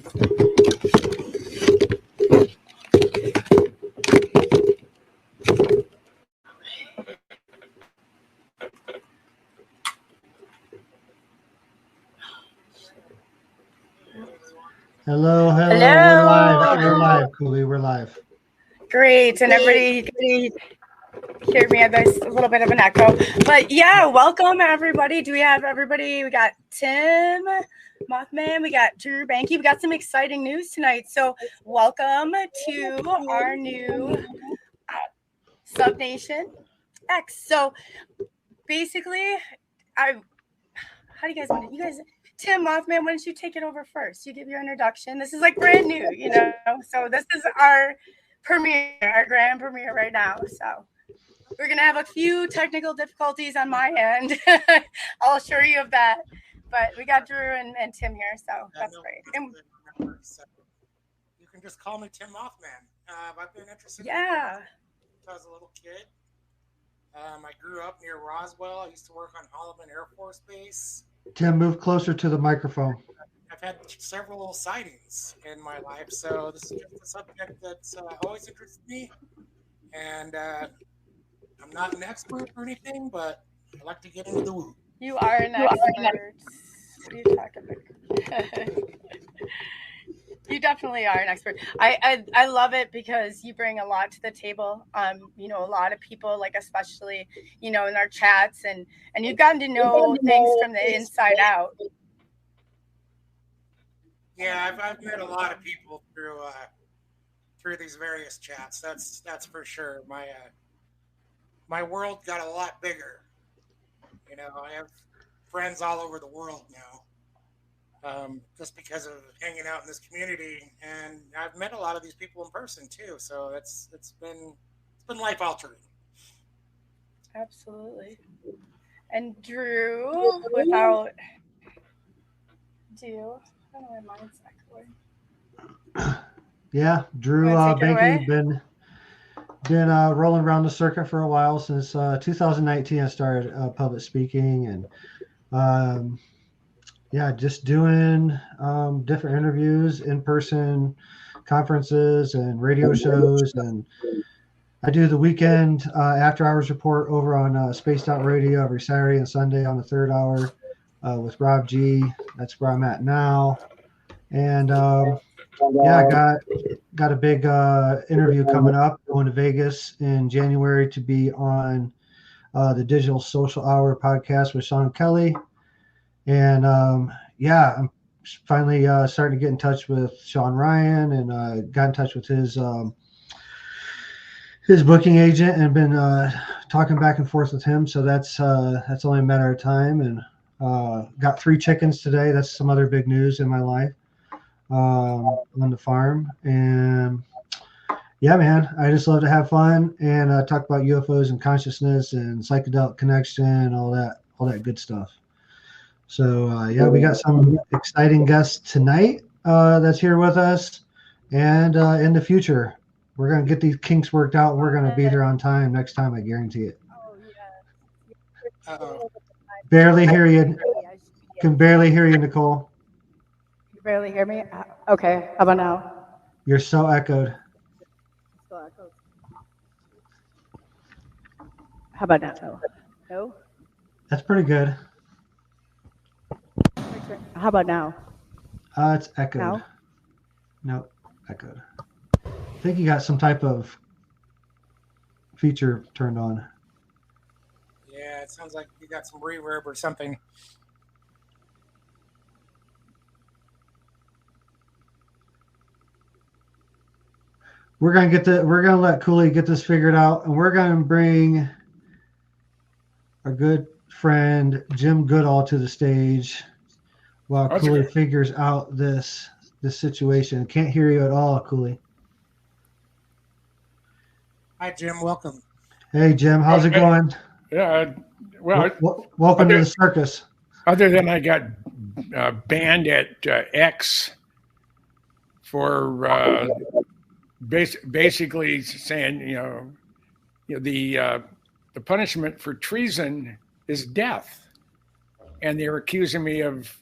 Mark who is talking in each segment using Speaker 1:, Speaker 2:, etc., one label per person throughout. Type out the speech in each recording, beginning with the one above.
Speaker 1: Hello. We're live, Coley. We're live.
Speaker 2: Great, and everybody hear me? There's a little bit of an echo, but yeah, welcome everybody. Do we have everybody? We got Tim Mothman, we got Drew Banky. We got some exciting news tonight. So welcome to our new Subnation X. So basically, how do you guys want it? You guys. Tim Mothman, why don't you take it over first? You give your introduction. This is like brand new, you know. So this is our premiere, our grand premiere right now. So we're gonna have a few technical difficulties on my end. I'll assure you of that. But we got Drew and Tim here, so that's great. And,
Speaker 3: you can just call me Tim Mothman. I've been interested in
Speaker 2: since
Speaker 3: I was a little kid. I grew up near Roswell. I used to work on Holloman Air Force Base.
Speaker 1: Tim, move closer to the microphone.
Speaker 3: I've had several sightings in my life, so this is just a subject that's always interested me. And I'm not an expert or anything, but I like to get into the woo.
Speaker 2: You are an expert. What are you talking about? You definitely are an expert. I love it because you bring a lot to the table. You know, a lot of people, like especially, you know, in our chats, and you've gotten to know things from the inside out.
Speaker 3: Yeah, I've met a lot of people through these various chats. That's for sure. My world got a lot bigger. You know, I have friends all over the world now. Just because of hanging out in this community, and I've met a lot of these people in person too. So it's been life altering.
Speaker 2: Absolutely. And Drew, without do, I don't know why mine's echoing.
Speaker 1: Yeah, Drew Banky been rolling around the circuit for a while since 2019. I started public speaking and. Yeah, just doing different interviews, in-person conferences and radio shows. And I do the weekend after-hours report over on Spaced Out Radio every Saturday and Sunday on the third hour with Rob G. That's where I'm at now. And yeah, got a big interview coming up, going to Vegas in January to be on the Digital Social Hour podcast with Sean Kelly. And yeah, I'm finally starting to get in touch with Sean Ryan, and got in touch with his booking agent, and been talking back and forth with him. So that's only a matter of time. And got 3 chickens today. That's some other big news in my life on the farm. And yeah, man, I just love to have fun and talk about UFOs and consciousness and psychedelic connection and all that good stuff. So, yeah, we got some exciting guests tonight that's here with us. And in the future, we're going to get these kinks worked out. We're going to be there on time next time. I guarantee it.
Speaker 2: Oh, yeah.
Speaker 1: Barely hear you. Can barely hear you, Nicole.
Speaker 2: You barely hear me? Okay. How about now?
Speaker 1: You're so echoed.
Speaker 2: How about now? No?
Speaker 1: That's pretty good.
Speaker 2: How about now?
Speaker 1: It's echoed.
Speaker 2: Now?
Speaker 1: Nope, echoed. I think you got some type of feature turned on.
Speaker 3: Yeah, it sounds like you got some reverb or something.
Speaker 1: We're gonna let Coley get this figured out, and we're gonna bring our good friend Jim Goodall to the stage while Coley figures out this situation. Can't hear you at all, Coley.
Speaker 3: Hi, Jim. Welcome.
Speaker 1: Hey, Jim. How's it going?
Speaker 4: Yeah. Well,
Speaker 1: welcome to the circus.
Speaker 4: Other than I got banned at X for basically saying, the punishment for treason is death. And they were accusing me of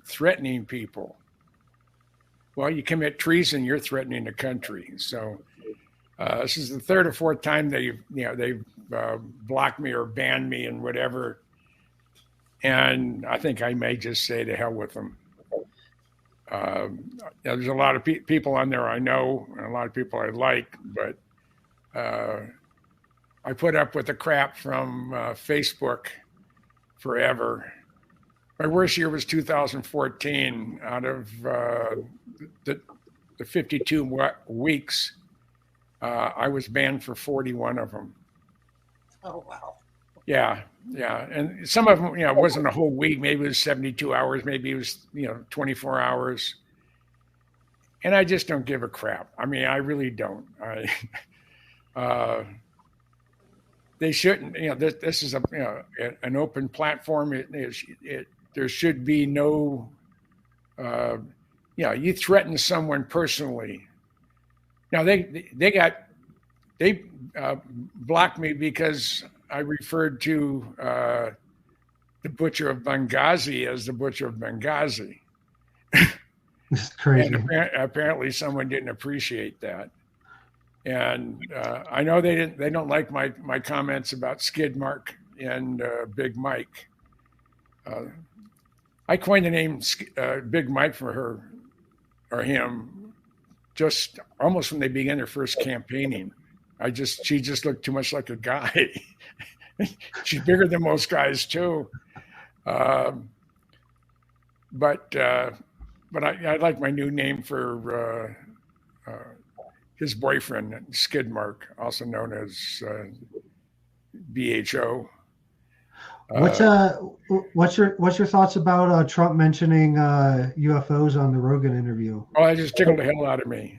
Speaker 4: threatening people. well, you commit treason, you're threatening the country. So this is the third or fourth time they've blocked me or banned me and whatever. And I think I may just say to hell with them. There's a lot of people on there I know and a lot of people I like, but I put up with the crap from Facebook forever. My worst year was 2014. Out of the 52 weeks, I was banned for 41 of them.
Speaker 3: Oh, wow.
Speaker 4: Yeah. And some of them, it wasn't a whole week. Maybe it was 72 hours. Maybe it was, 24 hours. And I just don't give a crap. I mean, I really don't. They shouldn't, this is an open platform. There should be no, you threaten someone personally. Now they blocked me because I referred to the butcher of Benghazi as the butcher of Benghazi.
Speaker 1: It's crazy.
Speaker 4: And apparently someone didn't appreciate that. And I know they don't like my comments about Skid Mark and Big Mike. I coined the name Big Mike for her or him just almost when they began their first campaigning. She just looked too much like a guy. She's bigger than most guys too. But I like my new name for his boyfriend, Skid Mark, also known as BHO.
Speaker 1: What's your thoughts about Trump mentioning UFOs on the Rogan interview?
Speaker 4: Oh, that just tickled the hell out of me.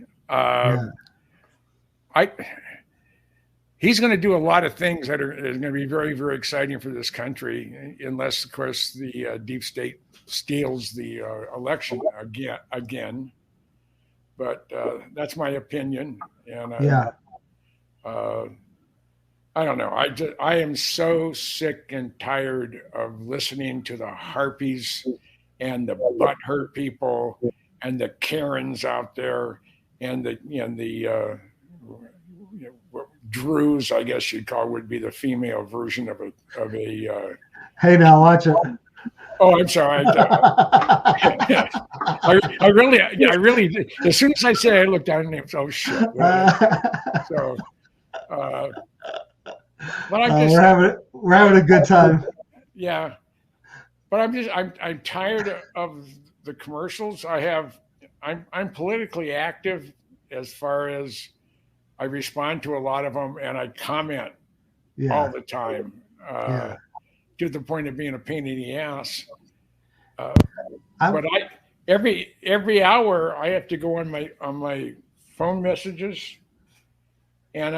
Speaker 4: He's going to do a lot of things that are going to be very, very exciting for this country, unless, of course, the deep state steals the election again. But that's my opinion, and I don't know. I am so sick and tired of listening to the harpies and the butthurt people and the Karens out there and the Drews, I guess you'd call, would be the female version of a.
Speaker 1: Hey, now watch it.
Speaker 4: Oh, I'm sorry. I really. As soon as I said, I looked down and it was, oh shit. So, but
Speaker 1: we're having a good time.
Speaker 4: Yeah, but I'm tired of the commercials. I'm politically active as far as I respond to a lot of them and I comment all the time. To the point of being a pain in the ass. But every hour I have to go on my phone messages, and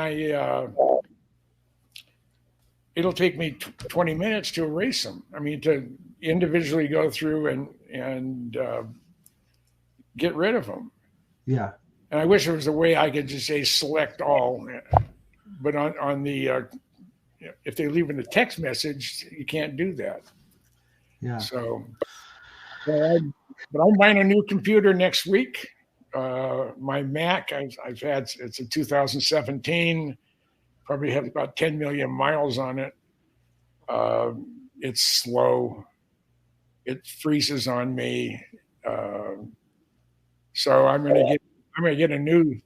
Speaker 4: it'll take me 20 minutes to erase them. I mean, to individually go through and get rid of them. Yeah. And I wish there was a way I could just say select all, but on the if they leave in a text message, you can't do that. Yeah. So, but I'm buying a new computer next week. My Mac, I've had, it's a 2017, probably have about 10 million miles on it. It's slow. It freezes on me. So I'm going to get a new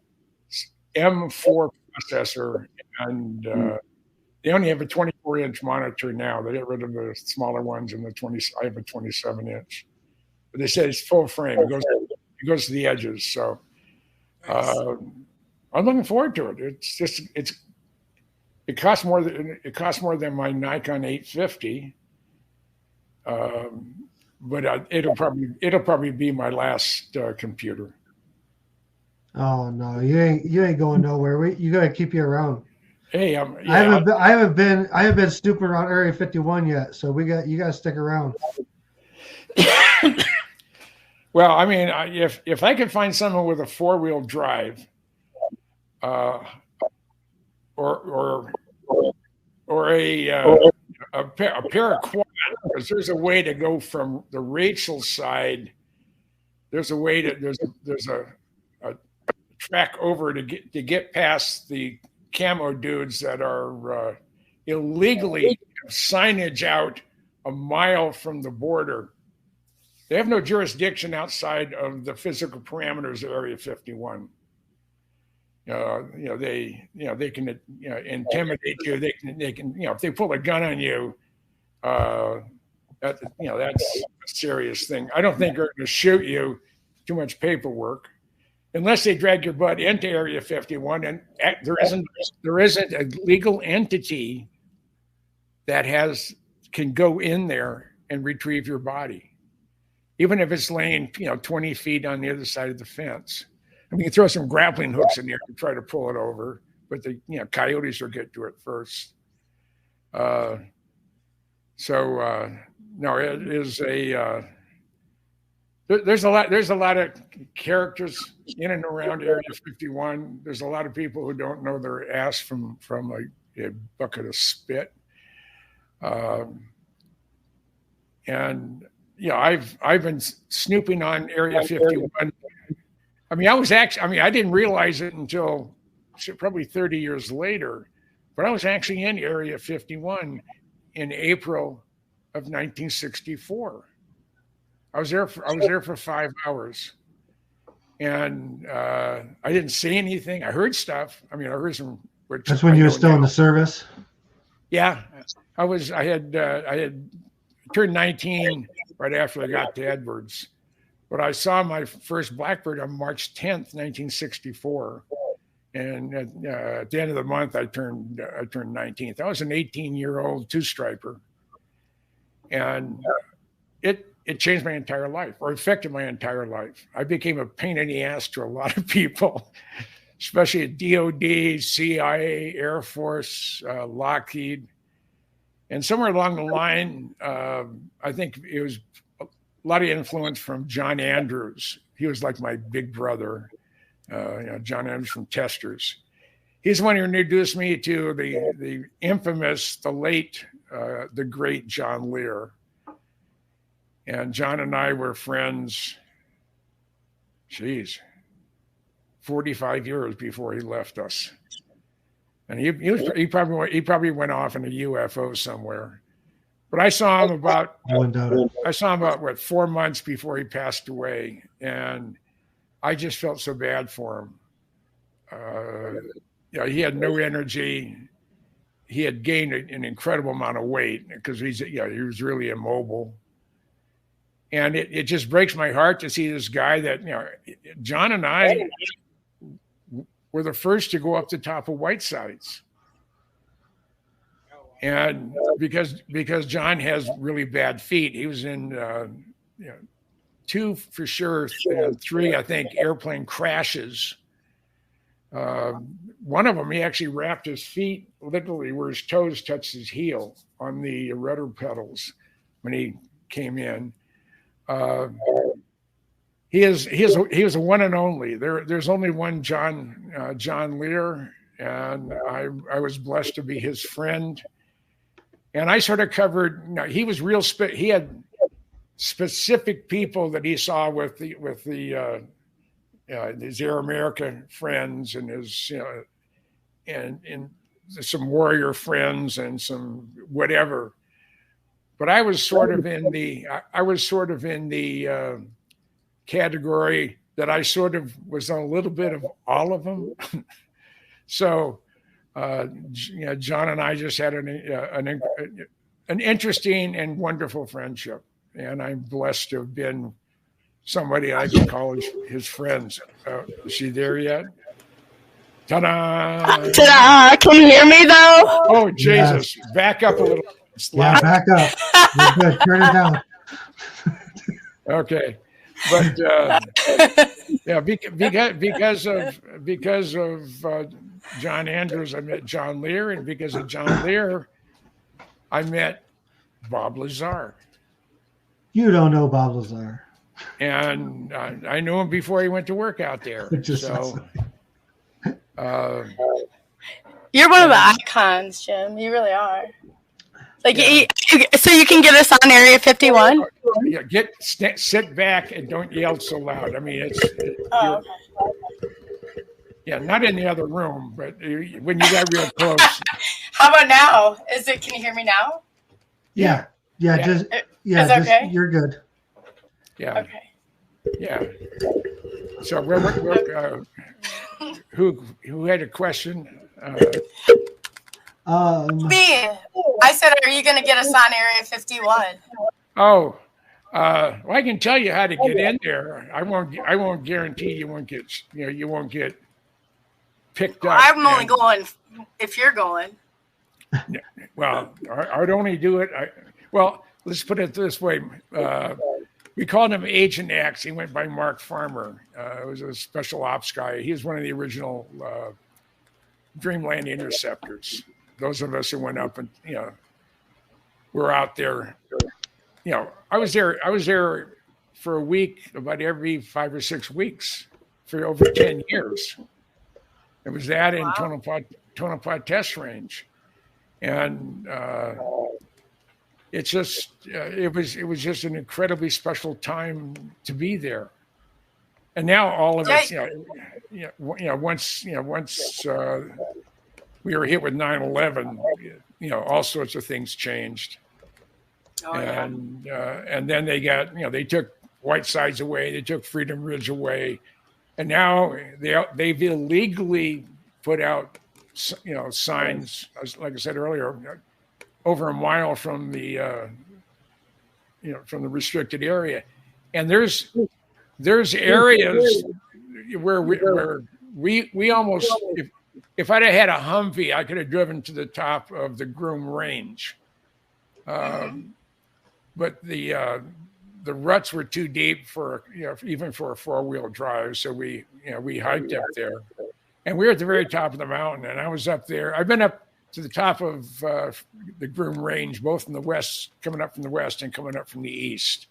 Speaker 4: M4 processor, and they only have a 24-inch monitor now. They get rid of the smaller ones and I have a 27-inch. But they say it's full frame. It goes to the edges. So I'm looking forward to it. It costs more than my Nikon 850. But it'll probably be my last computer.
Speaker 1: Oh no, you ain't going nowhere. You gotta keep you around.
Speaker 4: Hey,
Speaker 1: I haven't been snooping around Area 51 yet, so you gotta stick around.
Speaker 4: Well, I memean, if I could find someone with a 4-wheel drive, or a pair of quads, because there's a way to go from the Rachel side there's a way to there's a track over to get past the camo dudes that are illegally signage out a mile from the border. They have no jurisdiction outside of the physical parameters of Area 51. They can intimidate you. They can if they pull a gun on you, that's a serious thing. I don't think they're going to shoot you. Too much paperwork, unless they drag your butt into Area 51, and there isn't a legal entity that can go in there and retrieve your body, even if it's laying 20 feet on the other side of the fence. I mean, you throw some grappling hooks in there to try to pull it over, but the coyotes will get to it first. No, it is a. There's a lot of characters in and around Area 51. There's a lot of people who don't know their ass from a bucket of spit. And I've been snooping on Area 51. I mean, I didn't realize it until probably 30 years later, but I was actually in Area 51 in April of 1964. I was there for 5 hours, and I didn't see anything. I heard stuff. I mean, I heard some.
Speaker 1: That's when you were still in the service.
Speaker 4: Yeah, I had turned 19 right after I got to Edwards, but I saw my first blackbird on March 10th, 1964, and at the end of the month I turned 19th. I was an 18-year-old two-striper, and it changed my entire life, or affected my entire life. I became a pain in the ass to a lot of people, especially at DOD, CIA, Air Force, Lockheed. And somewhere along the line, I think it was a lot of influence from John Andrews. He was like my big brother, John Andrews from Testers. He's the one who introduced me to the infamous, the late, the great John Lear. And John and I were friends, 45 years before he left us. And he probably went off in a UFO somewhere. But I saw him about 4 months before he passed away, and I just felt so bad for him. He had no energy. He had gained an incredible amount of weight because he was really immobile. And it just breaks my heart to see this guy that, John and I were the first to go up the top of Whitesides. And because John has really bad feet, he was in 2 for sure, 3, I think, airplane crashes. One of them, he actually wrapped his feet literally where his toes touched his heel on the rudder pedals when he came in. He was a one and only. There's only one John Lear, and I was blessed to be his friend. And I sort of covered. He was real. He had specific people that he saw with his Air America friends and his and some warrior friends and some whatever. But I was sort of in the category that I sort of was on a little bit of all of them. So, John and I just had an interesting and wonderful friendship, and I'm blessed to have been somebody I can call his friends. Is she there yet? Ta-da!
Speaker 2: Ta-da! Can you hear me though?
Speaker 4: Oh Jesus! Yes. Back up a little.
Speaker 1: Yeah, back up. You're good. Turn it down.
Speaker 4: Okay, but because of John Andrews, I met John Lear, and because of John Lear, I met Bob Lazar.
Speaker 1: You don't know Bob Lazar.
Speaker 4: And I knew him before he went to work out there. So,
Speaker 2: you're one of the icons, Jim. You really are. Like, so you can get us on Area 51?
Speaker 4: Yeah, sit back and don't yell so loud. I mean,
Speaker 2: Okay.
Speaker 4: Yeah, not in the other room, but when you got real close.
Speaker 2: How about now? Can you hear me now?
Speaker 1: Yeah. Just
Speaker 2: okay?
Speaker 1: You're good.
Speaker 4: Yeah.
Speaker 2: Okay.
Speaker 4: Yeah. So who had a question?
Speaker 2: Me. I said, are you going to get us on Area 51?
Speaker 4: Oh, well, I can tell you how to get in there. I won't guarantee you won't get picked up.
Speaker 2: I'm only going if you're going.
Speaker 4: Well, I'd only do it. Well, let's put it this way. We called him Agent X. He went by Mark Farmer. It was a special ops guy. He was one of the original Dreamland interceptors. Those of us who went up and were out there. I was there for a week, about every 5 or 6 weeks for over 10 years. It was that in Tonopah Test Range, and it's just it was just an incredibly special time to be there. And now all of us, once we were hit with 9/11, all sorts of things changed. And then they took Whitesides away, they took Freedom Ridge away, and now they've illegally put out signs, like I said earlier, over a mile from the from the restricted area, and there's areas where we almost, if I'd have had a Humvee, I could have driven to the top of the Groom Range. But the ruts were too deep for even for a 4-wheel drive, so we hiked up there, and we were at the very top of the mountain. And I was up there. I've been up to the top of the Groom Range, both in the west, coming up from the west, and coming up from the east.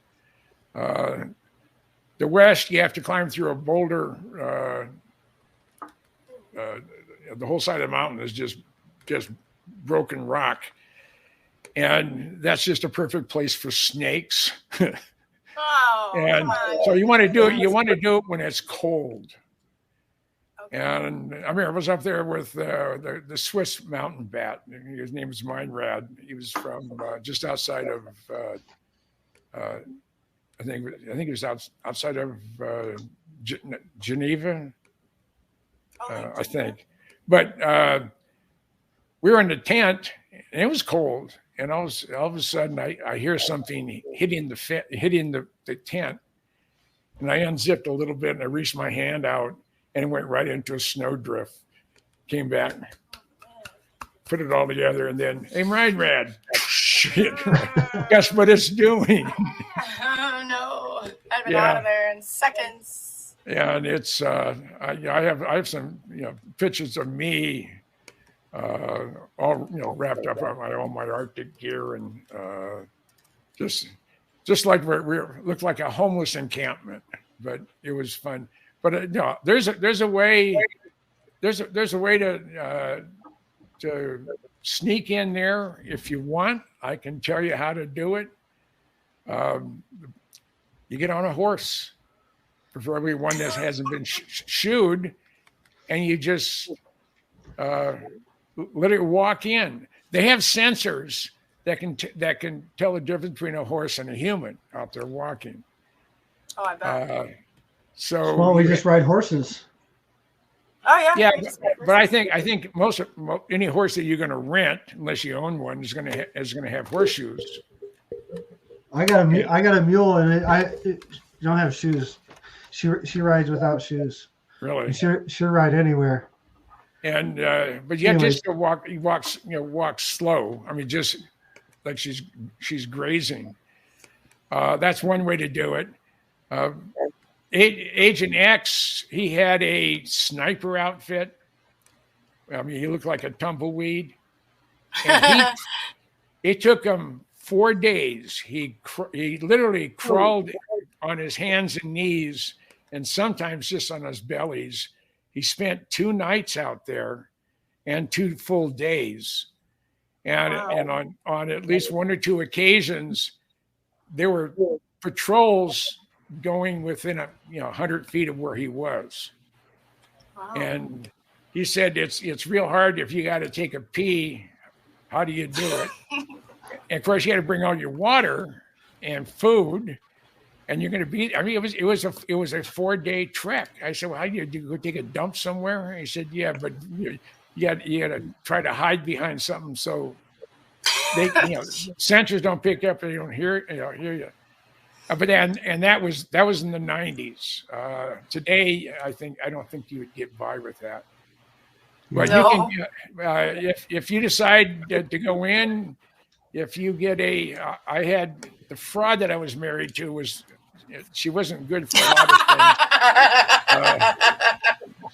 Speaker 4: The west, you have to climb through a boulder. The whole side of the mountain is just broken rock. And that's just a perfect place for snakes. And so you want to do it. You want to do it when it's cold. Okay. And I mean, I was up there with the Swiss mountain bat. His name was Meinrad. He was from just outside of. I think he was outside of Geneva. I think, but we were in the tent, and it was cold. And all of a sudden, I hear something hitting the tent, and I unzipped a little bit, and I reached my hand out, and it went right into a snowdrift. Came back, put it all together, and then, hey, Rad, shit, guess what it's doing?
Speaker 2: Oh no, I've been out of there in seconds.
Speaker 4: Yeah, and it's I have some pictures of me. All wrapped up on all my Arctic gear, and just like we looked like a homeless encampment, but it was fun. But there's a way to sneak in there if you want. I can tell you how to do it. You get on a horse, preferably one that hasn't been shoed, and you just let it walk in. They have sensors that can tell the difference between a horse and a human out there walking.
Speaker 2: Oh, I bet.
Speaker 1: Well, we just ride horses.
Speaker 2: Oh yeah.
Speaker 4: Yeah, but I think any horse that you're going to rent, unless you own one, is going to have horseshoes. I got
Speaker 1: a mule, and it don't have shoes. She rides without shoes.
Speaker 4: Really?
Speaker 1: She'll ride anywhere.
Speaker 4: And but you have just to walk slow. I mean, just like she's grazing. That's one way to do it. Agent X, he had a sniper outfit. I mean, he looked like a tumbleweed. And it took him 4 days. He literally crawled on his hands and knees, and sometimes just on his bellies. He spent 2 nights out there and 2 full days. And on at least one or two occasions, there were patrols going within 100 feet of where he was. Wow. And he said it's real hard if you got to take a pee. How do you do it? And of course, you had to bring all your water and food, and you're going to be. I mean, it was a 4-day trek. I said, "Well, how do you go take a dump somewhere?" He said, "Yeah, but you got to try to hide behind something so they, sensors don't pick up and they don't hear you." But and that was in the 90s. Today, I don't think you would get by with that. But you can, if you decide to go in, if you get I had the fraud that I was married to she wasn't good for a lot of things.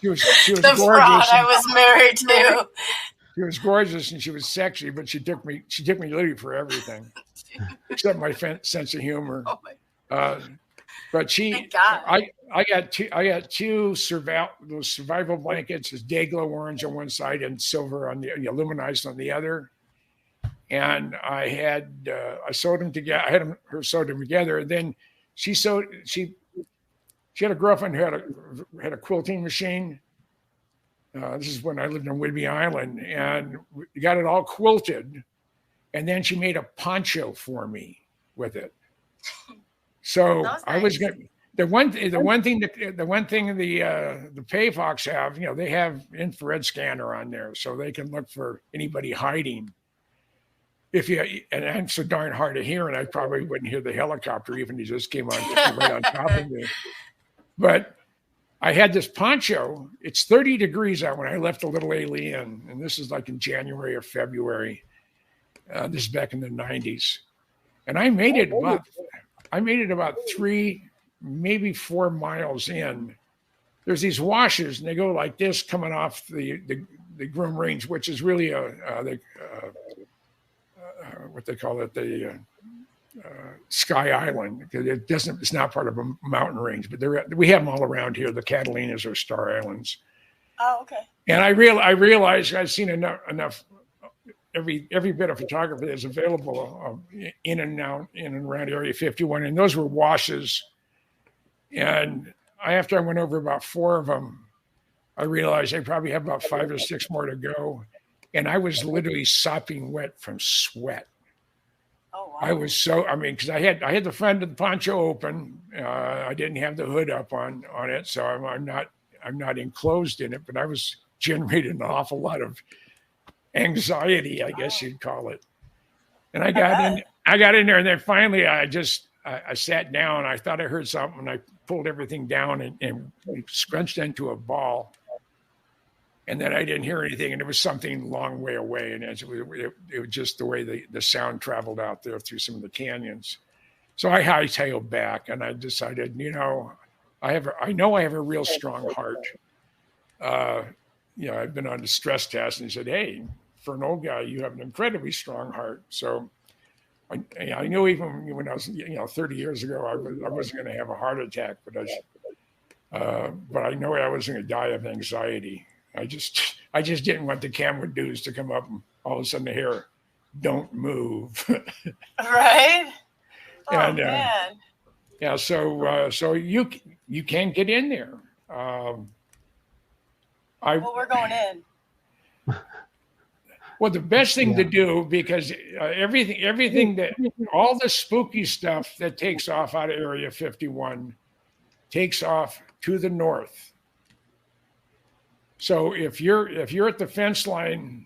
Speaker 4: She was the gorgeous. Fraud I was married to.
Speaker 5: She was gorgeous and she was sexy, but she took me literally for everything, except my sense of humor. Oh but I got two survival blankets, is day glow orange on one side and silver on the aluminized on the other. And I sewed them together. I had her sewed them together, and then she had a girlfriend who had a quilting machine. This is when I lived on Whidbey Island, and we got it all quilted. And then she made a poncho for me with it. So I was going. The one thing the Payfox have, they have infrared scanner on there, so they can look for anybody hiding. And I'm so darn hard of hearing, I probably wouldn't hear the helicopter even if he just came right on top of me. But I had this poncho. It's 30 degrees out when I left the little alien, and this is like in January or February. This is back in the 90s, and I made it about 3, maybe 4 miles in. There's these washers, and they go like this coming off the Groom Range, which is really what they call it, the Sky Island. It's not part of a mountain range, but we have them all around here. The Catalinas are Star Islands.
Speaker 2: Oh, okay.
Speaker 5: And I realized I've seen enough. Every bit of photography that's available in and around Area 51, and those were washes. And after I went over about 4 of them, I realized I probably have about 5 or 6 more to go, and I was literally sopping wet from sweat. Oh, wow. I was because I had the front of the poncho open. I didn't have the hood up on it, so I'm not enclosed in it, but I was generating an awful lot of anxiety, I guess you'd call it. And I got in there, and then finally I sat down. I thought I heard something, and I pulled everything down and scrunched into a ball. And then I didn't hear anything, and it was something long way away. And it was just the way the sound traveled out there through some of the canyons. So I hightailed back, and I decided, I know I have a real strong heart. I've been on the stress test, and he said, "Hey, for an old guy, you have an incredibly strong heart." So I knew even when I was, 30 years ago, I wasn't going to have a heart attack, but I know I wasn't going to die of anxiety. I just didn't want the camera dudes to come up and all of a sudden hear, "Don't move."
Speaker 2: Right. Oh,
Speaker 5: and
Speaker 2: man.
Speaker 5: Yeah. So you can get in there.
Speaker 2: We're going in.
Speaker 5: Well, the best thing to do, because everything that all the spooky stuff that takes off out of Area 51 takes off to the north. So if you're at the fence line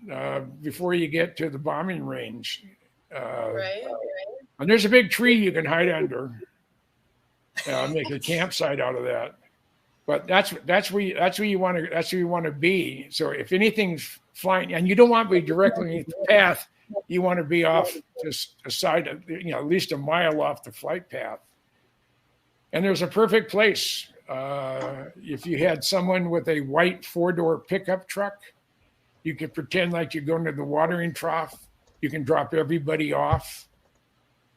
Speaker 5: before you get to the bombing range, and there's a big tree you can hide under, make a campsite out of that. But that's where you want to be. So if anything's flying, and you don't want to be directly in the path, you want to be off just a side of, at least a mile off the flight path. And there's a perfect place. If you had someone with a white 4-door pickup truck, you could pretend like you're going to the watering trough. You can drop everybody off,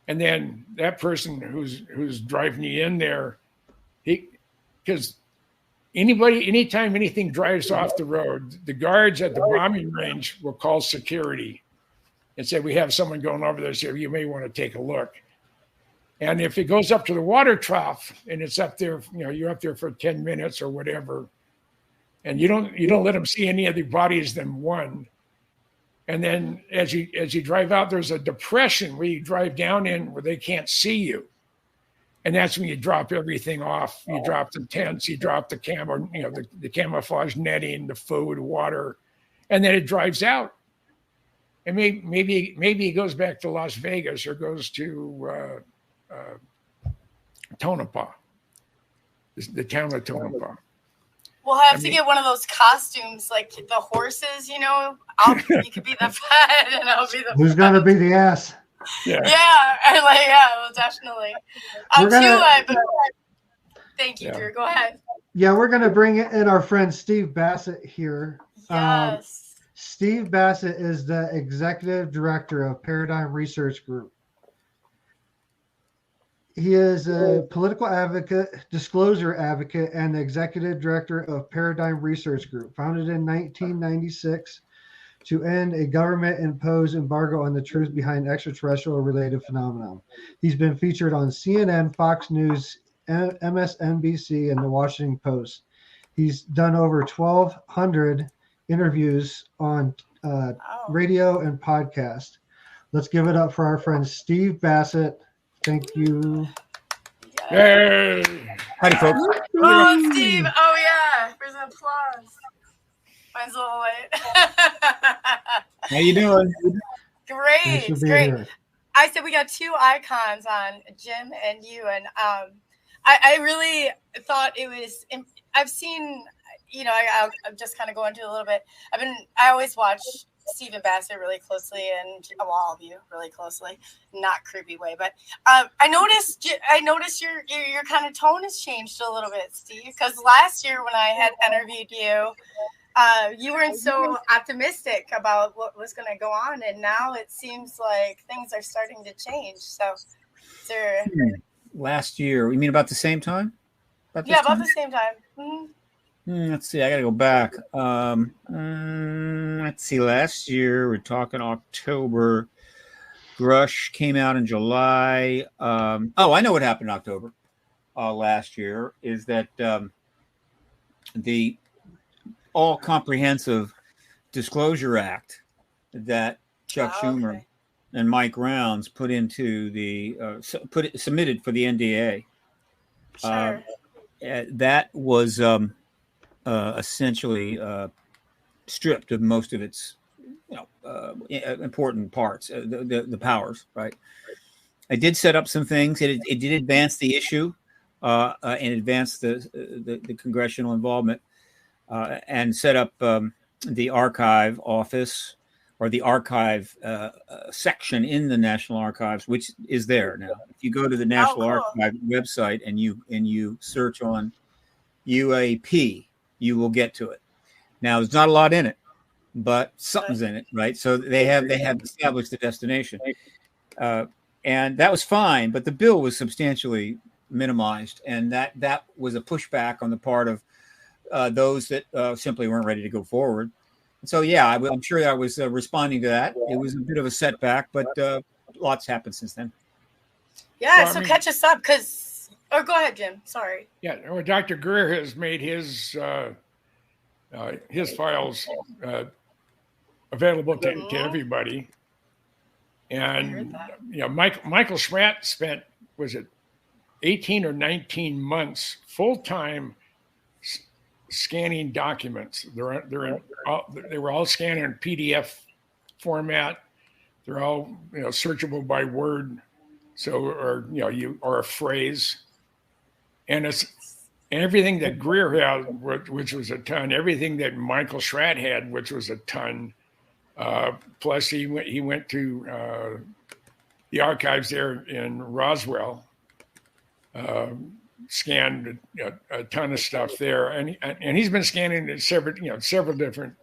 Speaker 5: and then that person who's driving you in there, because anytime anything drives off the road, the guards at the bombing range will call security. and said, we have someone going over there, so you may want to take a look. And if it goes up to the water trough and it's up there, you're up there for 10 minutes or whatever, and you don't let them see any other bodies than one. And then as you drive out, there's a depression where you drive down in where they can't see you. And that's when you drop everything off. You drop the tents, you drop the the camouflage netting, the food, water, and then it drives out. And maybe it goes back to Las Vegas or goes to Tonopah, the town of Tonopah.
Speaker 2: We'll have to get one of those costumes, like the horses, you could be the fed and I'll be the
Speaker 1: Who's going to be the ass?
Speaker 2: Yeah, well, definitely. Thank you, Drew. Go ahead.
Speaker 1: Yeah, we're going to bring in our friend Steve Bassett here.
Speaker 2: Yes.
Speaker 1: Steve Bassett is the executive director of Paradigm Research Group. He is a political advocate, disclosure advocate, and the executive director of Paradigm Research Group, founded in 1996 to end a government-imposed embargo on the truth behind extraterrestrial-related phenomenon. He's been featured on CNN, Fox News, MSNBC, and the Washington Post. He's done over 1,200 interviews on radio and podcast. Let's give it up for our friend Steve Bassett. Thank you.
Speaker 5: Yay!
Speaker 6: Howdy, folks.
Speaker 2: Oh, Steve. Oh, yeah. There's an applause. Mine's a little late.
Speaker 6: How you doing?
Speaker 2: Great. Great. I said we got two icons on, Jim and you. And I really thought it was, I've seen, I'll just kind of go into it a little bit. I always watch Stephen Bassett really closely, and all of you really closely, not creepy way, but I noticed your kind of tone has changed a little bit, Steve, because last year when I had interviewed you, you weren't so optimistic about what was going to go on, and now it seems like things are starting to change. So,
Speaker 6: last year, you mean about the same time?
Speaker 2: About the same time. Mm-hmm.
Speaker 6: Let's see. I got to go back. Let's see. Last year, we're talking October. Grush came out in July. I know what happened in October last year is that the All-Comprehensive Disclosure Act that Chuck Schumer and Mike Rounds put into submitted for the NDA.
Speaker 2: Sure.
Speaker 6: That was essentially stripped of most of its important parts, the powers, right? I did set up some things. It did advance the issue and advance the congressional involvement and set up the archive office or the archive section in the National Archives, which is there now. If you go to the National Archive website and you search on UAP, you will get to it. Now, there's not a lot in it, but something's in it, right? So they have established the destination, and that was fine. But the bill was substantially minimized, and that was a pushback on the part of those that simply weren't ready to go forward. So I'm sure I was responding to that. It was a bit of a setback, but lots happened since then.
Speaker 2: Yeah, so catch us up because. Oh, go ahead, Jim. Sorry.
Speaker 5: Yeah, well, Dr. Greer has made his files available to everybody, and Michael Schratt spent 18 or 19 months full time scanning documents. They were all scanned in PDF format. They're all searchable by word, or a phrase. And it's everything that Greer had, which was a ton. Everything that Michael Schratt had, which was a ton. Plus, he went to the archives there in Roswell, scanned a ton of stuff there, and he's been scanning several different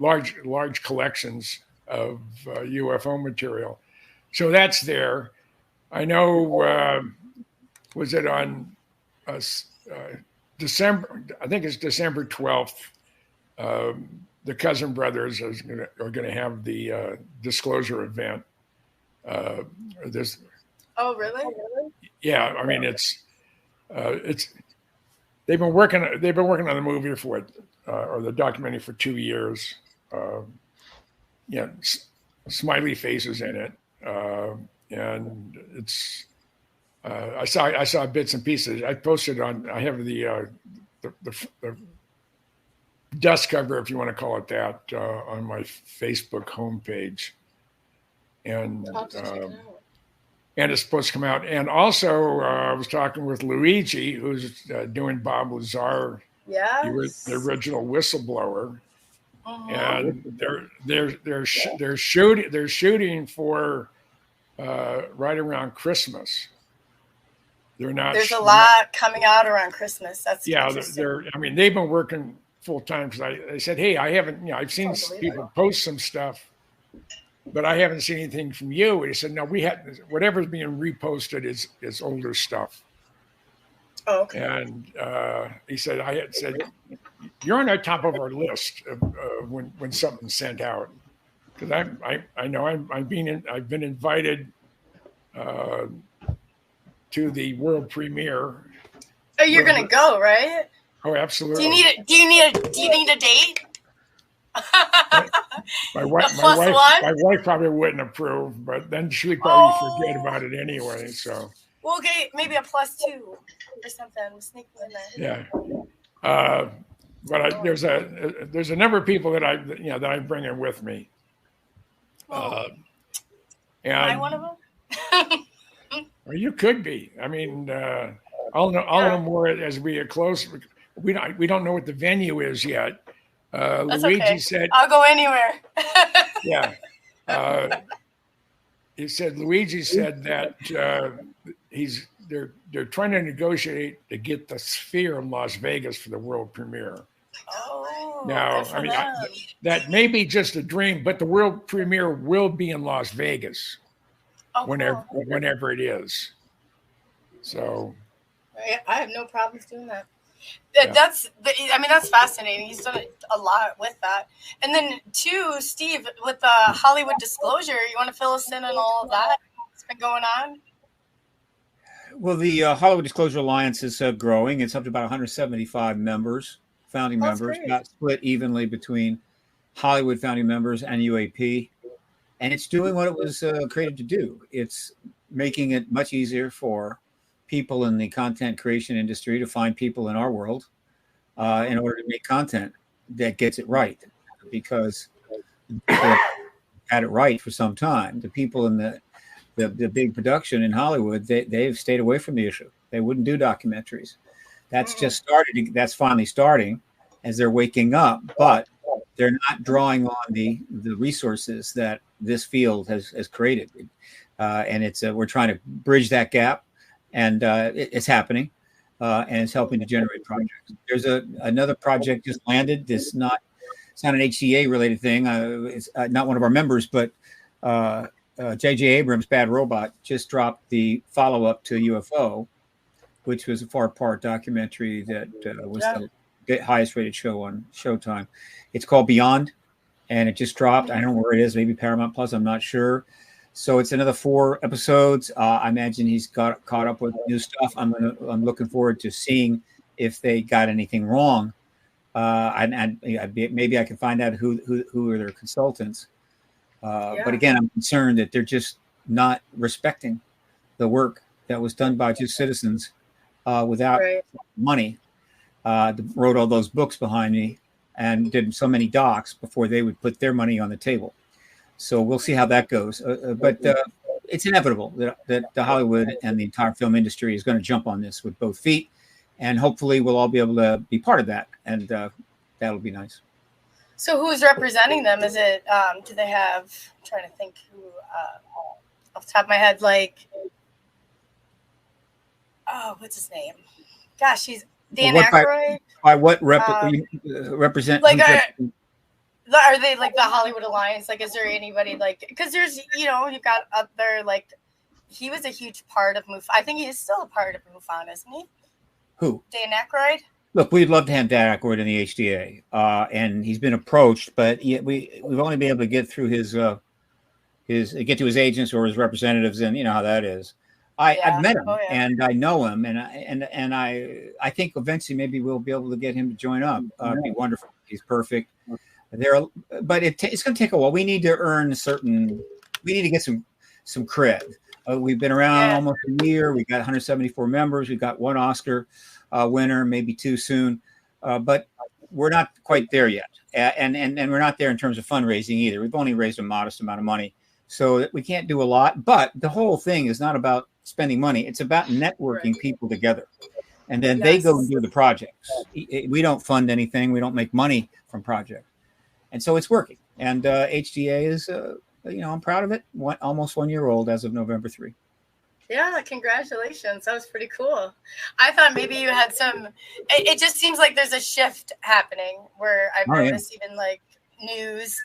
Speaker 5: large collections of UFO material. So that's there. I know. Was it on December? I think it's December 12th. the Cousin Brothers are going to have the disclosure event. This.
Speaker 2: Oh, really?
Speaker 5: Yeah, I mean it's they've been working on the movie for or the documentary for 2 years. Smiley faces in it, and it's. I saw bits and pieces. I posted on. I have the dust cover, if you want to call it that, on my Facebook homepage, and it's supposed to come out. And also, I was talking with Luigi, who's doing Bob Lazar, the original whistleblower, and they're shooting for right around Christmas. They're not.
Speaker 2: There's a lot coming out around Christmas. That's
Speaker 5: they're. I mean, they've been working full time because I said, hey, I haven't. I've seen people post some stuff, but I haven't seen anything from you. And he said, no, we had whatever's being reposted is older stuff.
Speaker 2: Oh, okay.
Speaker 5: And he said, I had said, you're on the top of our list of when something's sent out, because I know I've been invited to the world premiere.
Speaker 2: Oh, you're gonna go, right?
Speaker 5: Oh, absolutely.
Speaker 2: Do you need a date?
Speaker 5: My wife probably wouldn't approve, but then she'd probably forget about it anyway. So
Speaker 2: we'll get maybe a +2 or something. We'll sneak in there.
Speaker 5: Yeah. But there's a number of people that I bring in with me.
Speaker 2: And am I one of them?
Speaker 5: Or you could be. I mean, I'll know more as we get close. We don't know what the venue is yet. Luigi said,
Speaker 2: "I'll go anywhere."
Speaker 5: Yeah. Luigi said that they're trying to negotiate to get the Sphere in Las Vegas for the world premiere.
Speaker 2: Oh.
Speaker 5: Now, I mean, that may be just a dream, but the world premiere will be in Las Vegas. Whenever it is. So
Speaker 2: I have no problems doing that. That's fascinating. He's done a lot with that. And then too, Steve, with the Hollywood disclosure, you want to fill us in on all of that that's been going on?
Speaker 6: Well, the Hollywood Disclosure Alliance is growing. It's up to about 175 members, founding members, not split evenly between Hollywood founding members and UAP. And it's doing what it was created to do. It's making it much easier for people in the content creation industry to find people in our world in order to make content that gets it right. Because people had it right for some time. The people in the big production in Hollywood, they've stayed away from the issue. They wouldn't do documentaries. That's just started. That's finally starting as they're waking up. But they're not drawing on the resources that this field has created, and it's we're trying to bridge that gap, and it's happening, and it's helping to generate projects. There's another project just landed. It's not an HCA related thing. It's not one of our members, but J.J. Abrams' Bad Robot just dropped the follow up to UFO, which was a 4-part documentary that was the highest rated show on Showtime. It's called Beyond, and it just dropped. I don't know where it is, maybe Paramount Plus, I'm not sure. So it's another 4 episodes. I imagine he's got caught up with new stuff. I'm looking forward to seeing if they got anything wrong. And maybe I can find out who are their consultants. But again, I'm concerned that they're just not respecting the work that was done by just citizens without money. Wrote all those books behind me and did so many docs before they would put their money on the table. So we'll see how that goes. But it's inevitable that the Hollywood and the entire film industry is going to jump on this with both feet. And hopefully we'll all be able to be part of that. And that'll be nice.
Speaker 2: So who's representing them? Is it, do they have, I'm trying to think who, off the top of my head, like, what's his name? Gosh, he's Dan Aykroyd.
Speaker 6: By what represent?
Speaker 2: Like, are they like the Hollywood Alliance? Like, is there anybody like? Because there's, you've got other like. He was a huge part of MUFON. I think he is still a part of MUFON, isn't he?
Speaker 6: Who?
Speaker 2: Dan Aykroyd.
Speaker 6: Look, we'd love to have Dan Aykroyd in the HDA, and he's been approached, but we've only been able to get through his get to his agents or his representatives, and you know how that is. I've met him and I know him, and I think eventually maybe we'll be able to get him to join up. It'd be wonderful. He's perfect. But it's going to take a while. We need to earn we need to get some cred. We've been around almost a year. We got 174 members. We got one Oscar winner, maybe two soon, but we're not quite there yet. And we're not there in terms of fundraising either. We've only raised a modest amount of money, so we can't do a lot. But the whole thing is not about spending money. It's about networking people together. And then they go and do the projects. We don't fund anything. We don't make money from projects. And so it's working. And HDA is, I'm proud of it. Almost 1 year old as of November 3.
Speaker 2: Yeah, congratulations. That was pretty cool. I thought maybe you had it just seems like there's a shift happening where I've noticed even like news,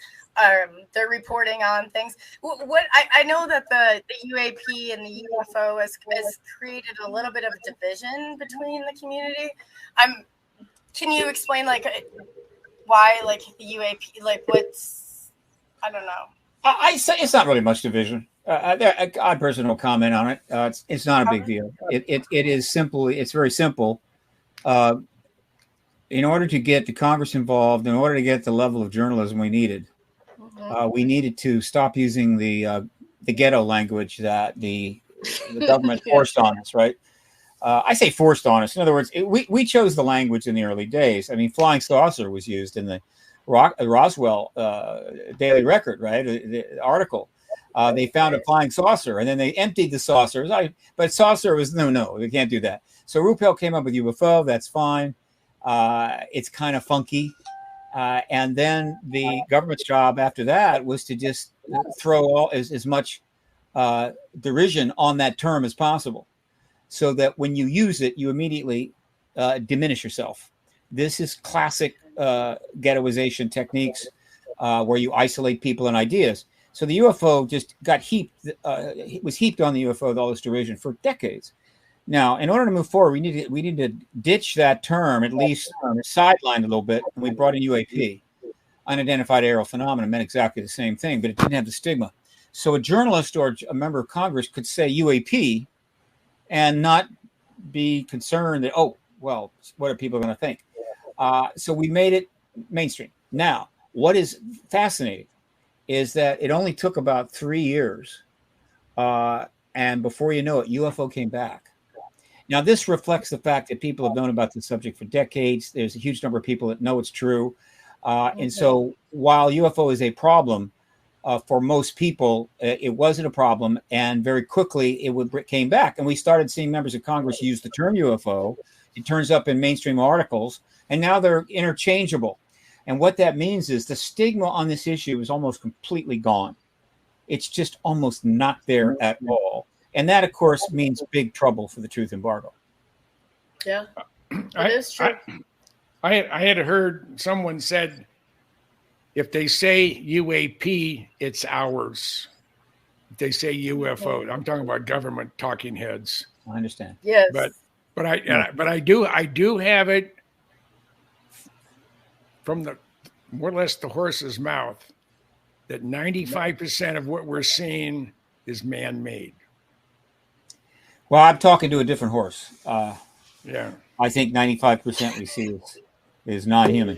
Speaker 2: they're reporting on things. What I know that the UAP and the UFO has created a little bit of a division between the community. Can you explain like why like the UAP, like what's, I don't know.
Speaker 6: I say it's not really much division. I personally don't comment on it. It's not a big deal. It is simply, it's very simple. In order to get the Congress involved, in order to get the level of journalism we needed to stop using the ghetto language that the government forced on us, right? I say forced on us. In other words, we chose the language in the early days. I mean, flying saucer was used in the Roswell Daily Record, right? The article. They found a flying saucer, and then they emptied the saucers. But saucer was no, we can't do that. So Ruppel came up with UFO. That's fine. It's kind of funky. And then the government's job after that was to just throw as much derision on that term as possible, so that when you use it, you immediately diminish yourself. This is classic ghettoization techniques where you isolate people and ideas. So the UFO just got was heaped on the UFO with all this derision for decades. Now, in order to move forward, we need to ditch that term, at least sidelined a little bit, and we brought in UAP. Unidentified aerial phenomena meant exactly the same thing, but it didn't have the stigma. So a journalist or a member of Congress could say UAP and not be concerned that, oh, well, what are people going to think? So we made it mainstream. Now, what is fascinating is that it only took about 3 years, and before you know it, UFO came back. Now, this reflects the fact that people have known about this subject for decades. There's a huge number of people that know it's true. And so while UFO is a problem, for most people, it wasn't a problem. And very quickly, it came back. And we started seeing members of Congress use the term UFO. It turns up in mainstream articles, and now they're interchangeable. And what that means is the stigma on this issue is almost completely gone. It's just almost not there at all. And that, of course, means big trouble for the truth embargo.
Speaker 2: Yeah, it is true.
Speaker 5: I had heard someone said, if they say UAP, it's ours. If they say UFO, I'm talking about government talking heads.
Speaker 6: I understand.
Speaker 2: Yes,
Speaker 5: but I do have it from the more or less the horse's mouth that 95% of what we're seeing is man-made.
Speaker 6: Well, I'm talking to a different horse.
Speaker 5: Yeah,
Speaker 6: I think 95% we see is non-human.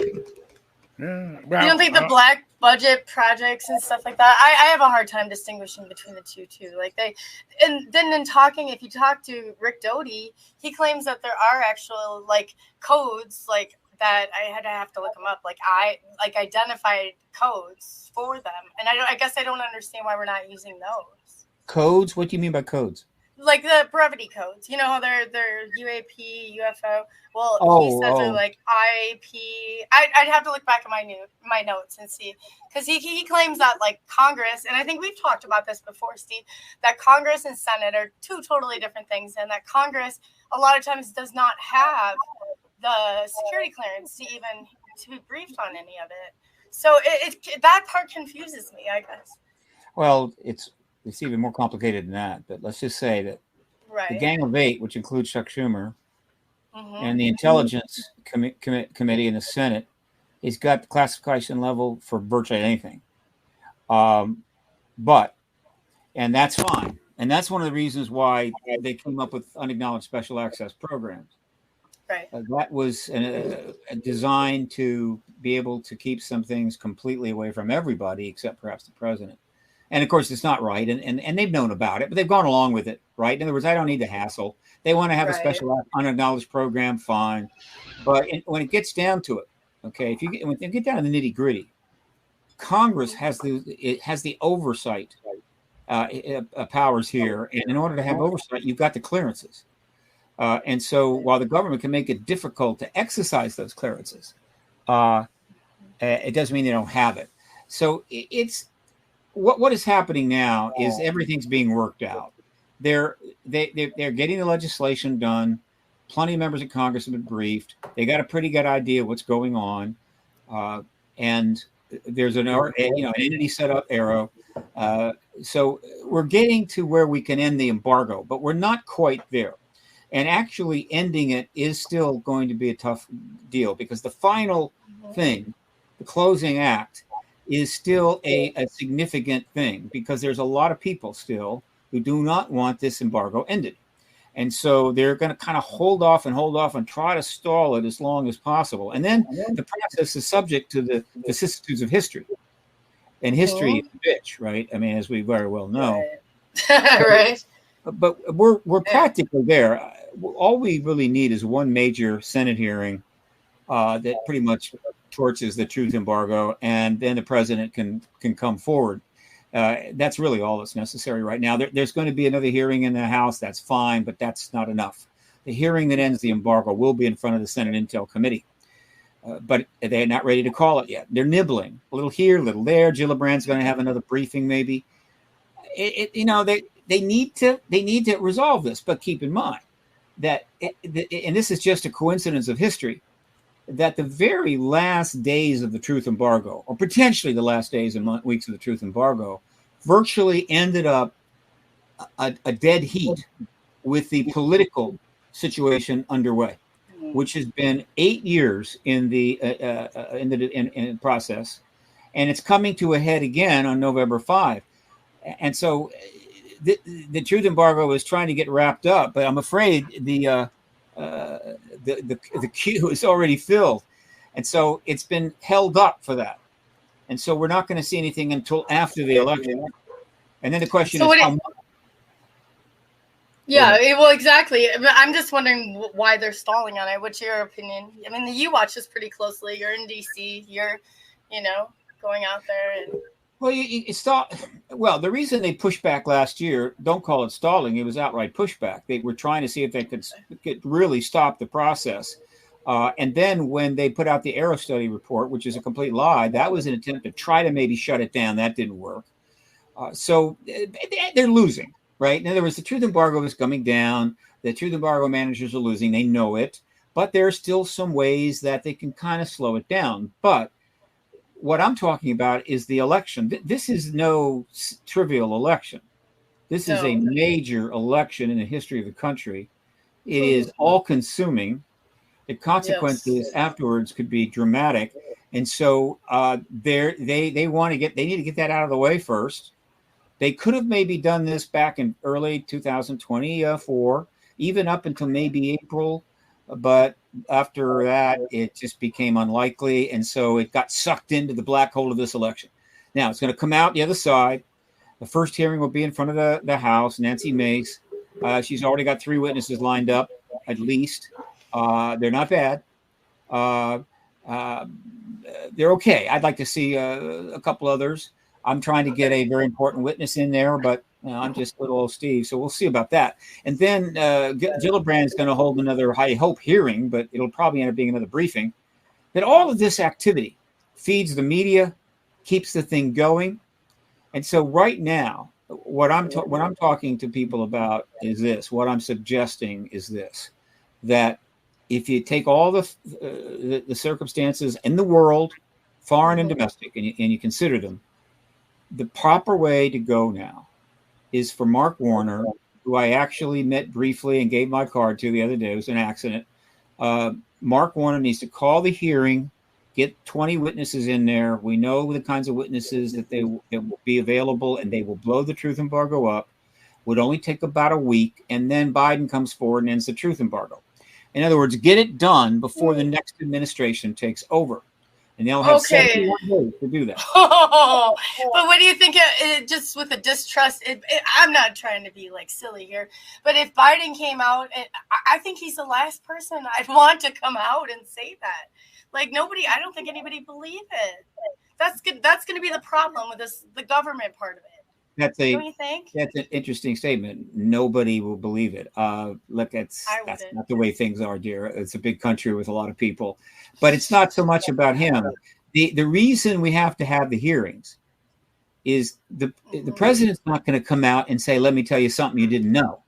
Speaker 5: Yeah.
Speaker 2: Well, you don't think the black budget projects and stuff like that? I have a hard time distinguishing between the two too. Like and then if you talk to Rick Doty, he claims that there are actual like codes like that. I had to have to look them up. Like identified codes for them, and I guess I don't understand why we're not using those
Speaker 6: codes. What do you mean by codes?
Speaker 2: Like the brevity codes, you know how they're UAP, UFO. Well, he says they're like IP. I'd have to look back at my notes and see, because he claims that like Congress, and I think we've talked about this before, Steve, that Congress and Senate are two totally different things, and that Congress a lot of times does not have the security clearance to be briefed on any of it. So that part confuses me, I guess.
Speaker 6: Well, it's even more complicated than that, but let's just say that the Gang of Eight, which includes Chuck Schumer and the Intelligence Committee in the Senate has got the classification level for virtually anything. But that's fine. And that's one of the reasons why they came up with unacknowledged special access programs.
Speaker 2: Right.
Speaker 6: That was designed to be able to keep some things completely away from everybody except perhaps the president. And of course, it's not right. And they've known about it, but they've gone along with it, right? In other words, I don't need the hassle. They want to have a special unacknowledged program, fine. But when it gets down to it, okay, when you get down to the nitty gritty, Congress has the oversight powers here. And in order to have oversight, you've got the clearances. And so while the government can make it difficult to exercise those clearances, it doesn't mean they don't have it. So it's what is happening now is everything's being worked out. They're getting the legislation done. Plenty of members of Congress have been briefed. They got a pretty good idea of what's going on, and there's an entity set up, Arrow. So we're getting to where we can end the embargo, but we're not quite there. And actually ending it is still going to be a tough deal because the final thing, the closing act, is still a significant thing because there's a lot of people still who do not want this embargo ended. And so they're going to kind of hold off and try to stall it as long as possible. And then the process is subject to the vicissitudes of history. And history is a bitch, right? I mean, as we very well know.
Speaker 2: Right.
Speaker 6: But we're practically there. All we really need is one major Senate hearing that pretty much torches the truth embargo, and then the president can come forward. That's really all that's necessary right now. There's going to be another hearing in the House. That's fine, but that's not enough. The hearing that ends the embargo will be in front of the Senate Intel Committee, but they're not ready to call it yet. They're nibbling a little here, a little there. Gillibrand's going to have another briefing, maybe. They need to resolve this, but keep in mind that, and this is just a coincidence of history, that the very last days of the truth embargo, or potentially the last days and weeks of the truth embargo, virtually ended up a dead heat with the political situation underway, which has been 8 years in the process, and it's coming to a head again on November 5. And so the truth embargo is trying to get wrapped up, but I'm afraid the queue is already filled, and so it's been held up for that. And so we're not going to see anything until after the election. And then the question is how much.
Speaker 2: Yeah, well, exactly. I'm just wondering why they're stalling on it. What's your opinion? I mean, you watch this pretty closely. You're in DC. You're, going out there and.
Speaker 6: Well, the reason they pushed back last year, don't call it stalling, it was outright pushback. They were trying to see if they could really stop the process. And then when they put out the Aero Study report, which is a complete lie, that was an attempt to try to maybe shut it down. That didn't work. So they're losing, right? In other words, the truth embargo is coming down. The truth embargo managers are losing. They know it. But there are still some ways that they can kind of slow it down. But what I'm talking about is the election. This is no trivial election. This is a major election in the history of the country. It is all-consuming. The consequences afterwards could be dramatic, and so they need to get that out of the way first. They could have maybe done this back in early 2024, even up until maybe April, but after that, it just became unlikely. And so it got sucked into the black hole of this election. Now it's going to come out the other side. The first hearing will be in front of the House, Nancy Mace. She's already got 3 witnesses lined up, at least. They're not bad. They're okay. I'd like to see a couple others. I'm trying to get a very important witness in there, but I'm just little old Steve, so we'll see about that. And then Gillibrand's going to hold another, I hope, hearing, but it'll probably end up being another briefing. That all of this activity feeds the media, keeps the thing going. And so right now, what I'm talking to people about is this. What I'm suggesting is this: that if you take all the circumstances in the world, foreign and domestic, and you consider them, the proper way to go now is for Mark Warner, who I actually met briefly and gave my card to the other day. It was an accident. Mark Warner needs to call the hearing, get 20 witnesses in there. We know the kinds of witnesses that will be available, and they will blow the truth embargo up. Would only take about a week, and then Biden comes forward and ends the truth embargo. In other words, get it done before the next administration takes over. And they'll have 71 days to do that.
Speaker 2: Oh, but what do you think? Just with the distrust, I'm not trying to be like silly here, but if Biden came out, I think he's the last person I'd want to come out and say that. Like I don't think anybody believe it. That's good. That's going to be the problem with this, the government part of it.
Speaker 6: Don't you think? That's an interesting statement. Nobody will believe it. Look, that's not the way things are, dear. It's a big country with a lot of people, but it's not so much about him. The reason we have to have the hearings is the president's not going to come out and say, "Let me tell you something you didn't know."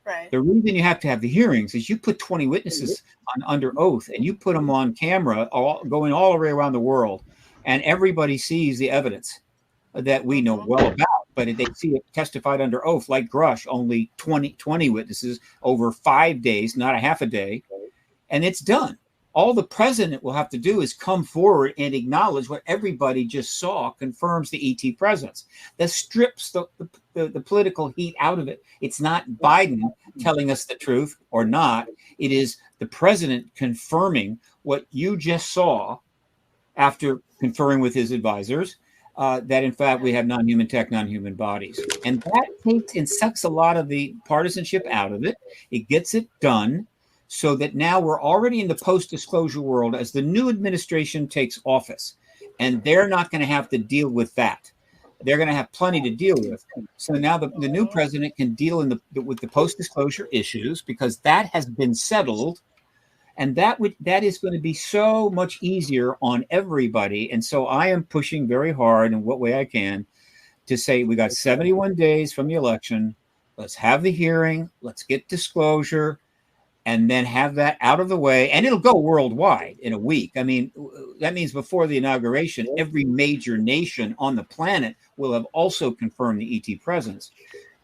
Speaker 2: Right.
Speaker 6: The reason you have to have the hearings is you put 20 witnesses under oath and you put them on camera, going all the way around the world, and everybody sees the evidence that we know well about. But they see it testified under oath, like Grush, only 20 witnesses over 5 days, not a half a day, and it's done. All the president will have to do is come forward and acknowledge what everybody just saw confirms the ET presence. That strips the political heat out of it. It's not Biden telling us the truth or not. It is the president confirming what you just saw after conferring with his advisors, that in fact we have non-human tech, non-human bodies. And that takes and sucks a lot of the partisanship out of it. It gets it done so that now we're already in the post-disclosure world as the new administration takes office. And they're not going to have to deal with that. They're going to have plenty to deal with. So now the new president can deal with the post-disclosure issues because that has been settled. And that is going to be so much easier on everybody. And so I am pushing very hard in what way I can to say we got 71 days from the election. Let's have the hearing. Let's get disclosure and then have that out of the way. And it'll go worldwide in a week. I mean, that means before the inauguration, every major nation on the planet will have also confirmed the ET presence.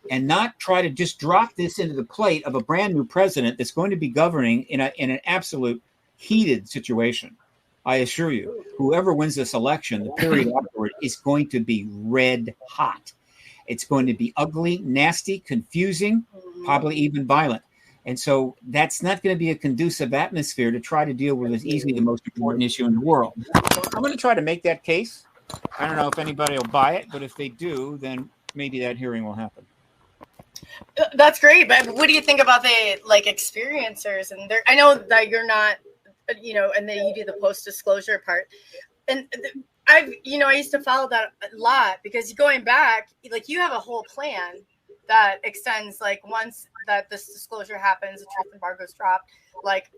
Speaker 6: And not try to just drop this into the plate of a brand new president that's going to be governing in an absolute heated situation. I assure you, whoever wins this election, the period afterward is going to be red hot. It's going to be ugly, nasty, confusing, probably even violent. And so that's not going to be a conducive atmosphere to try to deal with as easily the most important issue in the world. So I'm going to try to make that case. I don't know if anybody will buy it, but if they do, then maybe that hearing will happen.
Speaker 2: That's great, but what do you think about the experiencers? And I know that you're not, and then you do the post-disclosure part. And I used to follow that a lot because going back, you have a whole plan that extends once that this disclosure happens, the truth embargo's dropped,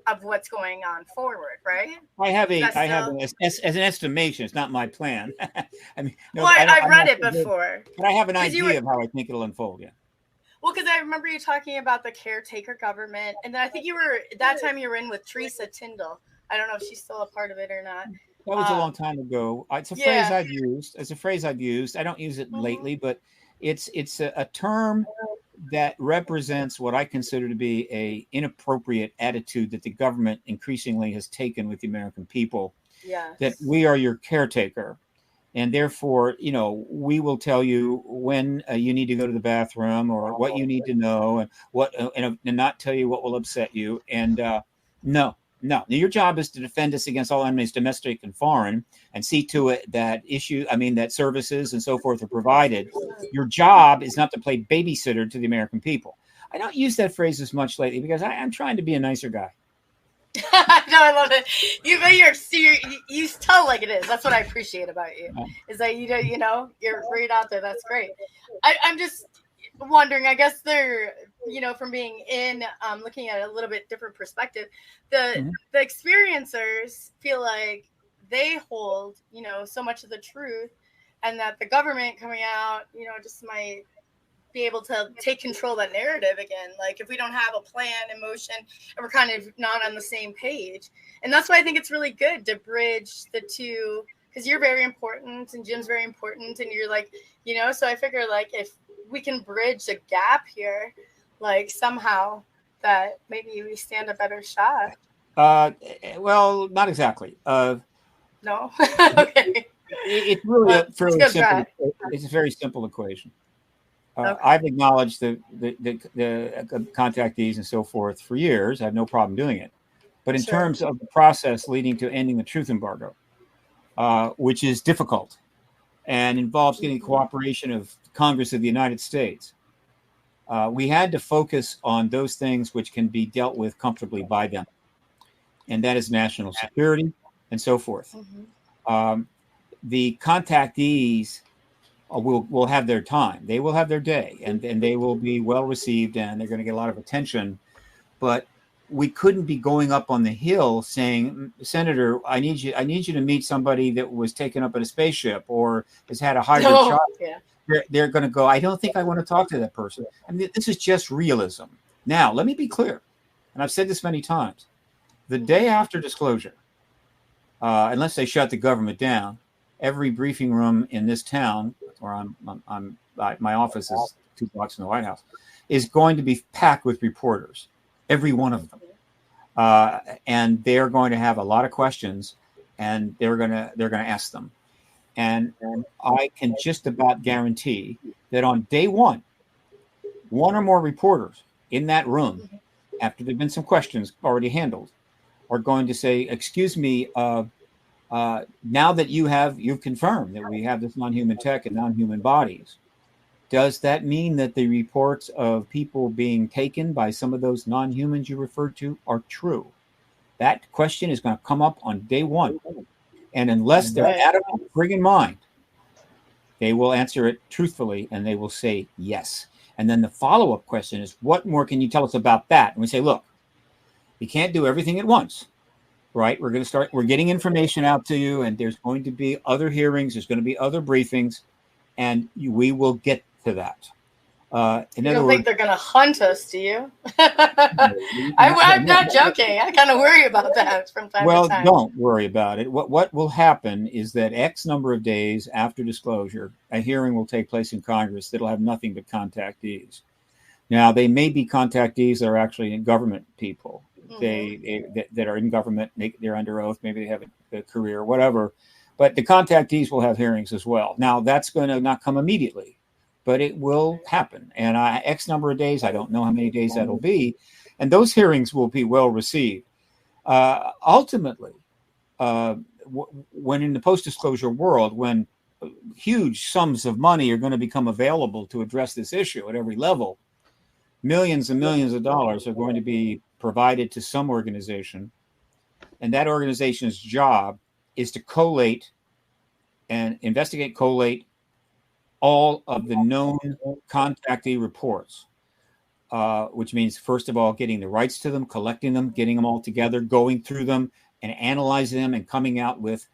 Speaker 2: of what's going on forward, right?
Speaker 6: I have as an estimation. It's not my plan. I mean, no,
Speaker 2: I read it before,
Speaker 6: but I have an idea of how I think it'll unfold. Yeah.
Speaker 2: Well, because I remember you talking about the caretaker government, and then I think you were in with Teresa Tyndall. I don't know if she's still a part of it or not.
Speaker 6: That was a long time ago. It's a phrase I've used. It's a phrase I've used. I don't use it lately, but it's a term that represents what I consider to be a inappropriate attitude that the government increasingly has taken with the American people.
Speaker 2: Yeah.
Speaker 6: That we are your caretaker. And therefore, we will tell you when you need to go to the bathroom or what you need to know and not tell you what will upset you. And no. Your job is to defend us against all enemies, domestic and foreign, and see to it that that services and so forth are provided. Your job is not to play babysitter to the American people. I don't use that phrase as much lately because I'm trying to be a nicer guy.
Speaker 2: No, I love it. You tell like it is. That's what I appreciate about you. Is that you're right out there. That's great. I'm just wondering. I guess they're from being in looking at a little bit different perspective. The experiencers feel like they hold so much of the truth, and that the government coming out just might be able to take control of that narrative again. If we don't have a plan in motion and we're kind of not on the same page. And that's why I think it's really good to bridge the two, because you're very important and Jim's very important and you're so I figure if we can bridge the gap here, somehow that maybe we stand a better shot.
Speaker 6: Well, not exactly.
Speaker 2: No. Okay.
Speaker 6: It's really a fairly simple. It's a very simple equation. Okay. I've acknowledged the contactees and so forth for years. I have no problem doing it. But in terms of the process leading to ending the truth embargo, which is difficult and involves getting cooperation of Congress of the United States, we had to focus on those things which can be dealt with comfortably by them. And that is national security and so forth. The contactees will have their time. They will have their day, and they will be well received, and they're going to get a lot of attention. But we couldn't be going up on the hill saying, Senator, I need you to meet somebody that was taken up in a spaceship or has had a hybrid child. Yeah. They're going to go, I don't think I want to talk to that person. I mean, this is just realism. Now, let me be clear, and I've said this many times. The day after disclosure, unless they shut the government down, every briefing room in this town, where my office is 2 blocks from the White House, is going to be packed with reporters, every one of them, and they're going to have a lot of questions, and they're going to ask them, and I can just about guarantee that on day one or more reporters in that room, after there've been some questions already handled, are going to say, "Excuse me, now that you've confirmed that we have this non-human tech and non-human bodies, does that mean that the reports of people being taken by some of those non-humans you referred to are true?" That question is going to come up on day one, and unless they're adamant, friggin' mind, they will answer it truthfully, and they will say yes. And then the follow-up question is, "What more can you tell us about that?" And we say, "Look, you can't do everything at once, right? We're getting information out to you, and there's going to be other hearings. There's going to be other briefings, and we will get to that."
Speaker 2: You don't think they're going to hunt us, do you? I'm not joking. I kind of worry about that from time to time.
Speaker 6: Well, don't worry about it. What will happen is that X number of days after disclosure, a hearing will take place in Congress that'll have nothing but contactees. Now, they may be contactees that are actually government people. That are in government, they're under oath, maybe they have a career, whatever. But the contactees will have hearings as well. Now, that's going to not come immediately, but it will happen. And X number of days, I don't know how many days that'll be. And those hearings will be well received. Ultimately, when in the post-disclosure world, when huge sums of money are going to become available to address this issue at every level, millions and millions of dollars are going to be provided to some organization, and that organization's job is to collate and collate all of the known contactee reports, which means, first of all, getting the rights to them, collecting them, getting them all together, going through them and analyzing them and coming out with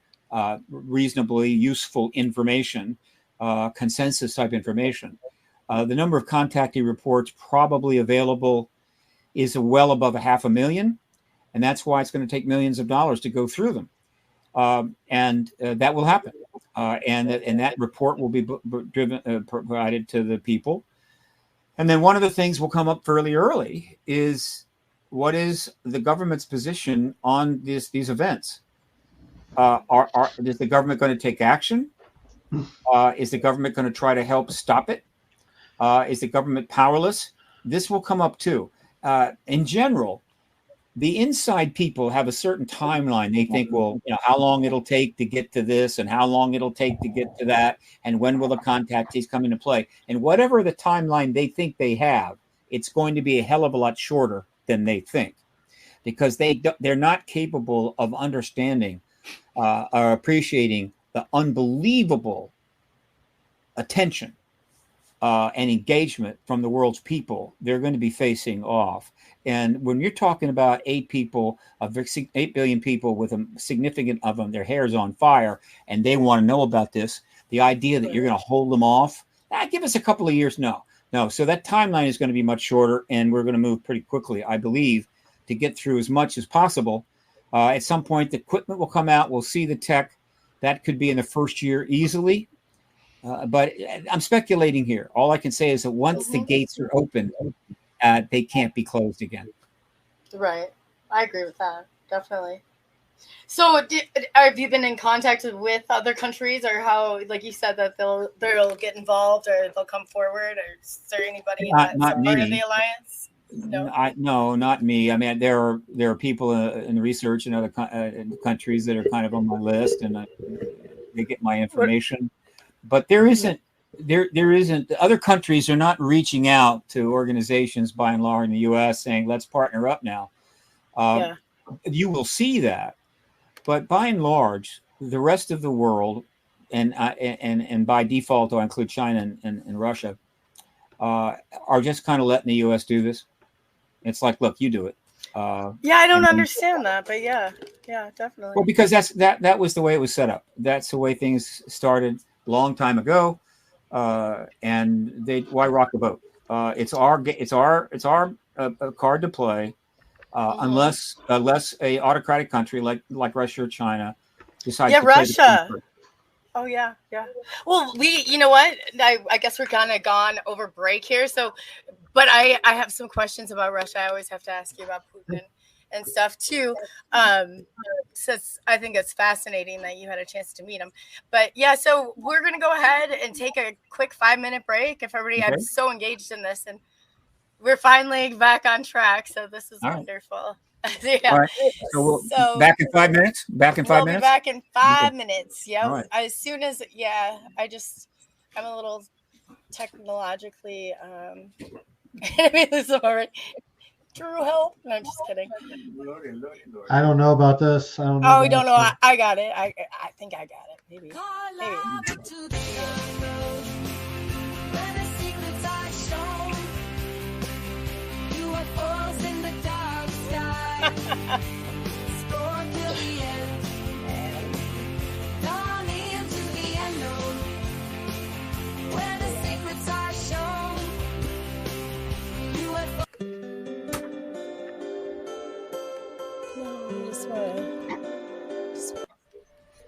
Speaker 6: reasonably useful information, consensus type information. The number of contactee reports probably available is well above 500,000, and that's why it's going to take millions of dollars to go through them, and that will happen, and that report will be provided to the people. And then one of the things will come up fairly early is, what is the government's position on these events? Is the government going to take action? Is the government going to try to help stop it? Is the government powerless? This will come up too. In general, the inside people have a certain timeline. They think, well, how long it'll take to get to this, and how long it'll take to get to that, and when will the contactees come into play? And whatever the timeline they think they have, it's going to be a hell of a lot shorter than they think, because they're not capable of understanding or appreciating the unbelievable attention and engagement from the world's people they're going to be facing off. And when you're talking about 8 billion people with a significant of them, their hair's on fire, and they want to know about this, the idea that you're going to hold them off, give us a couple of years. No. So that timeline is going to be much shorter, and we're going to move pretty quickly, I believe, to get through as much as possible. At some point, the equipment will come out. We'll see the tech. That could be in the first year easily. But I'm speculating here. All I can say is that once the gates are open, they can't be closed again.
Speaker 2: Right. I agree with that. definitely. So have you been in contact with other countries, or how, like you said, that they'll get involved or they'll come forward, or is there anybody
Speaker 6: not
Speaker 2: part
Speaker 6: me.
Speaker 2: of the alliance?
Speaker 6: No, not me. I mean, there are people in research in other countries that are kind of on my list, and they get my information. But there isn't. Other countries are not reaching out to organizations by and large in the U.S. saying, "Let's partner up now." You will see that, but by and large, the rest of the world, and by default, I include China and Russia, are just kind of letting the U.S. do this. It's like, look, you do it.
Speaker 2: I don't understand that, but yeah, definitely.
Speaker 6: Well, because that was the way it was set up. That's the way things started a long time ago. And why rock the boat? It's our card to play, unless a autocratic country like Russia or China decides.
Speaker 2: Yeah, Russia. Oh yeah. Well, you know what? I guess we're kind of gone over break here. So, but I have some questions about Russia. I always have to ask you about Putin and stuff too. Since I think it's fascinating that you had a chance to meet him. But yeah, so we're gonna go ahead and take a quick 5-minute break. If everybody, I'm so engaged in this, and we're finally back on track. So this is wonderful.
Speaker 6: All right. So back in 5 minutes. Back in 5 minutes.
Speaker 2: We'll be back in 5 minutes. Yeah. Right. As soon as I'm a little technologically Drew, help. No, I'm just kidding.
Speaker 1: I don't know about this. I don't know.
Speaker 2: Oh, we don't know. I got it. I think I got it. Maybe.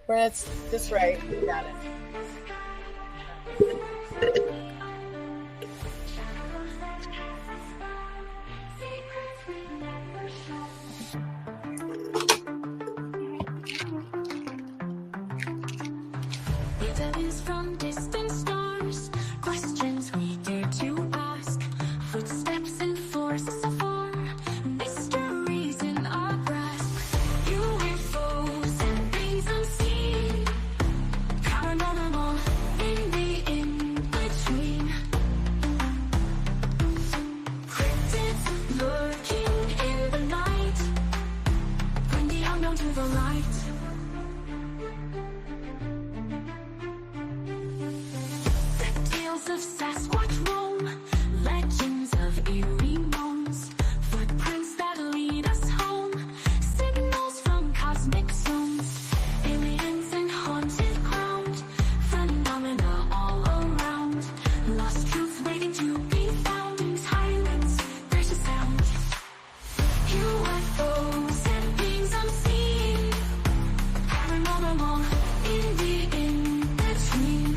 Speaker 2: Where it's this right. You got it.
Speaker 7: Interviews from distant stars, questions we dare to ask, footsteps and forces afar, mysteries in our grasp, UFOs and things unseen, paranormal in the in-between, cryptids lurking in the night, bring the unknown to the light. Of Sasquatch roam, legends of eerie moans, footprints that lead us home, signals from cosmic zones, aliens and haunted ground, phenomena all around, lost truths waiting to be found. In silence there's a sound, UFOs and things unseen, paranormal in the in-between.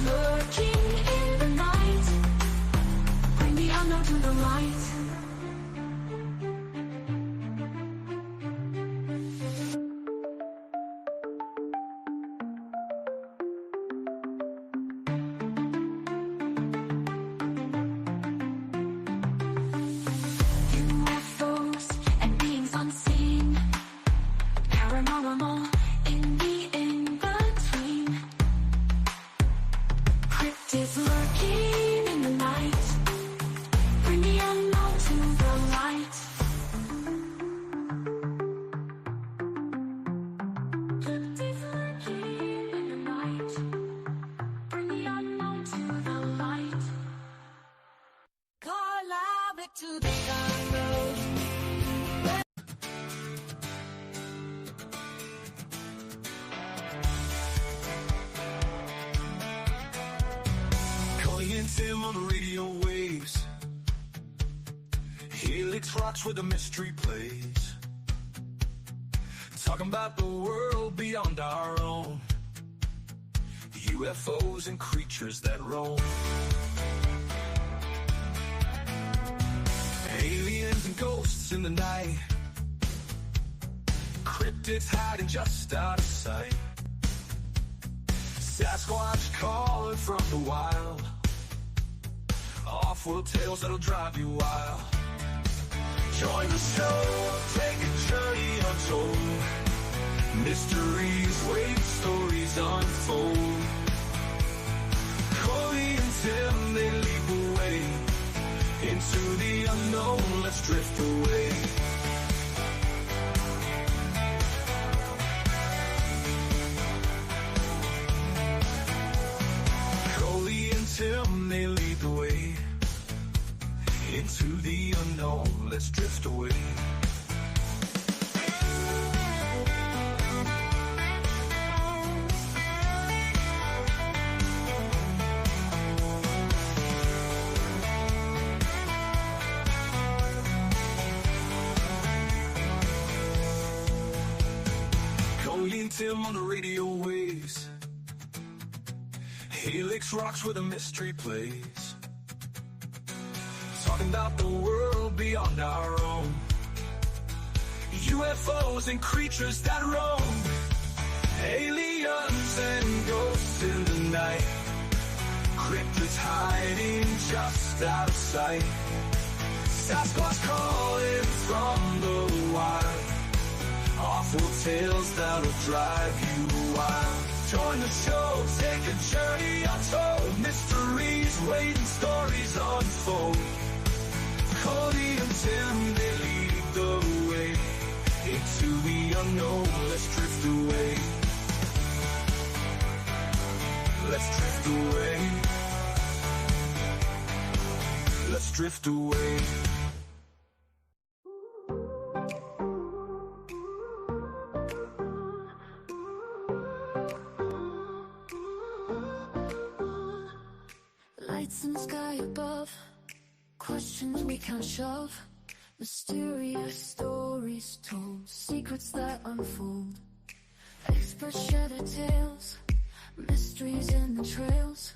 Speaker 7: Lurking in the night, bring the unknown to the light. UFOs and beings unseen, paranormal in the in-between. Cryptids lurking in the night, bring the unknown to the light. Cryptids lurking in the night, bring the unknown to the light. Call out it to the unknown.
Speaker 8: Tim on the radio waves, Helix rocks where the mystery plays, talking about the world beyond our own, UFOs and creatures that roam, alien the night. Cryptids hiding just out of sight. Sasquatch calling from the wild. Awful tales that'll drive you wild. Join the show, take a journey untold. Mysteries wait, stories unfold. Coley and Tim, they lead the way into the unknown. Let's drift away. Coley and Tim, they lead the way into the unknown. Let's drift away. Tim on the radio waves. Helix rocks where the mystery plays. Talking about the world beyond our own. UFOs and creatures that roam. Aliens and ghosts in the night. Cryptids hiding just out of sight. Sasquatch calling from the wild. Awful tales that'll drive you wild. Join the show, take a journey untold. Mysteries waiting, stories unfold. Coley and Tim, they lead the way into the unknown. Let's drift away. Let's drift away. Let's drift away.
Speaker 7: Lights in the sky above, questions we can't shove, mysterious stories told, secrets that unfold. Experts share their tales, mysteries in the trails,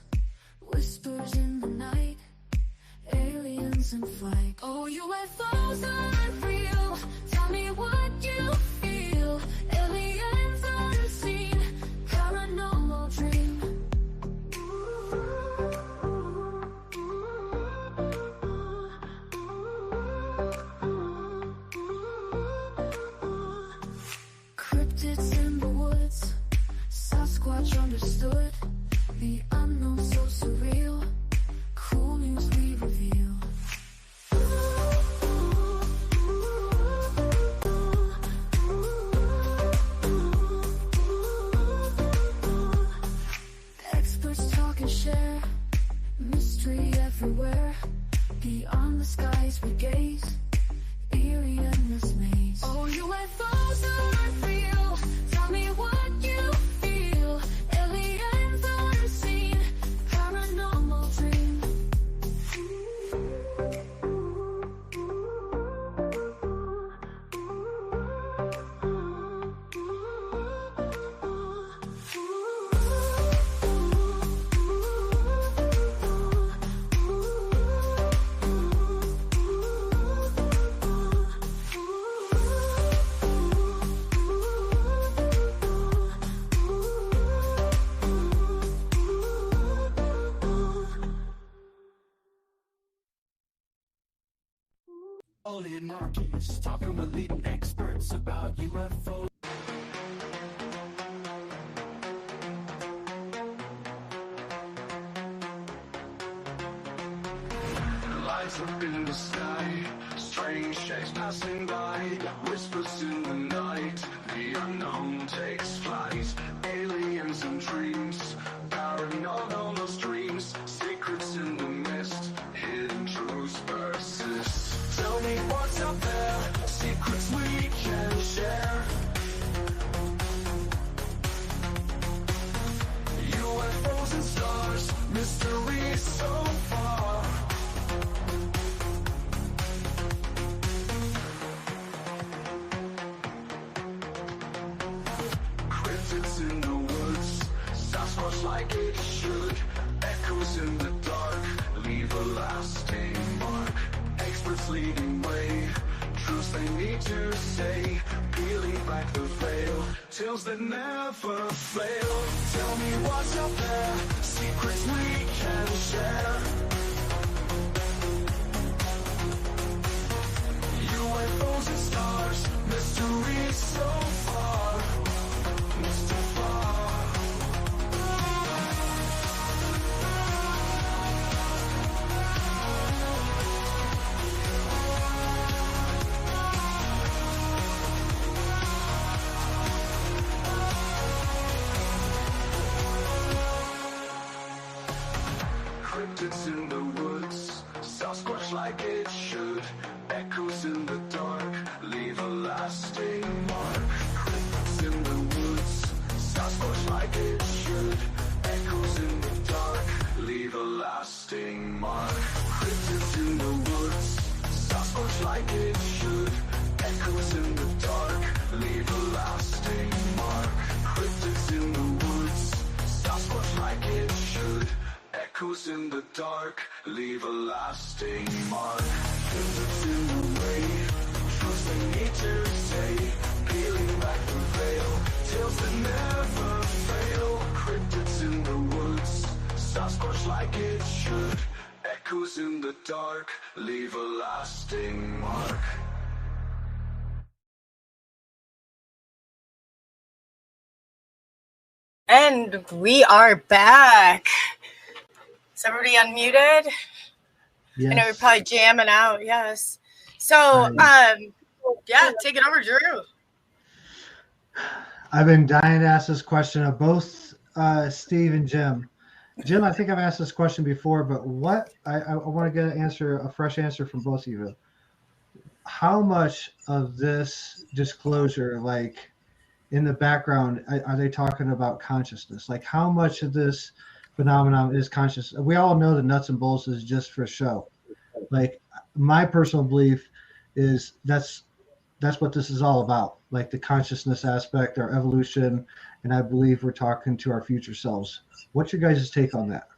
Speaker 7: whispers in the night, aliens in flight. Oh, UFOs are real, tell me what you feel. Aliens unseen, paranormal dream. Cryptids in the woods, Sasquatch understood. The unknown so surreal, cool news we reveal. Experts talk and share, mystery everywhere. Beyond the skies we gaze, eerie endless maze. Oh, UFOs are real, tell me what you feel. Aliens unseen, paranormal dream.
Speaker 8: All in Marcus, talking with leading experts about UFOs. Lights up in the sky, strange shapes passing by, whispers in the night, the unknown takes flight. Aliens and dreams, paranormal streams, secrets in the mist, hidden truths persist. Tell me what's up there, secrets we can share. UFOs and stars, mysteries so far. Cryptids in the woods, Sasquatch like it should. Echoes in the dark, leave a lasting mark. Experts leading way, truths they need to say. Peeling back the veil, tales that never fail. Tell me what's out there, secrets we can share. UFOs and stars, mystery so far, Mr. Far. Cryptids in the woods, Sasquatch like it should. Echoes in the dark, leave a lasting mark. Cryptids in the woods, Sasquatch like it should. Echoes in the dark, leave a lasting mark. Cryptids in the woods, Sasquatch like it should. Echoes in the dark, leave a lasting mark. Cryptids in the woods, Sasquatch like it should. Echoes in the dark, leave a lasting mark. Cryptids in the way, truths they need to say. Peeling back the veil, tales that never fail. Cryptids in the woods, Sasquatch like it should. Echoes in the dark, leave a lasting mark.
Speaker 2: And we are back. Is everybody unmuted?
Speaker 1: Yes.
Speaker 2: I know we're probably jamming out. Yes. So, yeah, take it over, Drew.
Speaker 1: I've been dying to ask this question of both Steve and Jim. Jim, I think I've asked this question before, but what I want to get a fresh answer from both of you. How much of this disclosure, like in the background, are they talking about consciousness? Like how much of this phenomenon is conscious? We all know the nuts and bolts is just for show. Like my personal belief is that's what this is all about, like the consciousness aspect, our evolution, and I believe we're talking to our future selves. What's your guys' take on that?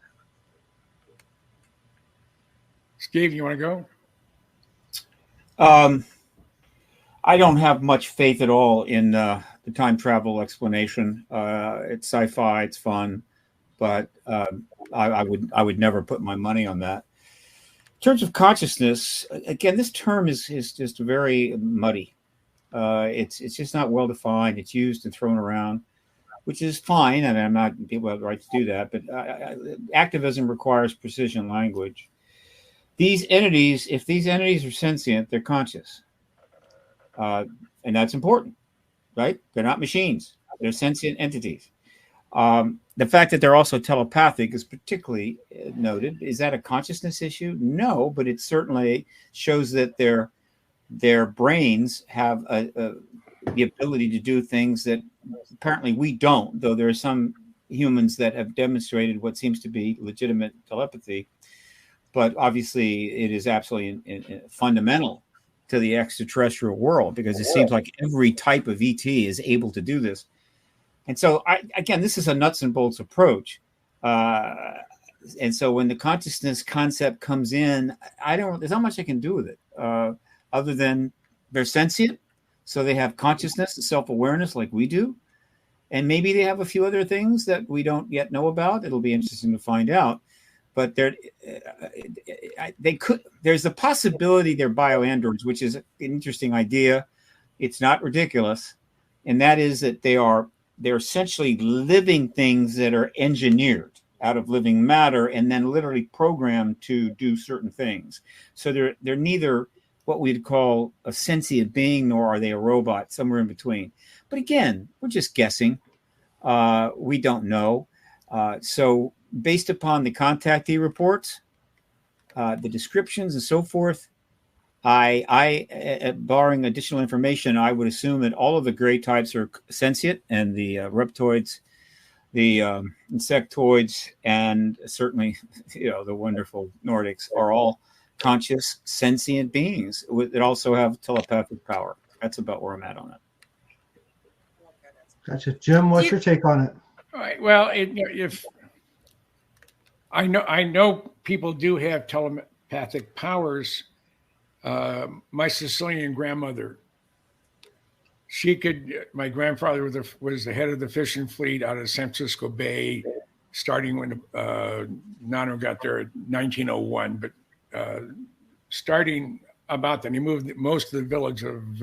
Speaker 5: Steve, you want to go?
Speaker 6: I don't have much faith at all in the time travel explanation. It's sci-fi, it's fun, but I would never put my money on that. In terms of consciousness, again, this term is just very muddy. It's just not well defined. It's used and thrown around, which is fine. I mean, I'm not people have the right to do that, but activism requires precision language. These entities, if these entities are sentient, they're conscious, and that's important, right? They're not machines; they're sentient entities. The fact that they're also telepathic is particularly noted. Is that a consciousness issue? No, but it certainly shows that their brains have the ability to do things that apparently we don't, though there are some humans that have demonstrated what seems to be legitimate telepathy. But obviously it is absolutely fundamental to the extraterrestrial world because it seems like every type of ET is able to do this. And so, again, this is a nuts and bolts approach. And so when the consciousness concept comes in, there's not much I can do with it other than they're sentient. So they have consciousness and self-awareness like we do. And maybe they have a few other things that we don't yet know about. It'll be interesting to find out. But there's the possibility they're bioandroids, which is an interesting idea. It's not ridiculous. And that is that they're essentially living things that are engineered out of living matter and then literally programmed to do certain things. So they're neither what we'd call a sentient being, nor are they a robot, somewhere in between. But again, we're just guessing. We don't know. So based upon the contactee reports, the descriptions and so forth, I barring additional information, I would assume that all of the gray types are sentient, and the reptoids, the insectoids, and certainly the wonderful Nordics are all conscious, sentient beings that also have telepathic power. That's about where I'm at on it.
Speaker 1: Gotcha, Jim. What's your take on it?
Speaker 5: All right. Well, if I know people do have telepathic powers. my Sicilian grandmother, my grandfather was the head of the fishing fleet out of San Francisco Bay, starting when Nano got there in 1901, but starting about then, he moved most of the village of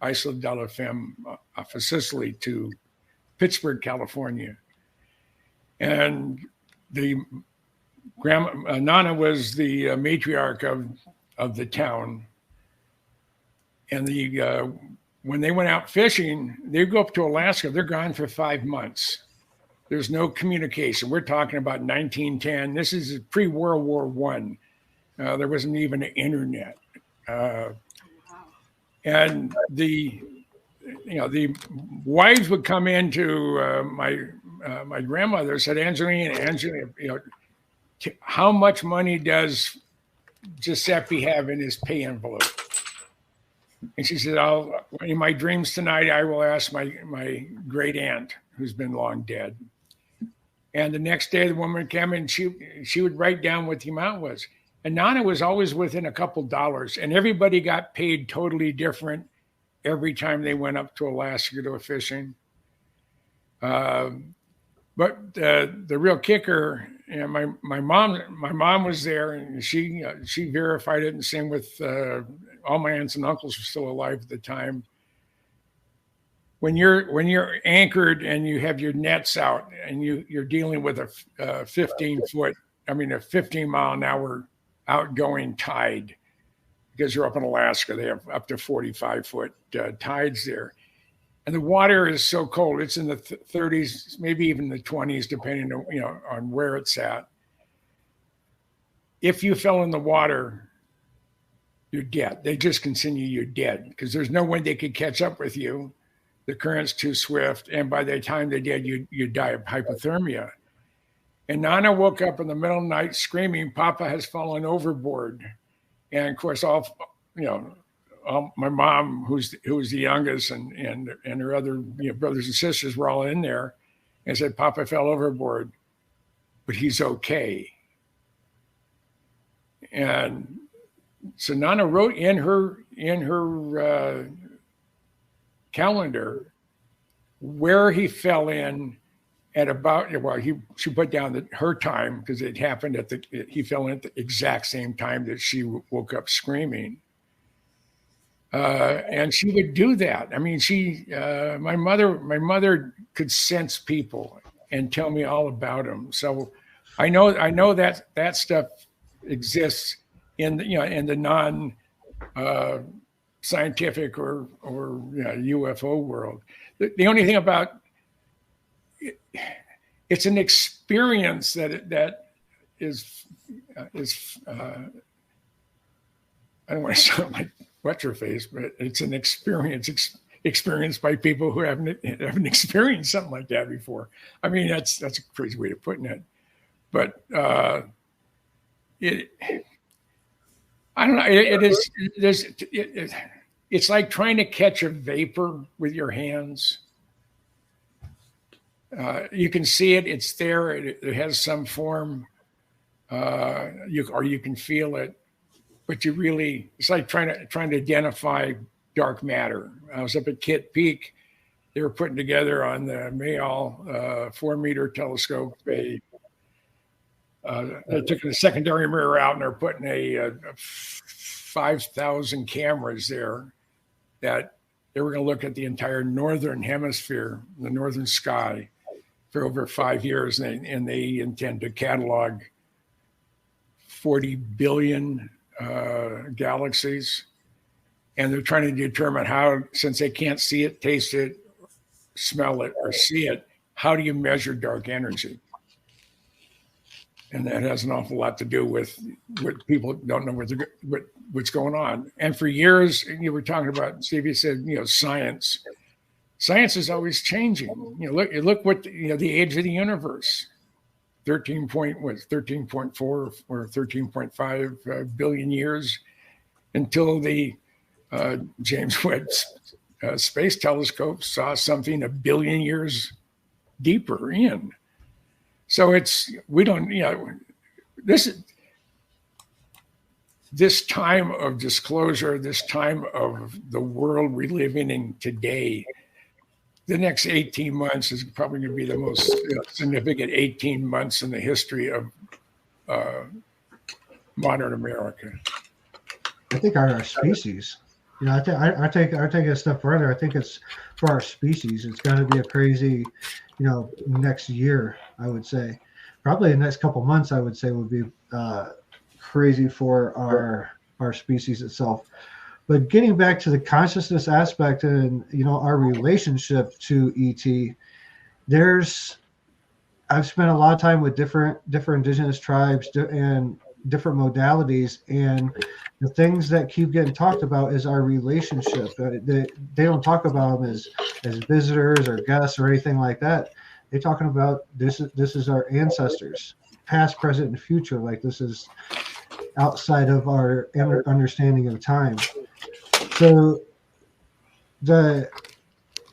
Speaker 5: Isla della Femme off of Sicily to Pittsburgh, California. And Nana was the matriarch of the town. And when they went out fishing, they go up to Alaska, they're gone for 5 months. There's no communication. We're talking about 1910. This is pre-World War I. There wasn't even an internet. And the wives would come into my grandmother, said, Angelina, how much money does Giuseppe have in his pay envelope? And she said, in my dreams tonight, I will ask my great aunt, who's been long dead. And the next day, the woman came and she would write down what the amount was. And Nana was always within a couple dollars, and everybody got paid totally different every time they went up to Alaska to go fishing. But the real kicker, my mom was there, and she verified it, and same with all my aunts and uncles were still alive at the time. When you're anchored and you have your nets out and you're dealing with a 15 mile an hour outgoing tide, because you're up in Alaska, they have up to 45-foot tides there. And the water is so cold. It's in the 30s, maybe even the 20s, depending on where it's at. If you fell in the water, you're dead. They just continue, you're dead, because there's no way they could catch up with you. The current's too swift, and by the time they're dead, you die of hypothermia. And Nana woke up in the middle of the night screaming, Papa has fallen overboard. And of course, my mom, who was the youngest, and her other brothers and sisters were all in there, and said, Papa fell overboard, but he's okay. And so Nana wrote in her calendar where he fell in at about, she put down her time, because it happened he fell in at the exact same time that she woke up screaming. And she would do that. I mean, my mother could sense people and tell me all about them. So I know that stuff exists in the non scientific or UFO world. The only thing about it's an experience that is I don't want to sound like what's her face, but it's an experience experienced by people who haven't experienced something like that before. I mean, that's a crazy way of putting it, but I don't know. It's like trying to catch a vapor with your hands. You can see it; it's there. It has some form, you can feel it. But it's like trying to identify dark matter. I was up at Kitt Peak. They were putting together on the Mayall 4-meter telescope. They took the secondary mirror out, and they're putting 5,000 cameras there that they were going to look at the entire northern hemisphere, the northern sky, for over 5 years, and they intend to catalog 40 billion galaxies, and they're trying to determine how, since they can't see it, taste it, smell it, or see it, how do you measure dark energy? And that has an awful lot to do with what people don't know what's going on. And for years, you were talking about, Steve, you said, science. Science is always changing. Look what the age of the universe. 13.4 or 13.5 billion years until the James Webb Space Telescope saw something 1 billion years deeper in. So this is, this time of disclosure, this time of the world we're living in today, the next 18 months is probably going to be the most significant 18 months in the history of modern America.
Speaker 1: I think our species, I take it a step further. I think it's for our species. It's going to be a crazy, next year, I would say. Probably the next couple months, I would say, would be crazy for our species itself. But getting back to the consciousness aspect and, our relationship to ET, I've spent a lot of time with different indigenous tribes and different modalities, and the things that keep getting talked about is our relationship. They don't talk about them as visitors or guests or anything like that. They're talking about this is our ancestors, past, present, and future. Like, this is outside of our understanding of time. So the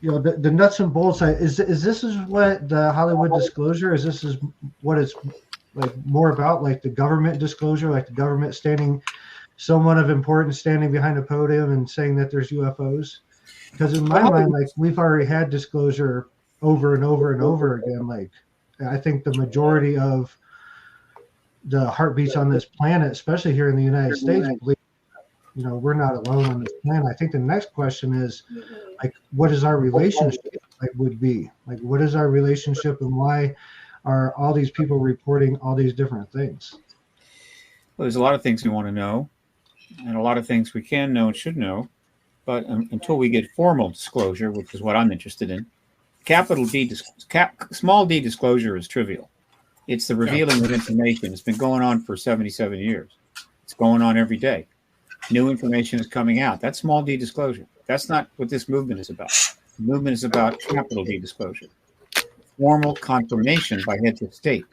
Speaker 1: nuts and bolts, is this what the Hollywood disclosure is? This is what it's like more about, like the government disclosure, like the government someone of importance standing behind a podium and saying that there's UFOs? Because in my mind, like, we've already had disclosure over and over and over again. Like, I think the majority of the heartbeats on this planet, especially here in the United States, believe, we're not alone on this planet. I think the next question is, like, what is our relationship would be? Like, what is our relationship, and why are all these people reporting all these different things?
Speaker 6: Well, there's a lot of things we want to know, and a lot of things we can know and should know. But until we get formal disclosure, which is what I'm interested in, small d disclosure is trivial. It's the revealing of information. It's been going on for 77 years. It's going on every day. New information is coming out. That's small d disclosure. That's not what this movement is about. The movement is about capital D disclosure. Formal confirmation by heads of state.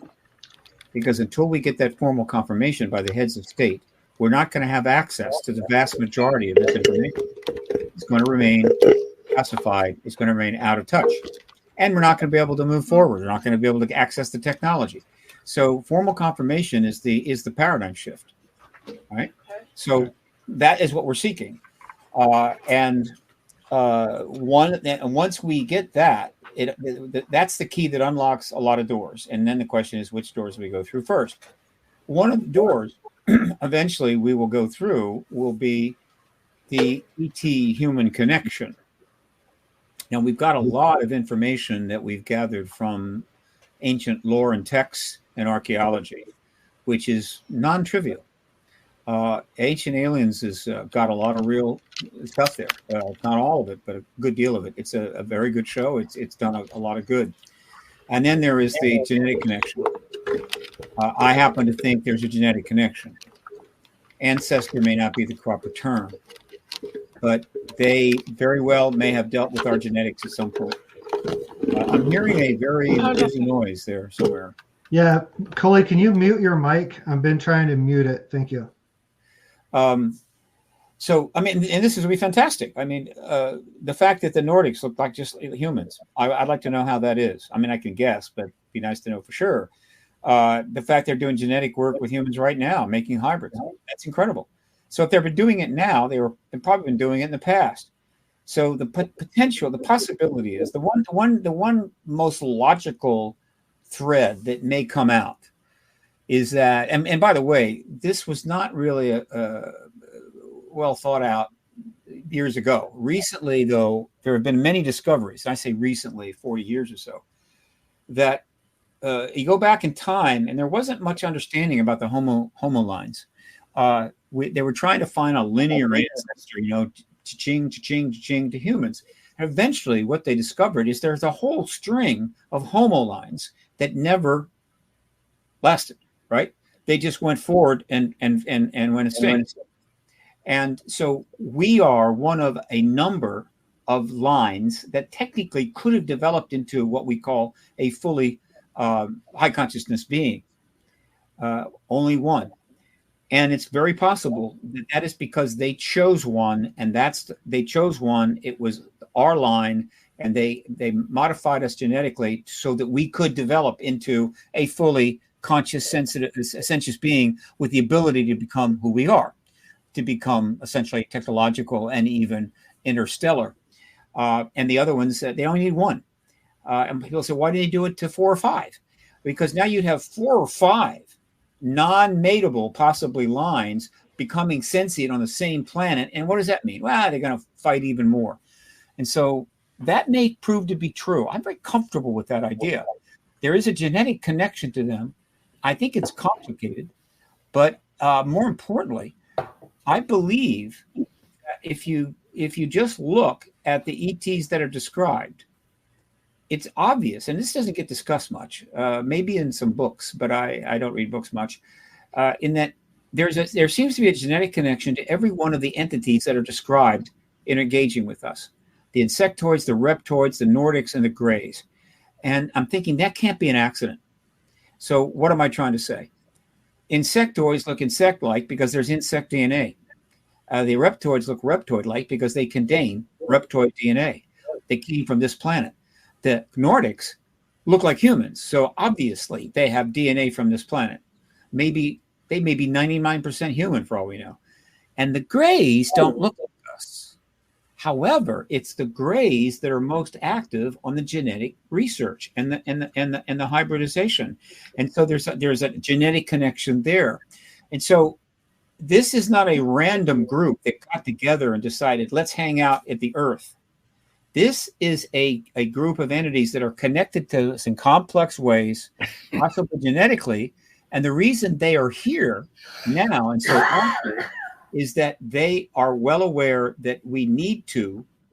Speaker 6: Because until we get that formal confirmation by the heads of state, we're not going to have access to the vast majority of this information. It's going to remain classified. It's going to remain out of touch. And we're not going to be able to move forward. We're not going to be able to access the technology. So formal confirmation is the paradigm shift. Right? So that is what we're seeking. Once we get that, that's the key that unlocks a lot of doors. And then the question is, which doors we go through first? One of the doors eventually we will go through will be the ET human connection. Now, we've got a lot of information that we've gathered from ancient lore and texts and archaeology, which is non-trivial. Ancient Aliens has got a lot of real stuff there. Not all of it, but a good deal of it. It's a very good show. It's done a lot of good. And then there is the genetic connection. I happen to think there's a genetic connection. Ancestor may not be the proper term, but they very well may have dealt with our genetics at some point. I'm hearing a very busy noise there somewhere.
Speaker 1: Yeah, Coley, can you mute your mic? I've been trying to mute it. Thank you.
Speaker 6: So, I mean, and this is going to be fantastic. I mean, the fact that the Nordics look like just humans, I'd like to know how that is. I mean, I can guess, but it'd be nice to know for sure. The fact they're doing genetic work with humans right now, making hybrids, that's incredible. So if they've been doing it now, they've probably been doing it in the past. So the potential, the possibility is the one most logical thread that may come out is that, and by the way, this was not really a well thought out years ago. Recently, though, there have been many discoveries. I say recently, 40 years or so, that you go back in time, and there wasn't much understanding about the homo lines. They were trying to find a linear ancestor, cha-ching to humans. And eventually, what they discovered is there's a whole string of homo lines that never lasted. Right? They just went forward and went extinct. And so we are one of a number of lines that technically could have developed into what we call a fully high consciousness being. Only one. And it's very possible that is because they chose one, and they chose one. It was our line, and they modified us genetically so that we could develop into a fully conscious, sensitive, sentious being with the ability to become who we are. to become essentially technological and even interstellar. And the other ones, they only need one. And people say, why do they do it to 4 or 5? Because now you'd have 4 or 5 non-mateable, possibly lines, becoming sentient on the same planet. And what does that mean? Well, they're going to fight even more. And so that may prove to be true. I'm very comfortable with that idea. There is a genetic connection to them. I think it's complicated, but more importantly, I believe that if you just look at the ETs that are described, it's obvious, and this doesn't get discussed much, maybe in some books, but I don't read books much, in that there seems to be a genetic connection to every one of the entities that are described in engaging with us. The insectoids, the reptoids, the Nordics, and the Greys. And I'm thinking that can't be an accident. So what am I trying to say? Insectoids look insect-like because there's insect DNA. The reptoids look reptoid-like because they contain reptoid DNA. They came from this planet. The Nordics look like humans, so obviously they have DNA from this planet. Maybe they may be 99% human for all we know. And the Greys don't look like us. However, it's the Greys that are most active on the genetic research and the hybridization. And so there's a genetic connection there. And so this is not a random group that got together and decided, let's hang out at the Earth. This is a group of entities that are connected to us in complex ways, possibly genetically. And the reason they are here now and so active is that they are well aware that we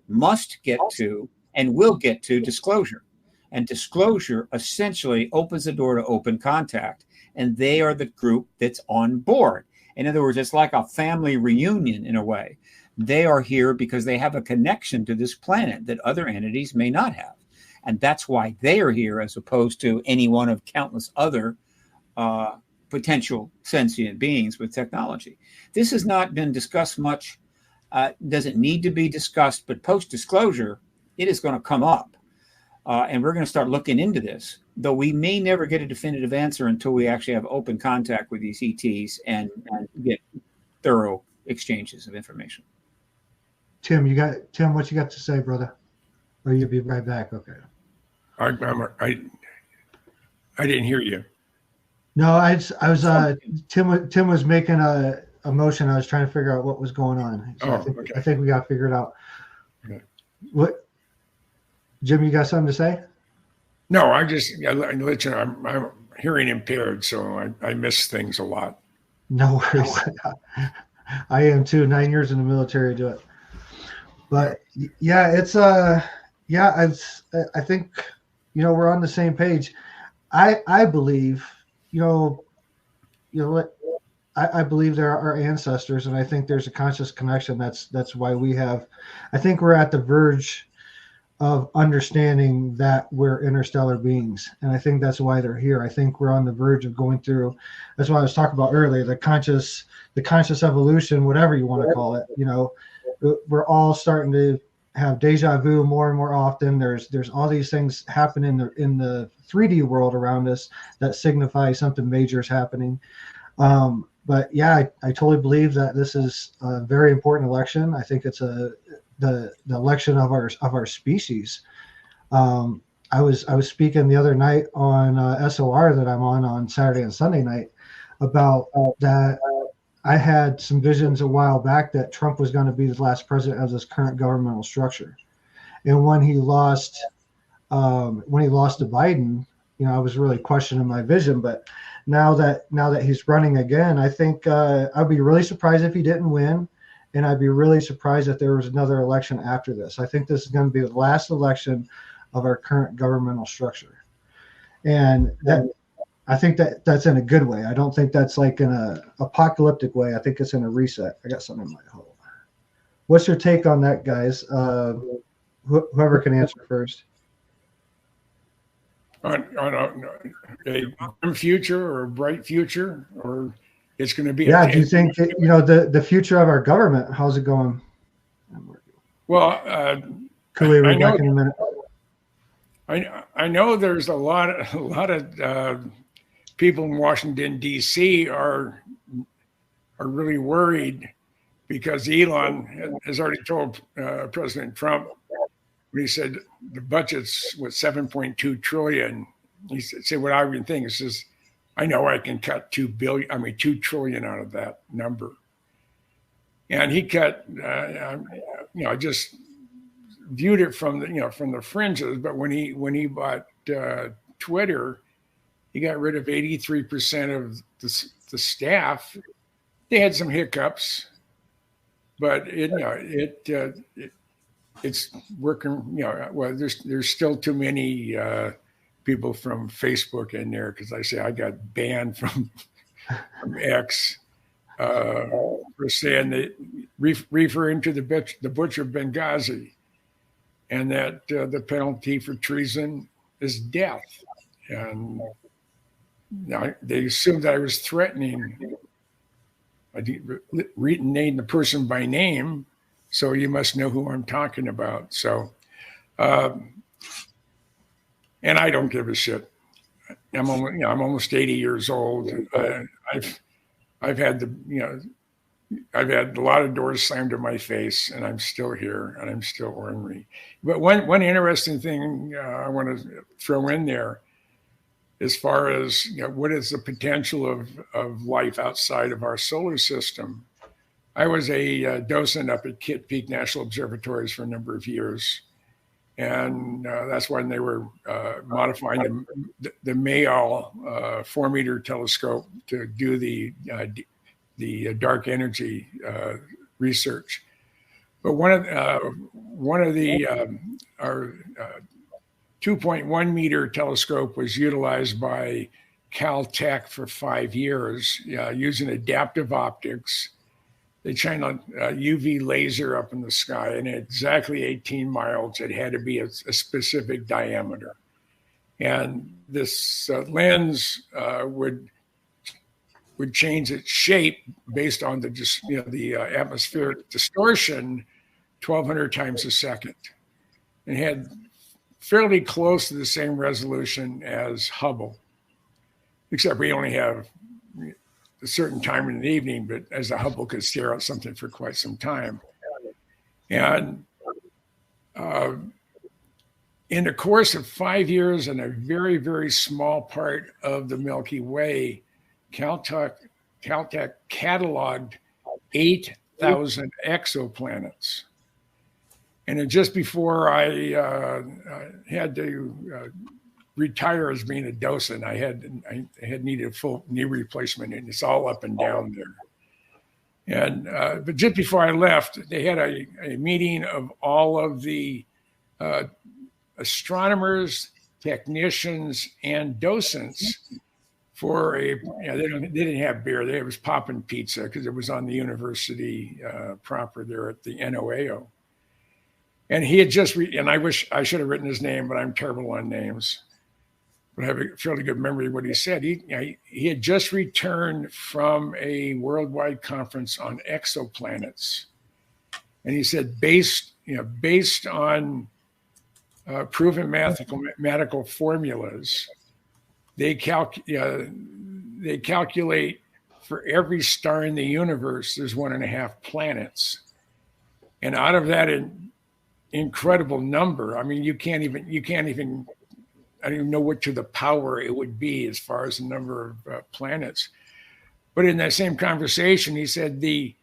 Speaker 6: must get to, and will get to disclosure. And disclosure essentially opens the door to open contact. And they are the group that's on board. In other words, it's like a family reunion in a way. They are here because they have a connection to this planet that other entities may not have. And that's why they are here, as opposed to any one of countless other potential sentient beings with technology. This has not been discussed much, doesn't need to be discussed, but post-disclosure, it is going to come up. And we're going to start looking into this, though we may never get a definitive answer until we actually have open contact with these ETs and get thorough exchanges of information.
Speaker 1: Tim, what you got to say, brother? Or you'll be right back. Okay.
Speaker 5: I didn't hear you.
Speaker 1: No, I was Tim was making a motion. I was trying to figure out what was going on. So I think we got figured out. Okay. What, Jim? You got something to say?
Speaker 5: No, I let you know, I'm hearing impaired, so I miss things a lot.
Speaker 1: No worries. I am too. 9 years in the military to do it. But yeah, it's I think we're on the same page. I believe I believe there are ancestors, and I think there's a conscious connection. That's why I think we're at the verge of understanding that we're interstellar beings, and I think that's why they're here. I think we're on the verge of going through. That's what I was talking about earlier. The conscious evolution, whatever you want to call it. We're all starting to have deja vu more and more often. There's all these things happen in the 3D world around us that signify something major is happening. But yeah, I totally believe that this is a very important election. I think it's the election of our species. I was speaking the other night on SOR that I'm on Saturday and Sunday night about that. I had some visions a while back that Trump was going to be the last president of this current governmental structure, and when he lost to Biden, I was really questioning my vision. But now that he's running again, I think I'd be really surprised if he didn't win, and I'd be really surprised if there was another election after this. I think this is going to be the last election of our current governmental structure, and I think that's in a good way. I don't think that's like in a apocalyptic way. I think it's in a reset. I got something in my hole. What's your take on that, guys? Whoever can answer first.
Speaker 5: On a grim future or a bright future, or it's going to be.
Speaker 1: Yeah. Do you think the future of our government? How's it going?
Speaker 5: Well,
Speaker 1: Coley, we're back in a minute.
Speaker 5: I know there's a lot of people in Washington D.C. are really worried because Elon has already told President Trump when he said the budget's was 7.2 trillion. He said, "What I've been thinking is, I know I can cut 2 trillion out of that number." And he cut, I just viewed it from the fringes. But when he bought Twitter, he got rid of 83% of the staff. They had some hiccups, but it's working. Well, there's still too many people from Facebook in there, because I say I got banned from X for saying that referring to the butcher Benghazi, and that the penalty for treason is death. And now they assumed that I was threatening. I didn't name the person by name, so you must know who I'm talking about. So, and I don't give a shit. I'm almost 80 years old. I've had I've had a lot of doors slammed in my face, and I'm still here, and I'm still ornery. But one interesting thing I want to throw in there, as far as what is the potential of life outside of our solar system. I was a docent up at Kitt Peak National Observatories for a number of years, and that's when they were modifying the Mayall 4-meter telescope to do the dark energy research. But one of the our 2.1 meter telescope was utilized by Caltech for 5 years using adaptive optics. They shine a UV laser up in the sky, and at exactly 18 miles, it had to be a specific diameter. And this lens would change its shape based on the atmospheric distortion 1,200 times a second, and had fairly close to the same resolution as Hubble, except we only have a certain time in the evening, but as the Hubble could stare at something for quite some time. And in the course of 5 years and a very, very small part of the Milky Way, Caltech cataloged 8,000 exoplanets. And just before I had to retire as being a docent, I had needed a full knee replacement, and it's all up and down there. And but just before I left, they had a meeting of all of the astronomers, technicians, and docents for they didn't have beer. It was popping pizza because it was on the university proper there at the NOAO. And he had just, and I wish I should have written his name, but I'm terrible on names. But I have a fairly good memory of what he said. He had just returned from a worldwide conference on exoplanets. And he said, based on proven mathematical formulas, they calculate for every star in the universe, there's 1.5 planets. And out of that incredible number, I mean, you can't even, I don't even know what to the power it would be as far as the number of planets. But in that same conversation, he said there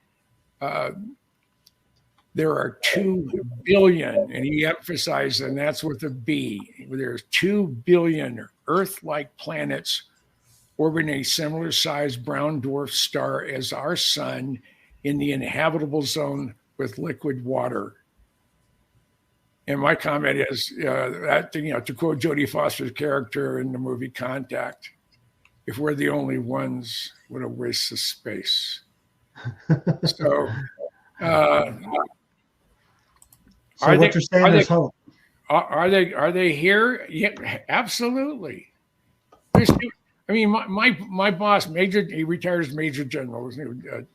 Speaker 5: are 2 billion, and he emphasized, and that's with a B, there's 2 billion Earth-like planets orbiting a similar sized brown dwarf star as our sun in the inhabitable zone with liquid water. And my comment is that, to quote Jodie Foster's character in the movie Contact, if we're the only ones, what a waste of space. So,
Speaker 1: what you're saying is hope.
Speaker 5: Are they here? Yeah, absolutely. I mean, my boss, he retired as Major General. His name was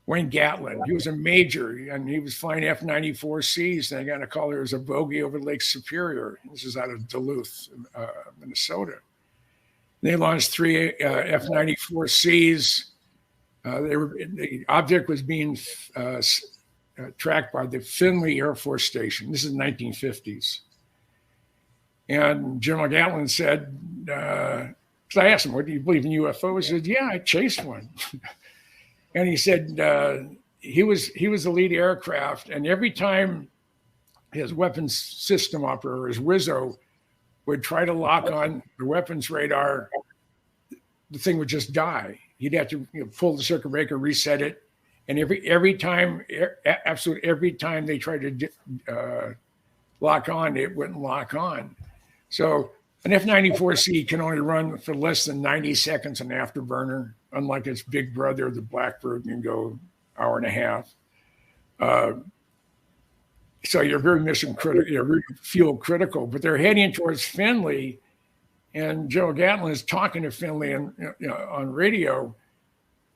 Speaker 5: Wayne Gatlin. He was a major, and he was flying F-94Cs, and I got a call there was a bogey over Lake Superior. This is out of Duluth, Minnesota. They launched 3 F-94Cs The object was being tracked by the Finley Air Force Station. This is the 1950s. And General Gatlin said, because I asked him, what do you believe in UFOs? He said, yeah, I chased one. And he said he was the lead aircraft. And every time his weapons system operator, his WISO, would try to lock on the weapons radar, the thing would just die. He'd have to pull the circuit breaker, reset it. And every time, absolutely every time they tried to lock on, it wouldn't lock on. So an F-94C can only run for less than 90 seconds on afterburner, unlike its big brother, the Blackbird, can go hour and a half. So you're very mission critical, you're very fuel critical, but they're heading towards Finley, and General Gatlin is talking to Finley on radio,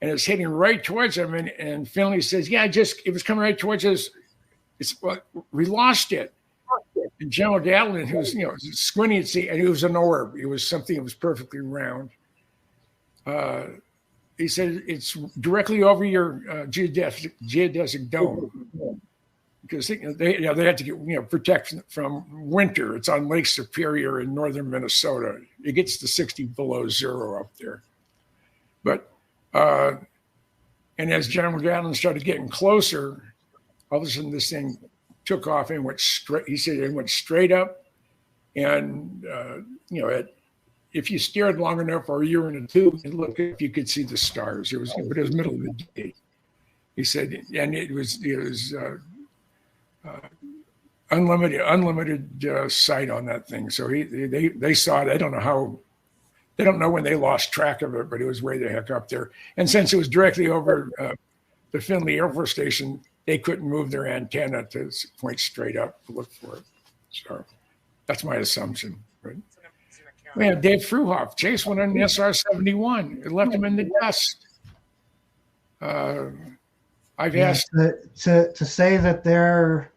Speaker 5: and it's heading right towards him. And Finley says, yeah, it was coming right towards us. We lost it. And General Gatlin, who's squinting at see, and it was an orb. It was something that was perfectly round. He said it's directly over your geodesic dome, because they had to get protection from winter. It's on Lake Superior in northern Minnesota. It gets to 60 below zero up there. But and as General Gatlin started getting closer, all of a sudden this thing took off and went straight. He said it went straight up, and if you stared long enough, or you were in a tube and looked up, you could see the stars. But it was middle of the day. He said, and it was unlimited sight on that thing. So they saw it. I don't know how. They don't know when they lost track of it, but it was way the heck up there. And since it was directly over the Finley Air Force Station, they couldn't move their antenna to point straight up to look for it. So that's my assumption. Right? We have Dave Fruhoff chased one on an SR-71. It left him in the dust. I've asked
Speaker 1: to say that their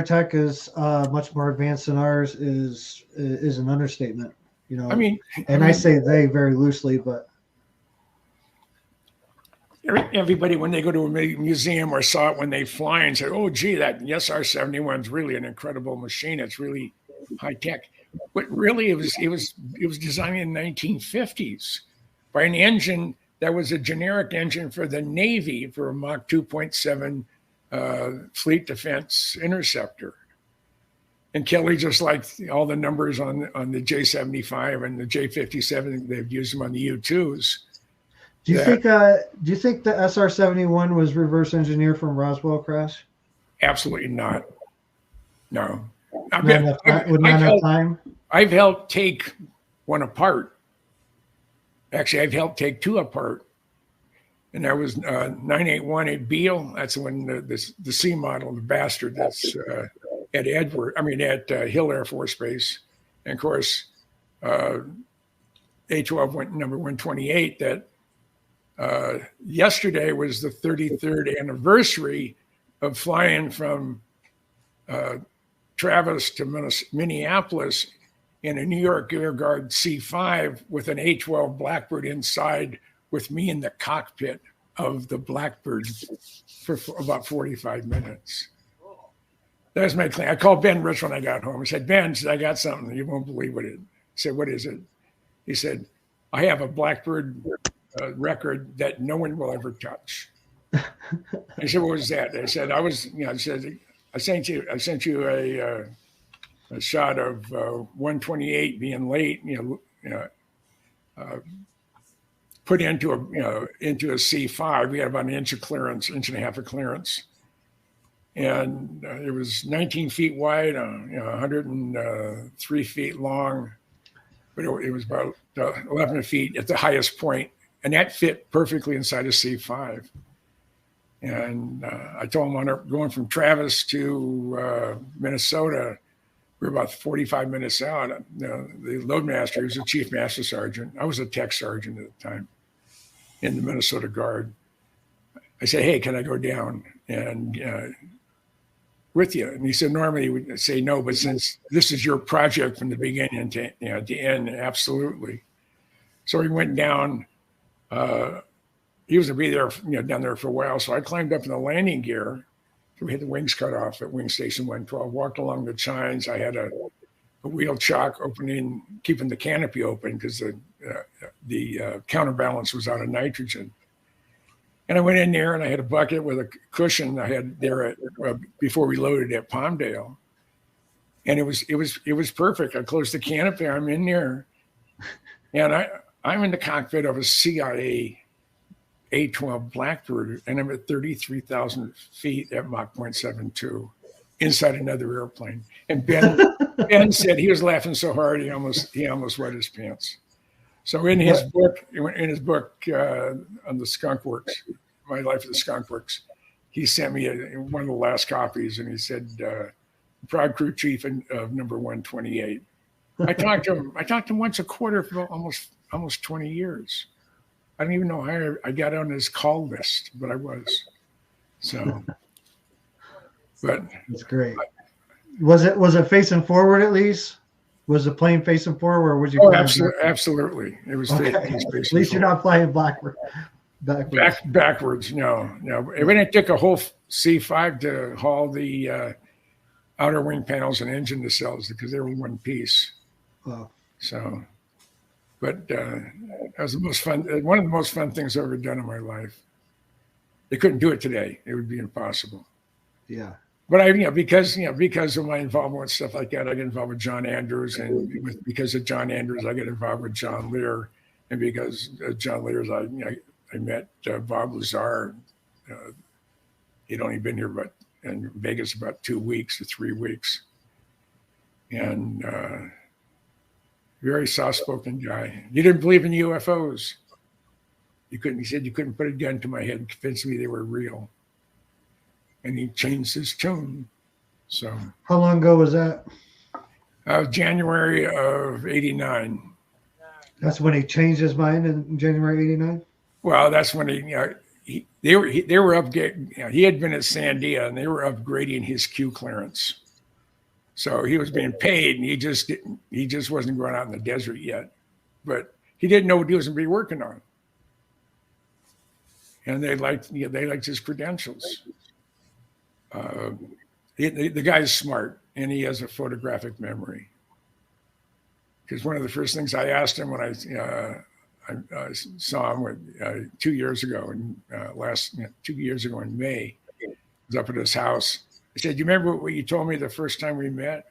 Speaker 1: tech is much more advanced than ours is an understatement. I say they very loosely, but
Speaker 5: everybody, when they go to a museum or saw it when they fly and say, oh, gee, that SR-71 is really an incredible machine. It's really high tech. But really, it was designed in the 1950s by an engine that was a generic engine for the Navy for a Mach 2.7 fleet defense interceptor. And Kelly just liked all the numbers on the J-75 and the J-57. They've used them on the U-2s.
Speaker 1: Do you think the SR-71 was reverse engineered from Roswell crash?
Speaker 5: Absolutely not. No.
Speaker 1: Not enough time?
Speaker 5: I've helped take one apart. Actually, I've helped take two apart. And that was 981 at Beale. That's when the C model, the bastard, that's at Hill Air Force Base. And of course, A-12 went number 128. That yesterday was the 33rd anniversary of flying from Travis to Minneapolis in a New York Air Guard C-5 with an A-12 Blackbird inside, with me in the cockpit of the Blackbird for about 45 minutes. That was my claim. I called Ben Rich when I got home. I said, Ben, I got something. You won't believe what it is. I said, what is it? He said, I have a Blackbird record that no one will ever touch. I said, what was that? I said, I sent you a shot of 128 being late, put into a C5. We had about an inch of clearance, inch and a half of clearance. And it was 19 feet wide, 103 feet long, but it was about 11 feet at the highest point, and that fit perfectly inside a C5. And I told him going from Travis to Minnesota, we were about 45 minutes out. The loadmaster was a chief master sergeant. I was a tech sergeant at the time in the Minnesota Guard. I said, hey, can I go down and with you? And he said, normally he would say no, but since this is your project from the beginning to the end, absolutely. So he went down. he was going to be there, down there for a while. So I climbed up in the landing gear. We had the wings cut off at Wing Station 112. Walked along the chines. I had a wheel chock opening, keeping the canopy open because the counterbalance was out of nitrogen. And I went in there and I had a bucket with a cushion I had there before we loaded at Palmdale. And it was perfect. I closed the canopy. I'm in there, and I'm in the cockpit of a CIA A-12 Blackbird, and I'm at 33,000 feet at Mach 0.72 inside another airplane. And Ben said he was laughing so hard he almost wet his pants. So in his book on the Skunk Works, My Life of the Skunk Works, he sent me one of the last copies, and he said, "Proud crew chief of number 128." I talked to him once a quarter for almost 20 years. I don't even know how I got on his call list, but I was. So, but
Speaker 1: that's great. Was it facing forward at least? Was the plane facing forward, or was you?
Speaker 5: Oh, absolutely. It was. Okay. Facing
Speaker 1: at least forward. You're not flying backwards.
Speaker 5: Backwards. No. When it took a whole C5 to haul the outer wing panels and engine nacelles because they were one piece.
Speaker 1: Wow.
Speaker 5: So, but that was the most fun. One of the most fun things I've ever done in my life. They couldn't do it today. It would be impossible.
Speaker 1: Yeah.
Speaker 5: But because of my involvement with stuff like that, I get involved with John Andrews, and because of John Andrews, I get involved with John Lear, and because of John Lear's, I met Bob Lazar. He'd only been here in Vegas about 2 weeks or 3 weeks, and very soft-spoken guy. You didn't believe in UFOs. He said you couldn't put a gun to my head and convince me they were real. And he changed his tune. So
Speaker 1: how long ago was that?
Speaker 5: January of '89.
Speaker 1: That's when he changed his mind in January '89.
Speaker 5: Well, that's when they were upgrading. He had been at Sandia, and they were upgrading his Q clearance. So he was being paid, and he just wasn't going out in the desert yet. But he didn't know what he was going to be working on, and they liked his credentials. The guy's smart, and he has a photographic memory. Because one of the first things I asked him when I saw him 2 years ago, and 2 years ago in May, I was up at his house. I said, "You remember what you told me the first time we met?"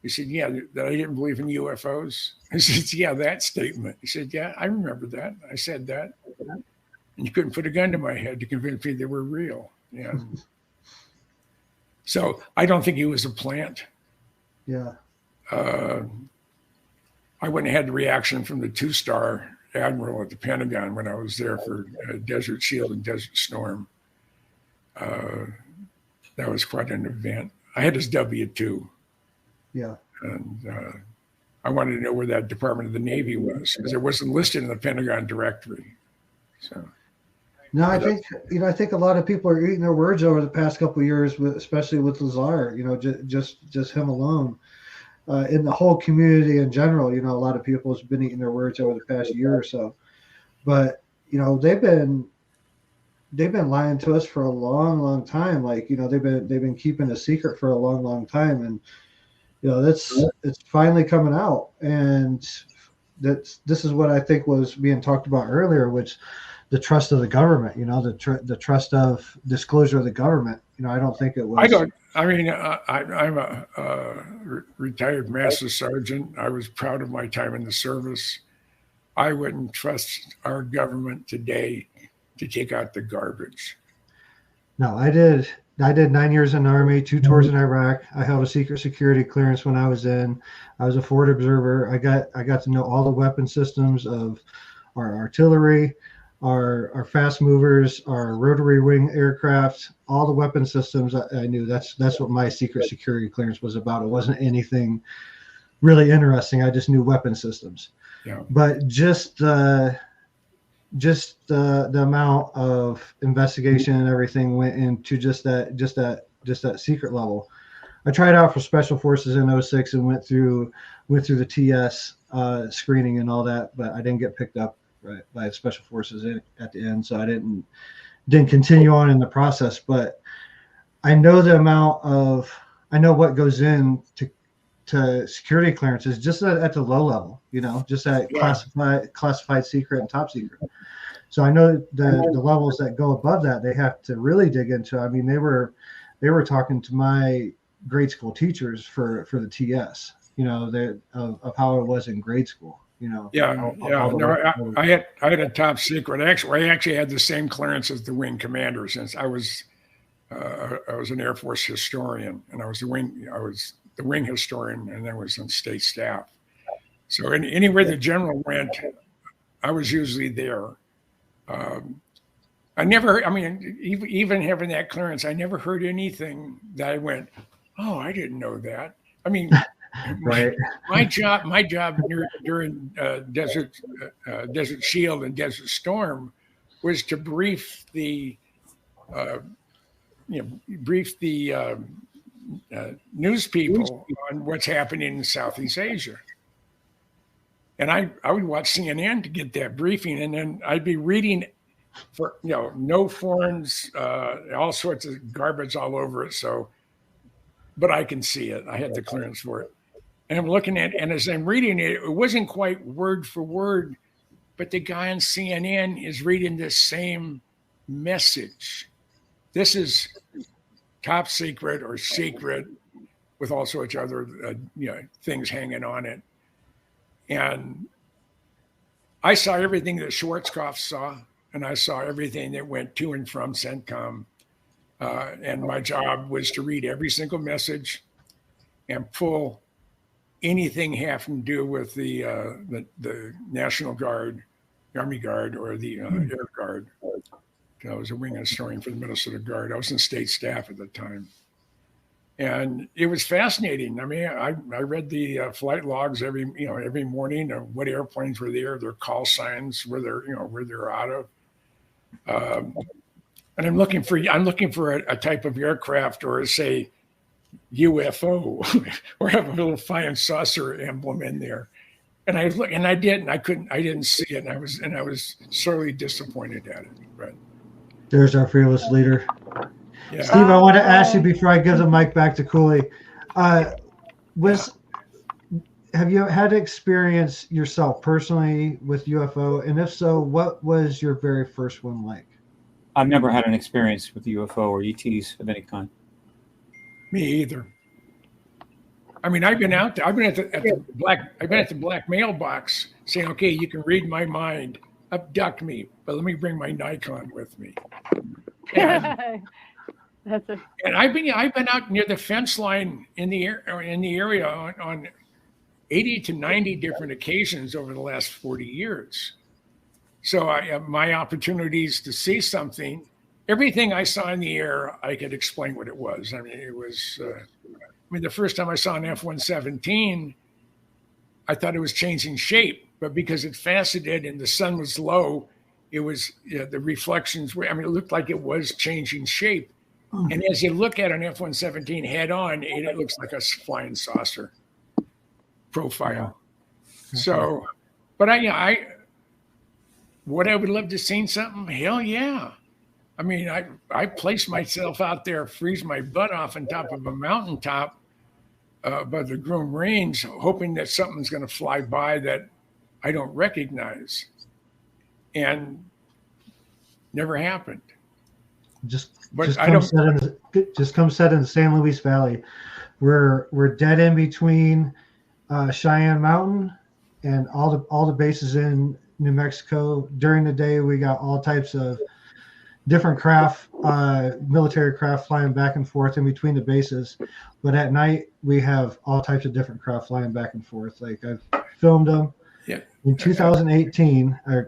Speaker 5: He said, "Yeah, that I didn't believe in UFOs." I said, "Yeah, that statement." He said, "Yeah, I remember that. I said that. And you couldn't put a gun to my head to convince me they were real." Yeah. So I don't think he was a plant.
Speaker 1: Yeah.
Speaker 5: I wouldn't have had the reaction from the 2-star admiral at the Pentagon when I was there for Desert Shield and Desert Storm. That was quite an event. I had his W-2.
Speaker 1: Yeah.
Speaker 5: And I wanted to know where that Department of the Navy was because it wasn't listed in the Pentagon directory. So.
Speaker 1: No, I think a lot of people are eating their words over the past couple of years, especially with Lazar. Just him alone. In the whole community in general, a lot of people have been eating their words over the past year or so. But they've been lying to us for a long, long time. Like they've been keeping a secret for a long, long time, and it's finally coming out. And this is what I think was being talked about earlier, which. The trust of the government, the trust of disclosure of the government. I don't think it was.
Speaker 5: I'm a retired master sergeant. I was proud of my time in the service. I wouldn't trust our government today to take out the garbage.
Speaker 1: No, I did 9 years in the Army, 2 tours in Iraq. I held a secret security clearance when I was in. I was a forward observer. I got to know all the weapon systems of our artillery, our fast movers, our rotary wing aircraft, all the weapon systems I knew. That's what my secret security clearance was about. It wasn't anything really interesting. I just knew weapon systems.
Speaker 5: Yeah.
Speaker 1: But just the amount of investigation and everything went into just that secret level. I tried out for Special Forces in 2006 and went through the TS screening and all that, but I didn't get picked up right, by special forces at the end. So I didn't continue on in the process, but I know I know what goes in to security clearances just at the low level, just at classified secret and top secret. So I know the levels that go above that, they have to really dig into. I mean, they were talking to my grade school teachers for the TS, of how it was in grade school.
Speaker 5: I had a top secret. Actually, I actually had the same clearance as the wing commander, since I was an Air Force historian, and I was the wing historian, and I was on state staff. So anywhere the general went, I was usually there. Even having that clearance, I never heard anything that I went, oh, I didn't know that. I mean,
Speaker 1: right.
Speaker 5: My job during Desert Shield and Desert Storm was to brief the news people on what's happening in Southeast Asia. And I would watch CNN to get that briefing, and then I'd be reading for no foreigners, all sorts of garbage all over it. So, but I can see it. I had the clearance for it, and I'm looking at it, and as I'm reading it, it wasn't quite word for word, but the guy on CNN is reading the same message. This is top secret or secret, with all sorts of other things hanging on it. And I saw everything that Schwarzkopf saw, and I saw everything that went to and from CENTCOM. And my job was to read every single message and pull anything having to do with the National Guard, Army Guard, or the Air Guard. I was a wing historian for the Minnesota Guard. I was in state staff at the time. And it was fascinating. I mean, I read the flight logs every morning of what airplanes were there, their call signs, where they're out of. And I'm looking for a type of aircraft, or say UFO, or have a little flying saucer emblem in there. And I looked, and I didn't see it, and I was sorely disappointed at it. But
Speaker 1: there's our fearless leader.
Speaker 5: Yeah.
Speaker 1: Steve, I want to ask you before I give the mic back to Coley. Have you had experience yourself personally with UFO? And if so, what was your very first one like?
Speaker 6: I've never had an experience with UFO or ETs of any kind.
Speaker 5: Me either. I mean, I've been out there. I've been at the black mailbox saying, "Okay, you can read my mind, abduct me, but let me bring my Nikon with me." And I've been out near the fence line in the area on 80 to 90 different occasions over the last 40 years. So my opportunities to see something, everything I saw in the air, I could explain what it was. I mean, it was. The first time I saw an F-117, I thought it was changing shape, but because it faceted and the sun was low, it was the reflections were. I mean, it looked like it was changing shape. And as you look at an F-117 head on, it looks like a flying saucer profile. So, but I would have loved to have seen something. Hell yeah. I mean, I place myself out there, freeze my butt off on top of a mountaintop above the Groom Range, hoping that something's going to fly by that I don't recognize. And never happened. Just
Speaker 1: come set in the San Luis Valley. We're dead in between Cheyenne Mountain and all the bases in New Mexico. During the day, we got all types of different craft, military craft flying back and forth in between the bases. But at night, we have all types of different craft flying back and forth. Like I've filmed them.
Speaker 5: Yeah.
Speaker 1: In 2018, I'll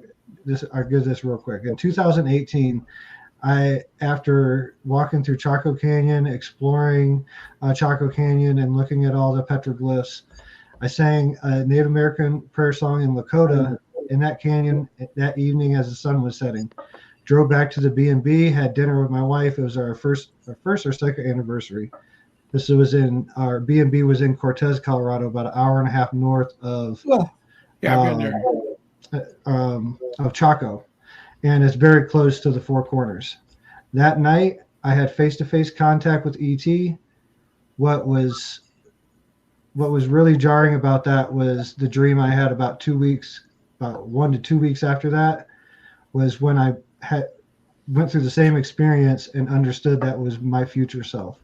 Speaker 1: give this real quick. In 2018, after walking through Chaco Canyon, exploring Chaco Canyon and looking at all the petroglyphs, I sang a Native American prayer song in Lakota in that canyon that evening as the sun was setting. Drove back to the B&B, had dinner with my wife. It was our first or second anniversary. This was our B&B was in Cortez, Colorado, about an hour and a half north of
Speaker 5: I've been there.
Speaker 1: of Chaco, and it's very close to the Four Corners. That night, I had face-to-face contact with ET. What was really jarring about that was the dream I had about 1 to 2 weeks after that, was when I went through the same experience and understood that was my future self.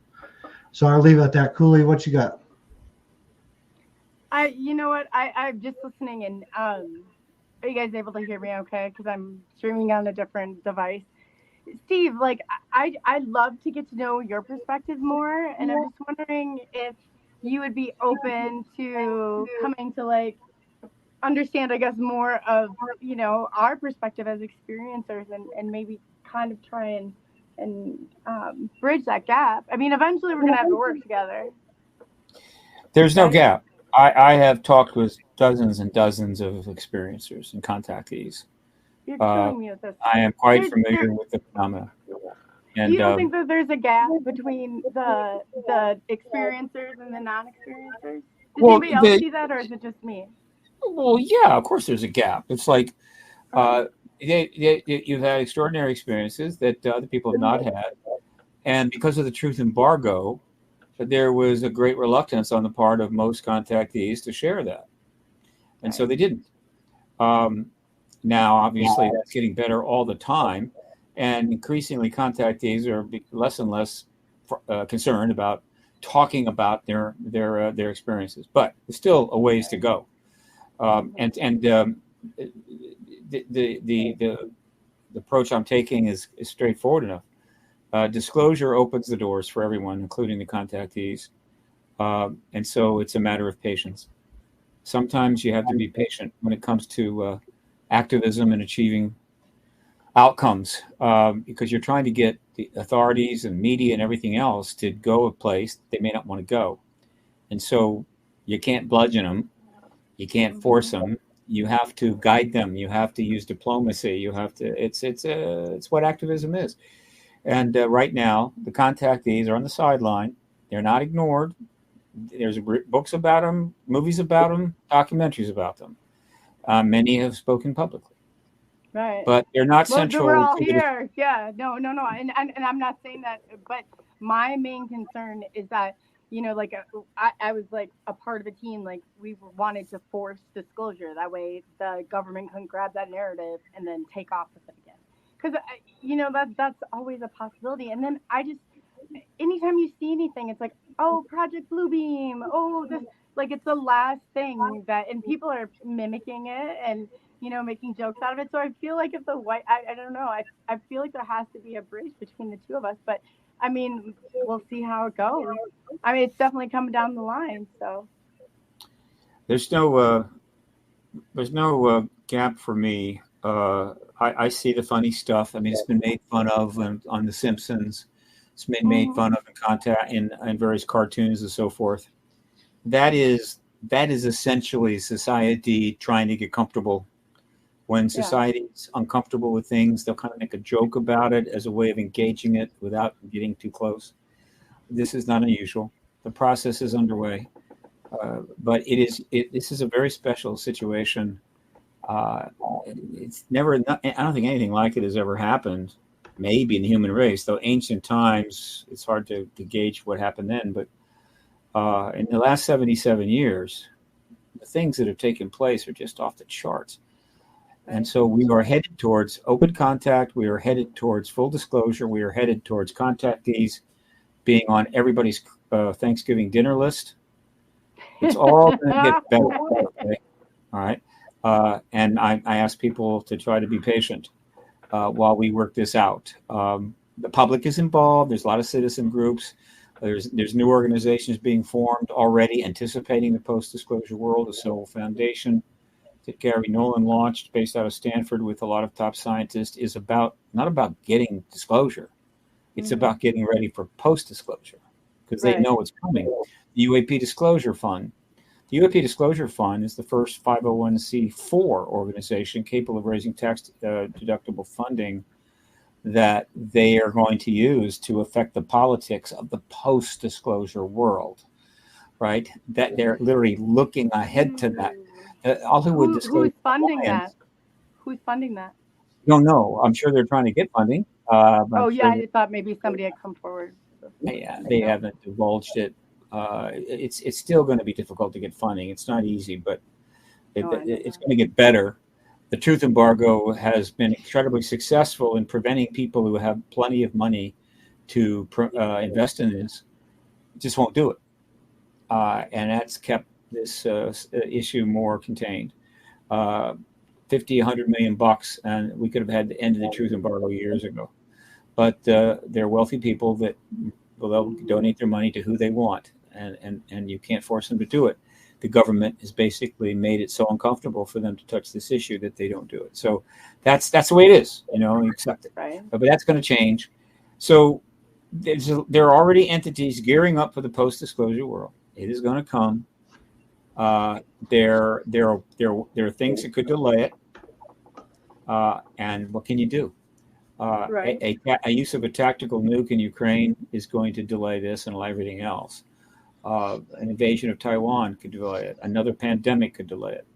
Speaker 1: So I'll leave it at that. Coley, what you got?
Speaker 2: You know what? I'm just listening, and are you guys able to hear me okay? Because I'm streaming on a different device. Steve, like, I'd love to get to know your perspective more, and I'm just wondering if you would be open to coming to, like, understand, I guess, more of, you know, our perspective as experiencers, and maybe kind of try and bridge that gap. I mean, eventually we're going to have to work together.
Speaker 6: There's no gap. I have talked with dozens and dozens of experiencers and contactees.
Speaker 2: You're killing me with this.
Speaker 6: I am quite familiar with the phenomena. And,
Speaker 2: you don't think that there's a gap between the experiencers and the non-experiencers? Does anybody else see that, or is it just me?
Speaker 6: Well, yeah, of course there's a gap. It's like you've had extraordinary experiences that other people have not had. And because of the truth embargo, there was a great reluctance on the part of most contactees to share that. And so they didn't. Now, obviously, that's getting better all the time. And increasingly, contactees are less and less concerned about talking about their experiences. But there's still a ways to go. The approach I'm taking is straightforward enough. Disclosure opens the doors for everyone, including the contactees. And so it's a matter of patience. Sometimes you have to be patient when it comes to activism and achieving outcomes, because you're trying to get the authorities and media and everything else to go a place they may not want to go. And so you can't bludgeon them. You can't force them. You have to guide them. You have to use diplomacy. You have to. It's what activism is. And right now, the contactees are on the sideline. They're not ignored. There's books about them, movies about them, documentaries about them. Many have spoken publicly.
Speaker 2: Right.
Speaker 6: But they're not central.
Speaker 2: We're all here. Yeah. No. And I'm not saying that, but my main concern is that, you know, like I was like a part of a team, like we wanted to force disclosure. That way the government couldn't grab that narrative and then take off with it again. Because, you know, that's always a possibility. And then anytime you see anything, it's like, oh, Project Bluebeam. Oh, this, like, it's the last thing and people are mimicking it and, you know, making jokes out of it. So I feel like if I don't know, I feel like there has to be a bridge between the two of us. But I mean, we'll see how it goes. I mean, it's definitely coming down the line. So
Speaker 6: there's no gap for me. I see the funny stuff. I mean, it's been made fun of on The Simpsons. It's been made fun of in various cartoons and so forth. That is essentially society trying to get comfortable. When society's uncomfortable with things, they'll kind of make a joke about it as a way of engaging it without getting too close. This is not unusual. The process is underway, but this is a very special situation. It's never. I don't think anything like it has ever happened. Maybe in the human race, though ancient times, it's hard to gauge what happened then. But in the last 77 years, the things that have taken place are just off the charts. And so we are headed towards open contact. We are headed towards full disclosure. We are headed towards contactees being on everybody's Thanksgiving dinner list. It's all going to get better. Okay? All right. And I ask people to try to be patient while we work this out. The public is involved. There's a lot of citizen groups. There's new organizations being formed already, anticipating the post-disclosure world. The Civil Foundation that Gary Nolan launched, based out of Stanford with a lot of top scientists, is not about getting disclosure. It's about getting ready for post-disclosure because they know it's coming. The UAP Disclosure Fund. The UAP Disclosure Fund is the first 501c4 organization capable of raising tax-deductible funding that they are going to use to affect the politics of the post-disclosure world, right? That they're literally looking ahead to that. Hollywood
Speaker 2: Who's funding that? Who's funding that?
Speaker 6: Don't know. I'm sure they're trying to get funding.
Speaker 2: I thought maybe somebody had come forward.
Speaker 6: Yeah, they haven't divulged it. It's still going to be difficult to get funding. It's not easy, but it's going to get better. The truth embargo has been incredibly successful in preventing people who have plenty of money to invest in this. Just won't do it, and that's kept this issue more contained. 50, 100 million bucks, and we could have had the end of the truth embargo years ago. But they're wealthy people that will donate their money to who they want, and you can't force them to do it. The government has basically made it so uncomfortable for them to touch this issue that they don't do it. So that's the way it is, you accept it.
Speaker 2: Right.
Speaker 6: But that's going to change. So there are already entities gearing up for the post-disclosure world. It is going to come. There are things that could delay it. And what can you do? A use of a tactical nuke in Ukraine is going to delay this and everything else. An invasion of Taiwan could delay it. Another pandemic could delay it.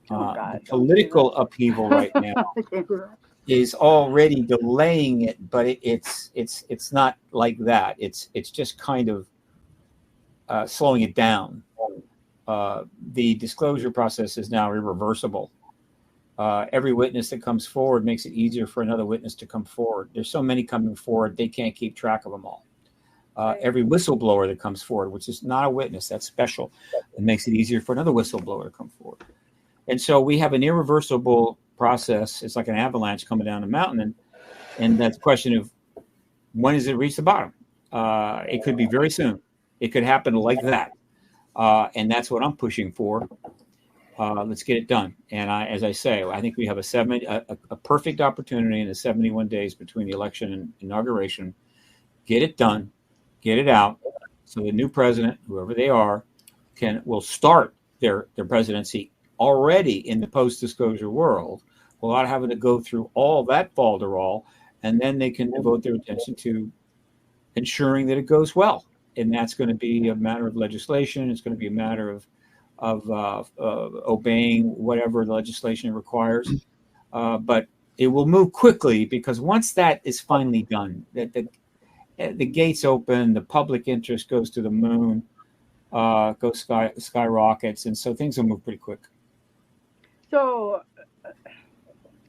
Speaker 6: The political upheaval right now is already delaying it, but it's not like that. It's just kind of slowing it down. The disclosure process is now irreversible. Every witness that comes forward makes it easier for another witness to come forward. There's so many coming forward, they can't keep track of them all. Every whistleblower that comes forward, which is not a witness, that's special, it makes it easier for another whistleblower to come forward. And so we have an irreversible process. It's like an avalanche coming down the mountain. And that's a question of when does it reach the bottom? It could be very soon. It could happen like that. And that's what I'm pushing for. Let's get it done. And as I say, I think we have a perfect opportunity in the 71 days between the election and inauguration. Get it done, get it out, so the new president, whoever they are, will start their presidency already in the post-disclosure world, without having to go through all that falderall, and then they can devote their attention to ensuring that it goes well. And that's going to be a matter of legislation. It's going to be a matter of obeying whatever the legislation requires. But it will move quickly, because once that is finally done, that the gates open, the public interest goes to the moon, skyrockets, and so things will move pretty quick.
Speaker 2: So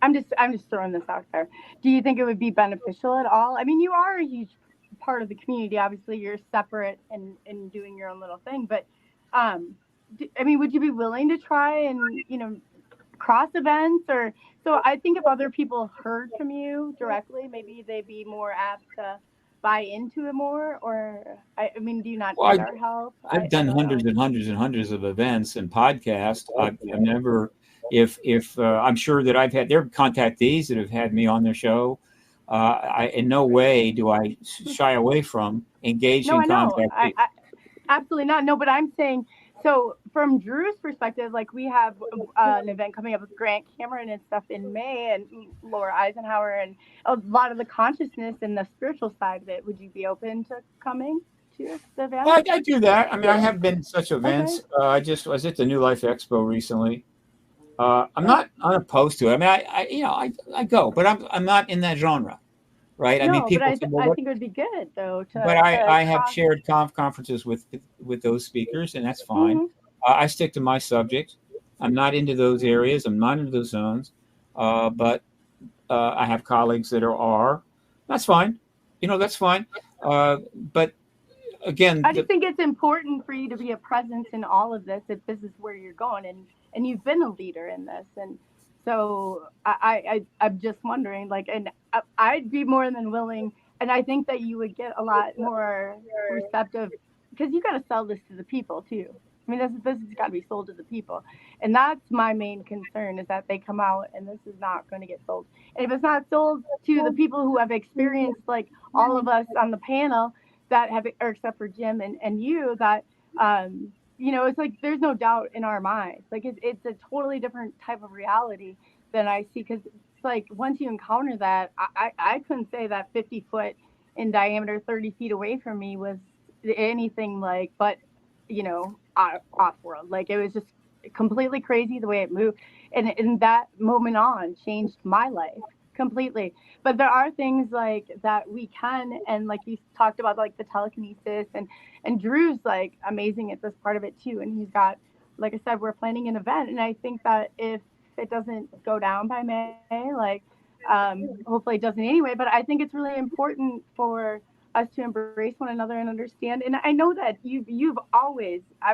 Speaker 2: I'm just throwing this out there. Do you think it would be beneficial at all? I mean, you are a huge part of the community. Obviously, you're separate and doing your own little thing. But I mean, would you be willing to try and cross events? Or so I think if other people heard from you directly, maybe they'd be more apt to buy into it more. Or I mean, do you not need our help?
Speaker 6: I've done hundreds and hundreds and hundreds of events and podcasts. I've never. If I'm sure that there are contactees that have had me on their show. In no way do I shy away from engaging contact.
Speaker 2: I absolutely not. No, but I'm saying, so from Drew's perspective, like we have an event coming up with Grant Cameron and stuff in May, and Laura Eisenhower, and a lot of the consciousness and the spiritual side of it. Would you be open to coming to the event?
Speaker 6: Well, I do that. I mean, I have been to such events. Okay. I just was at the New Life Expo recently. I'm not unopposed to it. I mean, I go, but I'm not in that genre, right?
Speaker 2: No,
Speaker 6: I mean, people.
Speaker 2: But I think it would be good though.
Speaker 6: I have shared conferences with those speakers, and that's fine. Mm-hmm. I stick to my subject. I'm not into those areas. I'm not into those zones. But I have colleagues that are. That's fine. That's fine. But again,
Speaker 2: I just think it's important for you to be a presence in all of this if this is where you're going, and you've been a leader in this, and so I'm just wondering, like, and I'd be more than willing, and I think that you would get a lot more receptive, because you got to sell this to the people too. I mean, this has got to be sold to the people, and that's my main concern, is that they come out and this is not going to get sold. And if it's not sold to the people who have experienced, like all of us on the panel that have, or except for Jim and you, that it's like there's no doubt in our minds. Like it's a totally different type of reality than I see, because it's like once you encounter that, I couldn't say that 50 foot in diameter, 30 feet away from me was anything like, but off world. Like it was just completely crazy the way it moved. And in that moment on changed my life completely. But there are things like that we can, and like you talked about, like the telekinesis, and Drew's like amazing at this part of it too. And he's got, like I said, we're planning an event, and I think that if it doesn't go down by May, like hopefully it doesn't anyway, but I think it's really important for us to embrace one another and understand. And I know that I've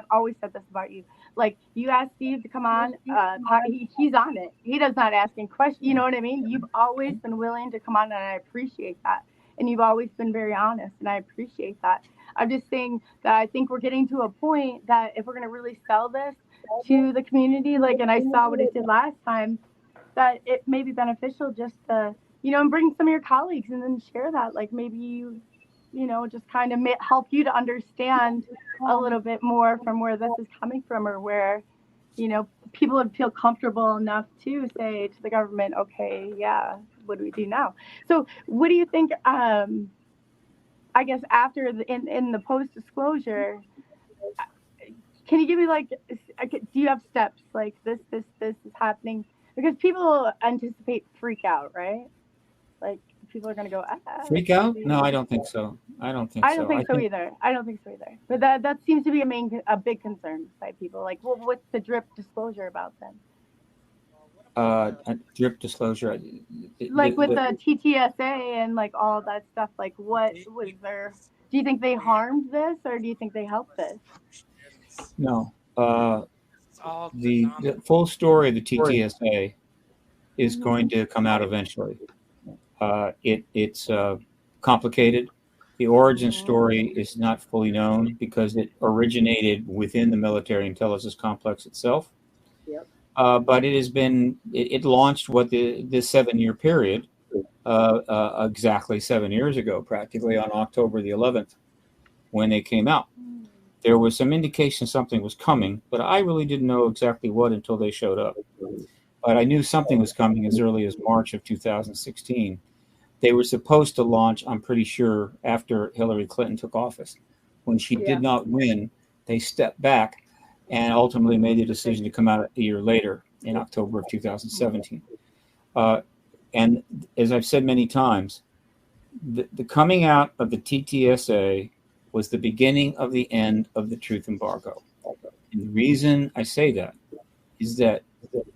Speaker 2: always said this about you. Like, you asked Steve to come on, he's on it. He does not ask any questions. You know what I mean? You've always been willing to come on, and I appreciate that. And you've always been very honest, and I appreciate that. I'm just saying that I think we're getting to a point that if we're going to really sell this to the community, like, and I saw what it did last time, that it may be beneficial just to, and bring some of your colleagues and then share that. Like, maybe just kind of help you to understand a little bit more from where this is coming from, or where, people would feel comfortable enough to say to the government, okay, yeah, what do we do now? So what do you think, I guess after in the post-disclosure, can you give me do you have steps like this is happening? Because people anticipate freak out, right? Like, people are going to go,
Speaker 6: freak out? No, I don't think so. I don't think so
Speaker 2: either. But that seems to be a big concern by people. Like, well, what's the drip disclosure about then?
Speaker 6: A drip disclosure.
Speaker 2: Like with the TTSA and like all that stuff, like what was there? Do you think they harmed this, or do you think they helped this?
Speaker 6: No. The full story of the TTSA is going to come out eventually. It's complicated. The origin story is not fully known because it originated within the military intelligence complex itself.
Speaker 2: Yep.
Speaker 6: But it launched this 7-year period exactly 7 years ago, practically on October the 11th, when they came out. There was some indication something was coming, but I really didn't know exactly what until they showed up. But I knew something was coming as early as March of 2016. They were supposed to launch, I'm pretty sure, after Hillary Clinton took office. When she did not win, they stepped back and ultimately made the decision to come out a year later in October of 2017. And as I've said many times, the coming out of the TTSA was the beginning of the end of the truth embargo. And the reason I say that is that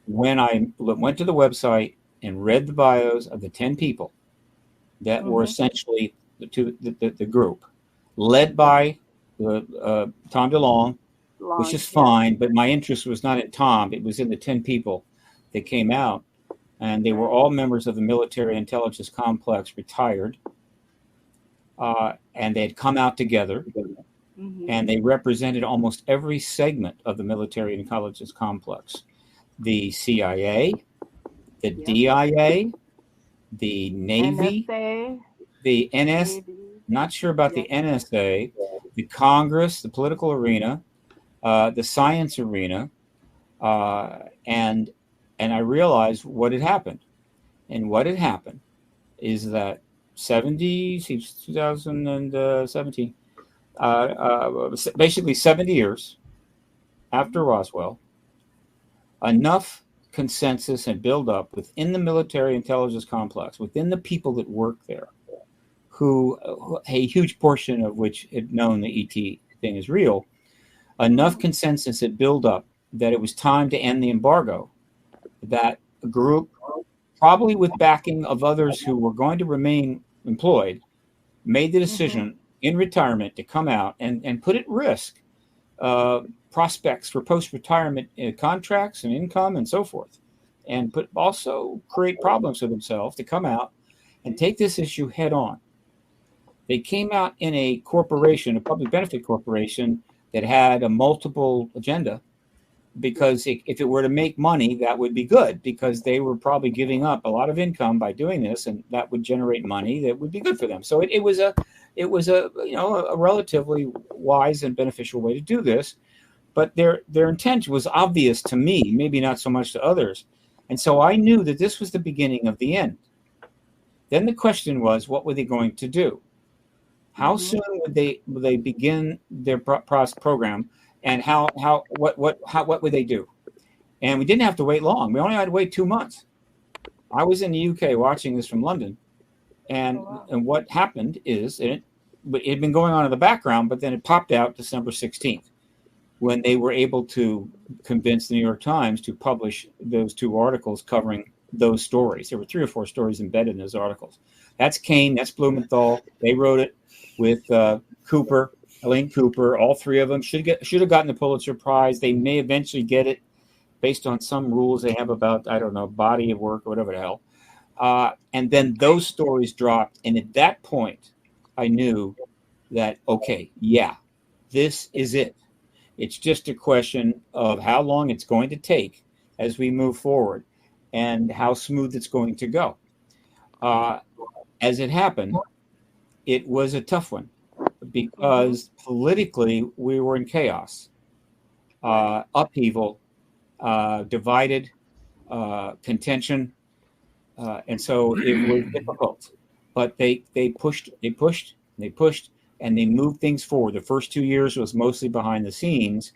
Speaker 6: when I went to the website and read the bios of the 10 people that were essentially the group, led by Tom DeLong, which is fine, but my interest was not in Tom. It was in the 10 people that came out, and they were all members of the military intelligence complex, retired, and they had come out together, and they represented almost every segment of the military intelligence complex. The CIA, the DIA, the Navy,
Speaker 2: NSA,
Speaker 6: the NS, not sure about the NSA, the Congress, the political arena, the science arena, and I realized what had happened. And what had happened is that 2017, basically 70 years after Roswell, enough consensus and build up within the military intelligence complex, within the people that work there, who a huge portion of which had known the ET thing is real, enough consensus had built up that it was time to end the embargo, that a group, probably with backing of others who were going to remain employed, made the decision in retirement to come out and put at risk prospects for post-retirement contracts and income and so forth, and also create problems for themselves to come out and take this issue head on. They came out in a corporation, a public benefit corporation, that had a multiple agenda, because if it were to make money, that would be good, because they were probably giving up a lot of income by doing this, and that would generate money that would be good for them. So it was a relatively wise and beneficial way to do this. But their intent was obvious to me, maybe not so much to others. And so I knew that this was the beginning of the end. Then the question was, what were they going to do? How soon would they begin their program, and what would they do? And we didn't have to wait long. We only had to wait 2 months. I was in the UK watching this from London. And what happened is it had been going on in the background, but then it popped out December 16th when they were able to convince the New York Times to publish those 2 articles covering those stories. There were 3 or 4 stories embedded in those articles. That's Kane, that's Blumenthal. They wrote it with Cooper, Elaine Cooper. All 3 of them should have gotten the Pulitzer Prize. They may eventually get it based on some rules they have about, I don't know, body of work or whatever the hell. And then those stories dropped. And at that point, I knew that, okay, yeah, this is it. It's just a question of how long it's going to take as we move forward and how smooth it's going to go. As it happened, it was a tough one because politically we were in chaos, upheaval, divided, contention. And so it was difficult, but they pushed, and they moved things forward. The first 2 years was mostly behind the scenes,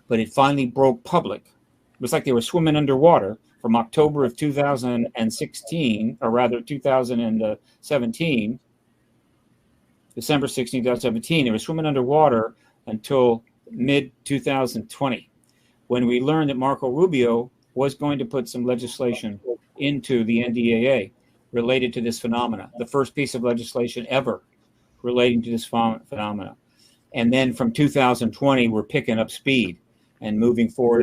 Speaker 6: but it finally broke public. It was like they were swimming underwater from October of 2016, or rather 2017, December 16, 2017. They were swimming underwater until mid-2020, when we learned that Marco Rubio was going to put some legislation into the NDAA related to this phenomena, the first piece of legislation ever relating to this phenomena. And then from 2020, we're picking up speed and moving forward,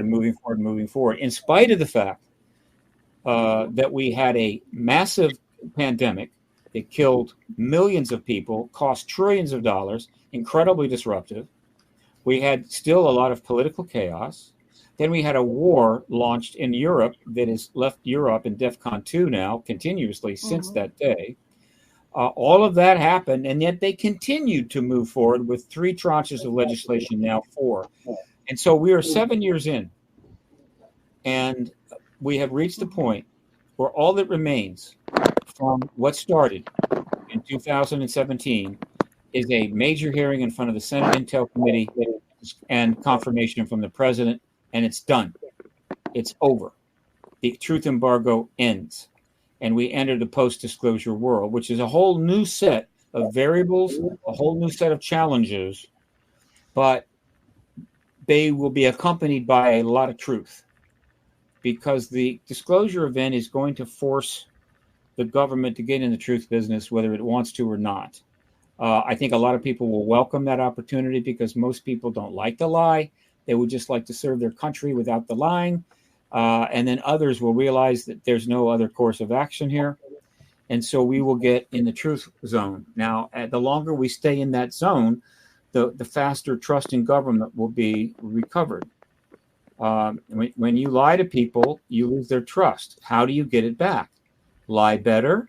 Speaker 6: in spite of the fact that we had a massive pandemic that killed millions of people, cost trillions of dollars, incredibly disruptive. We had still a lot of political chaos. Then we had a war launched in Europe that has left Europe in DEFCON 2 now continuously since that day. All of that happened, and yet they continued to move forward with 3 tranches of legislation, now 4. And so we are 7 years in, and we have reached the point where all that remains from what started in 2017 is a major hearing in front of the Senate Intel Committee and confirmation from the president, and it's done. It's over. The truth embargo ends. And we enter the post-disclosure world, which is a whole new set of variables, a whole new set of challenges, but they will be accompanied by a lot of truth, because the disclosure event is going to force the government to get in the truth business, whether it wants to or not. I think a lot of people will welcome that opportunity because most people don't like to lie. They would just like to serve their country without the lying. And then others will realize that there's no other course of action here. And so we will get in the truth zone. Now, the longer we stay in that zone, the faster trust in government will be recovered. When you lie to people, you lose their trust. How do you get it back? Lie better,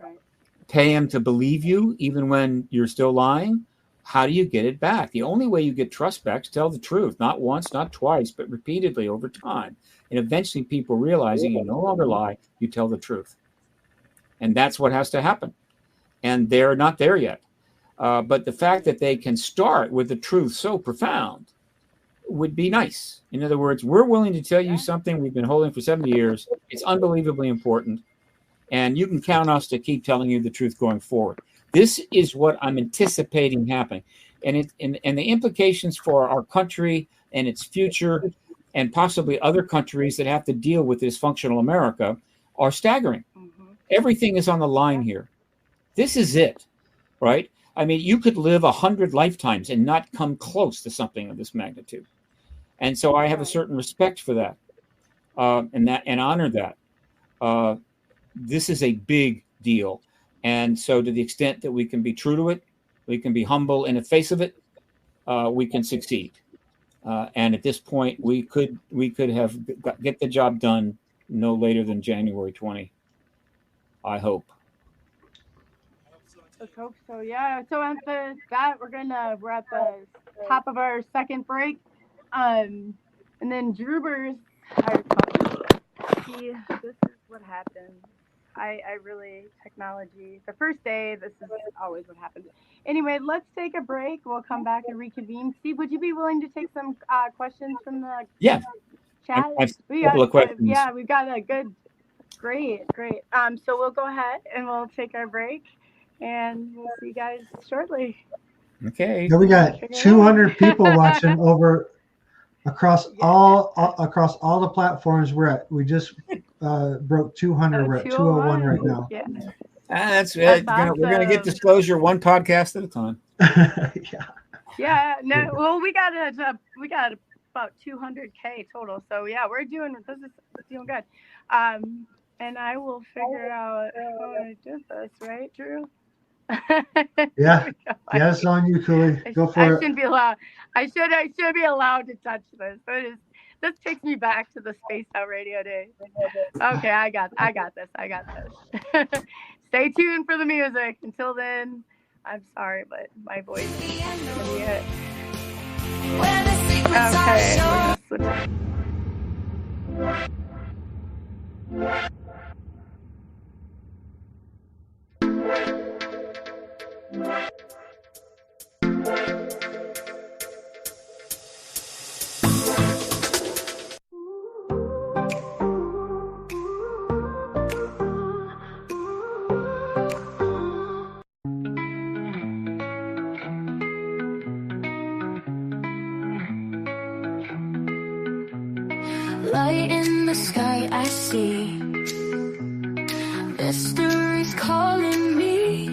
Speaker 6: pay them to believe you even when you're still lying. How do you get it back? The only way you get trust back is tell the truth, not once, not twice, but repeatedly over time. And eventually people realizing you no longer lie, you tell the truth. And that's what has to happen. And they're not there yet. But the fact that they can start with the truth so profound would be nice. In other words, we're willing to tell you something we've been holding for 70 years. It's unbelievably important. And you can count us to keep telling you the truth going forward. This is what I'm anticipating happening. And the implications for our country and its future, and possibly other countries that have to deal with dysfunctional America, are staggering. Everything is on the line here. This is it, right? I mean, you could live 100 lifetimes and not come close to something of this magnitude. And so I have a certain respect for that, and honor that. This is a big deal. And so to the extent that we can be true to it, we can be humble in the face of it, we can succeed. And at this point, we could get the job done no later than January 20. I hope.
Speaker 2: Let's hope so. Yeah. So after that, we're at the top of our second break, and then Drubers. See, this is what happened. I really, technology. The first day, this is always what happens. Anyway, let's take a break. We'll come back and reconvene. Steve, would you be willing to take some questions from the?
Speaker 6: Yeah.
Speaker 2: chat?
Speaker 6: We got a couple of questions.
Speaker 2: Yeah, we've got a good, great. So we'll go ahead and we'll take our break, and we'll see you guys shortly.
Speaker 6: Okay.
Speaker 1: Yeah, we got 200 people watching across all the platforms we're at. We just broke 200. We're at 201 right now.
Speaker 2: Yeah.
Speaker 6: That's awesome. We're gonna get disclosure one podcast at a time.
Speaker 2: Yeah. No. Well, we got about 200K total. So yeah, this is doing good. And I will figure out how I did this, right, Drew?
Speaker 1: Yeah, it's on you, Coley. Go for it.
Speaker 2: I shouldn't be allowed. I should be allowed to touch this. This takes me back to the Space Out Radio days. Okay, I got this. Stay tuned for the music. Until then, I'm sorry, but my voice is gonna be it. Okay.
Speaker 7: Light in the sky, I see mysteries calling me.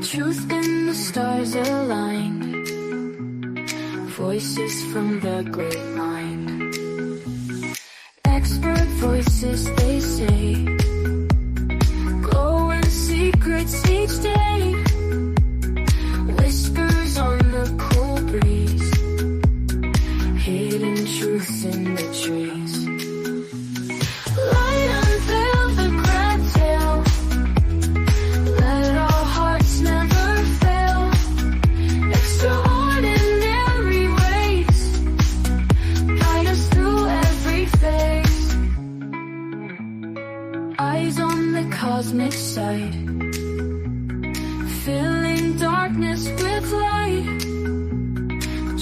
Speaker 7: Truth in the stars aligned. Voices from the great mind. Expert voices, they say. Glowing secrets each day. Whispers on the cool breeze. Hidden truths in the trees. Light unveil the grand tale. Let our hearts never fail. Extraordinary ways. Guide us through every phase. Eyes on the cosmic side. Filling darkness with light.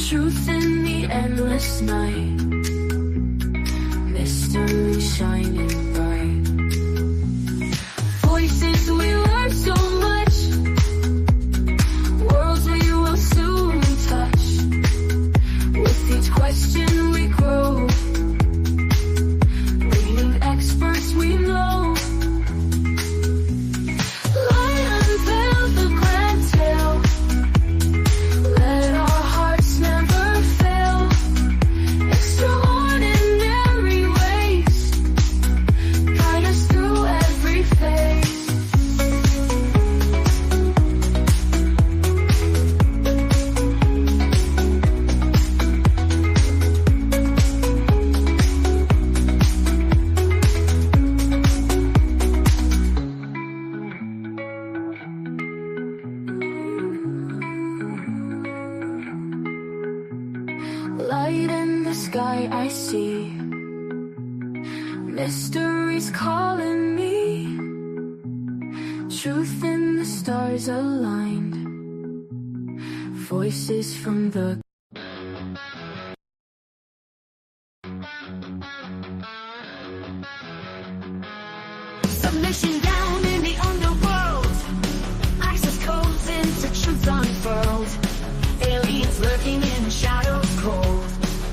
Speaker 7: Truth in the endless night. Mystery shining bright. Voices we learn so much. Worlds we will soon touch. With each question we grow. Leading experts we know. Light unveil the grand tale. Let our hearts never fail. Extraordinary ways. Guide us through every phase. Light in the sky, I see mysteries calling me. Truth in the stars aligned. Voices from the submission down in the underworld. Access codes into truth unfurled. Aliens lurking in the shadows cold.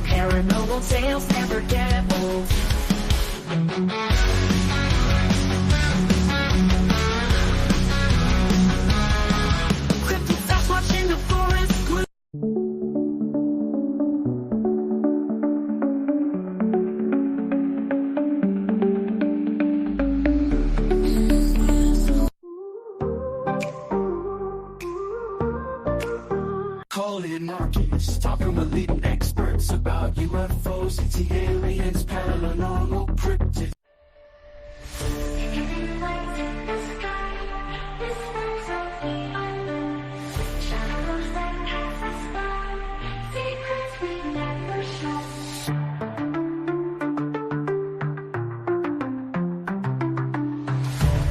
Speaker 7: Paranormal tales never get old. Cryptid Sasquatch in the forest gloom.
Speaker 8: Coley and Marcus, talking with leading experts about UFOs, ET aliens, paranormal, cryptid.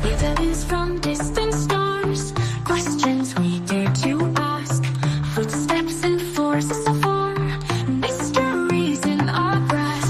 Speaker 7: Evidence from distant stars. Questions we dare to ask. Footsteps and forces of form. Mysteries in our grasp.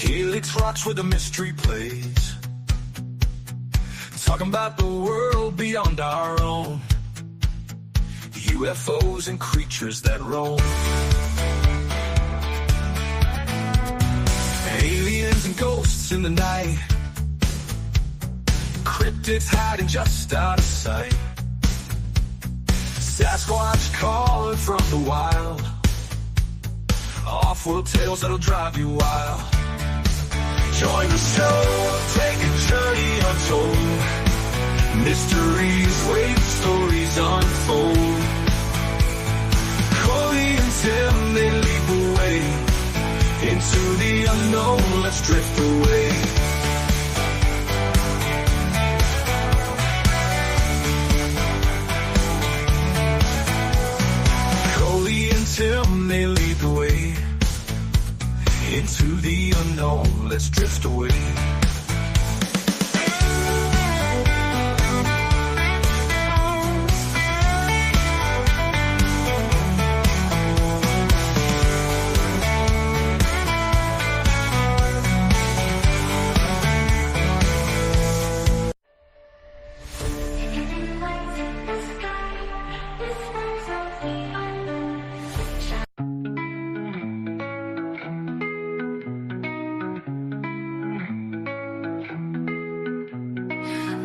Speaker 8: Helix rocks where the mystery plays. Talking about the world beyond our own. UFOs and creatures that roam. Aliens and ghosts in the night. Cryptids hiding just out of sight. Sasquatch calling from the wild. Off-world tales that'll drive you wild. Join the show, take a journey untold. Mysteries wait, stories unfold. Coley and Tim, they lead the way into the unknown. Let's drift away. Coley and Tim, they lead the way into the unknown. Let's drift away.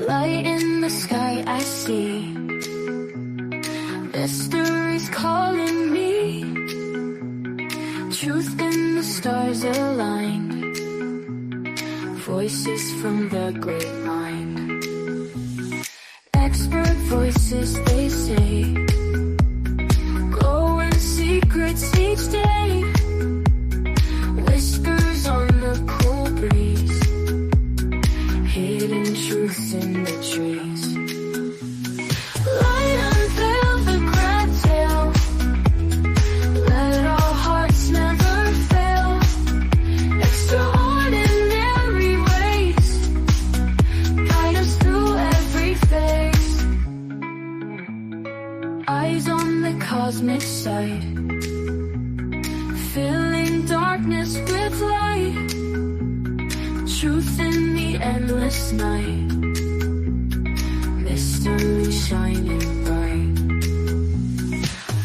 Speaker 7: Light in the sky I see. Mysteries calling me. Truth in the stars aligned. Voices from the great mind. Expert voices, they say. Glowing secrets each day. Whispers on the cool breeze. Hidden truths in the trees. Light unveil the grand tale. Let our hearts never fail. Extraordinary ways. Guide us through every phase. Eyes on the cosmic side. Filling darkness with light. Truth in the endless night. Mystery shining bright.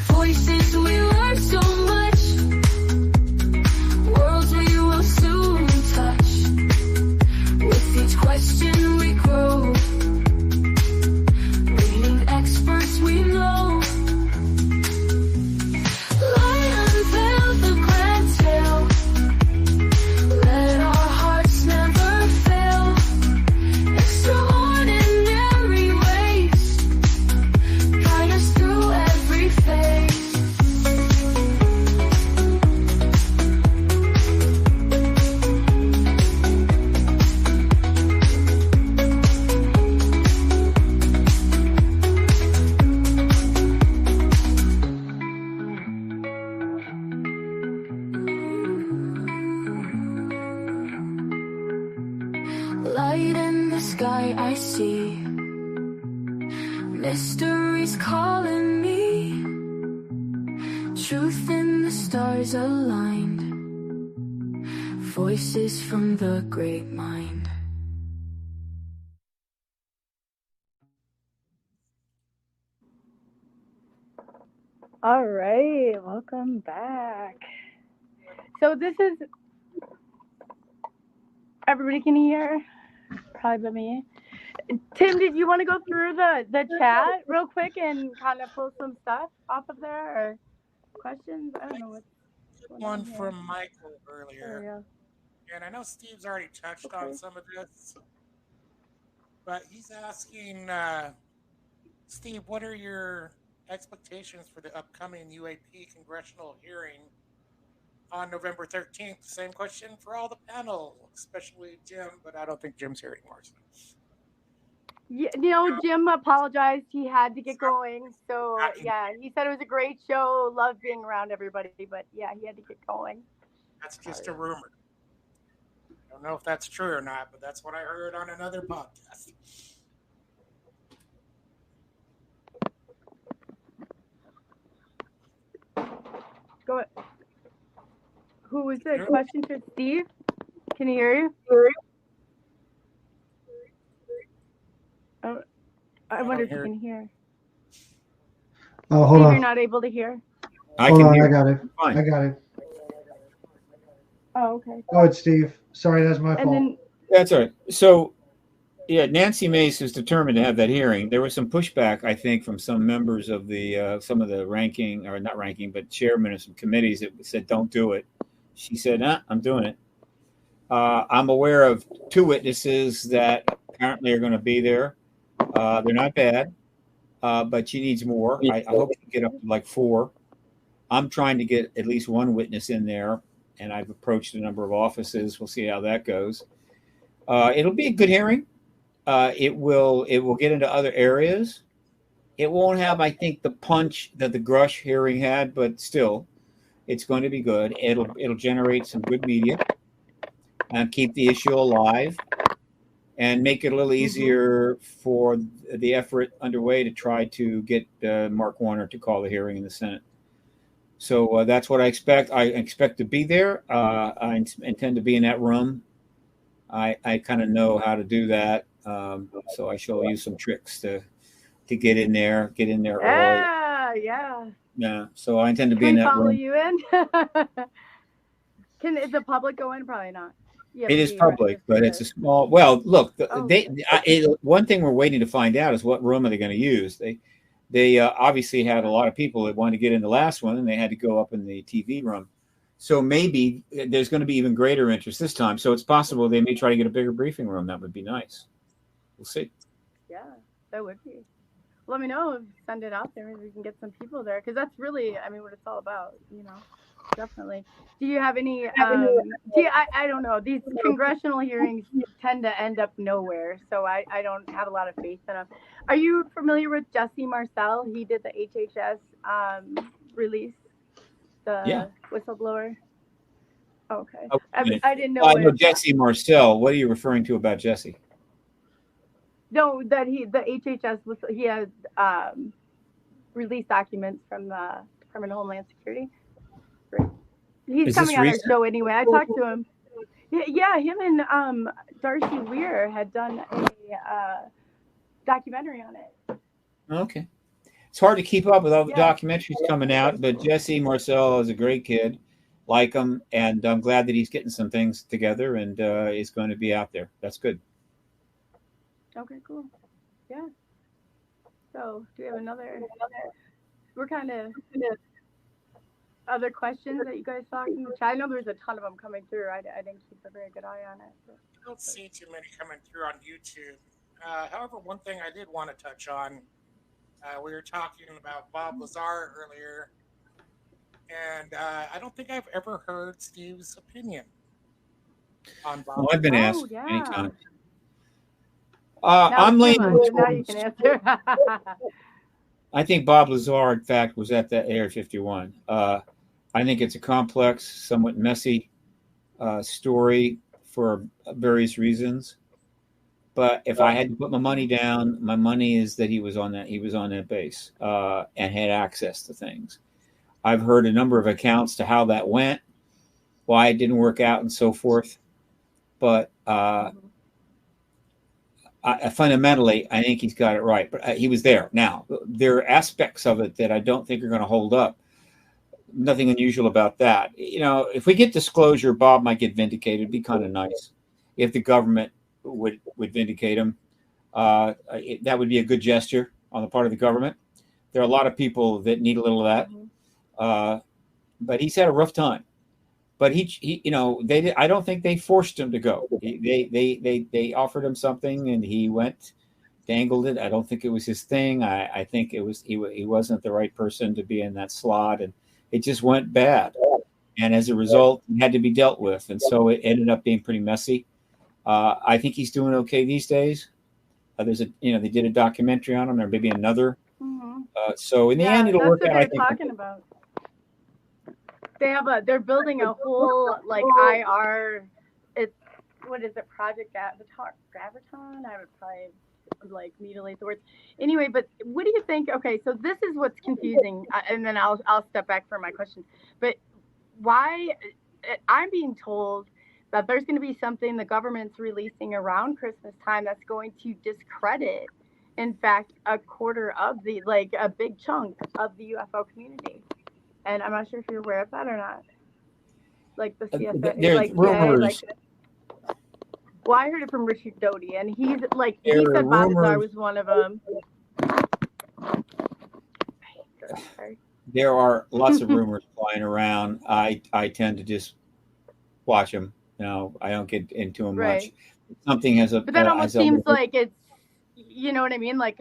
Speaker 7: Voices we learn so much. Worlds we will soon touch. With each question we grow. Reading experts we know. Light unveil the grand tale. Let our hearts never fail. Extraordinary ways. Guide us through every phase. Light in the sky I see. Mysteries calling me. Truth in the stars aligned. Voices from the great mind.
Speaker 2: All right, welcome back. So this is, everybody can hear? Probably but me. Tim, did you want to go through the chat real quick and kind of pull some stuff off of there or questions? I don't know what's going on
Speaker 3: One
Speaker 2: here.
Speaker 3: from Michael
Speaker 2: There
Speaker 3: earlier.
Speaker 2: we go.
Speaker 3: And I know Steve's already touched on some of this, but he's asking, Steve, what are your expectations for the upcoming UAP congressional hearing on November 13th? Same question for all the panel, especially Jim, but I don't think Jim's here anymore. So.
Speaker 2: Yeah, you know, Jim apologized. He had to get going. So, yeah, he said it was a great show. Loved being around everybody. But, yeah, he had to get going.
Speaker 3: That's just a rumor. I don't know if that's true or not, but that's what I heard on another podcast.
Speaker 2: Go ahead. Who was the question for Steve? Can you hear you? Oh, I wonder if you can hear.
Speaker 1: Oh, hold
Speaker 2: Steve,
Speaker 1: on.
Speaker 2: you're not able to hear?
Speaker 1: Hold on, I got it. I got it.
Speaker 2: Oh, okay.
Speaker 1: Go ahead, Steve. Sorry, that's my fault.
Speaker 6: That's all right. So, yeah, Nancy Mace is determined to have that hearing. There was some pushback, I think, from some members of the some of the ranking, or not ranking, but chairmen of some committees that said, "Don't do it." She said, "Nah, I'm doing it." I'm aware of 2 witnesses that apparently are going to be there. They're not bad, but she needs more. I hope she can get up to like 4. I'm trying to get at least 1 witness in there, and I've approached a number of offices. We'll see how that goes. It'll be a good hearing. It will get into other areas. It won't have, I think, the punch that the Grush hearing had, but still, it's going to be good. It'll generate some good media and keep the issue alive, and make it a little easier for the effort underway to try to get Mark Warner to call the hearing in the Senate. So that's what I expect. I expect to be there. I intend to be in that room. I kind of know how to do that. So I shall use some tricks to get in there early. Yeah. So I intend to be in that room.
Speaker 2: Follow you in? Is the public go in? Probably not.
Speaker 6: It is public, but it's a small. Well, look, one thing we're waiting to find out is what room are they going to use. They obviously had a lot of people that wanted to get in the last one, and they had to go up in the TV room. So maybe there's going to be even greater interest this time. So it's possible they may try to get a bigger briefing room. That would be nice. We'll see.
Speaker 2: Yeah, that would be. Let me know. Send it out there. Maybe we can get some people there, because that's really, what it's all about. Definitely. Do you have any? I don't know. These congressional hearings tend to end up nowhere, so I don't have a lot of faith in them. Are you familiar with Jesse Marcel? He did the HHS release, the whistleblower. Okay. I didn't know.
Speaker 6: I know Jesse Marcel. What are you referring to about Jesse?
Speaker 2: No, that the HHS he had released documents from the Department of Homeland Security. He's coming on our show anyway. I talked to him. Yeah, him and Darcy Weir had done a documentary on it.
Speaker 6: Okay. It's hard to keep up with all the documentaries coming out, but Jesse Marcel is a great kid. Like him, and I'm glad that he's getting some things together and is going to be out there. That's good.
Speaker 2: Okay, cool. Yeah. So, do we have another? We're kind of other questions that you guys saw in the chat. I know there's a ton of them coming through. I didn't keep a very good eye on it.
Speaker 3: I don't see too many coming through on YouTube. However, one thing I did want to touch on, we were talking about Bob Lazar earlier, and I don't think I've ever heard Steve's opinion on Bob.
Speaker 6: Well, I've been asked many times. I'm leaning towards.
Speaker 2: Now you can answer.
Speaker 6: I think Bob Lazar, in fact, was at that Area 51. I think it's a complex, somewhat messy story for various reasons. But if I had to put my money down, my money is that he was on that base and had access to things. I've heard a number of accounts to how that went, why it didn't work out, and so forth. But fundamentally, I think he's got it right. But he was there. Now, there are aspects of it that I don't think are going to hold up. Nothing unusual about that. If we get disclosure, Bob might get vindicated. It'd be kind of nice if the government would vindicate him. That would be a good gesture on the part of the government. There are a lot of people that need a little of that. But he's had a rough time. But I don't think they forced him to go. They offered him something, and he went, dangled it. I don't think it was his thing. I think it was he wasn't the right person to be in that slot, and it just went bad. And as a result, it had to be dealt with, and so it ended up being pretty messy. I think he's doing okay these days. They did a documentary on him, or maybe another. So in the end, it'll work out. I think.
Speaker 2: Talking about. They're building a whole IR. What is it? Project Graviton? I would probably mutilate the words. Anyway, but what do you think? Okay, so this is what's confusing, and then I'll step back for my question. But why? I'm being told that there's going to be something the government's releasing around Christmas time that's going to discredit, in fact, a quarter of the, like a big chunk of the UFO community. And I'm not sure if you're aware of that or not. Like the CSA,
Speaker 6: there's
Speaker 2: like,
Speaker 6: rumors.
Speaker 2: yeah, like, well, I heard it from Richard Doty, and he's like, he said Bassett was one of them. Sorry.
Speaker 6: There are lots of rumors flying around. I tend to just watch them. You know, I don't get into them much. Something has a.
Speaker 2: But that almost seems like it's, you know what I mean? Like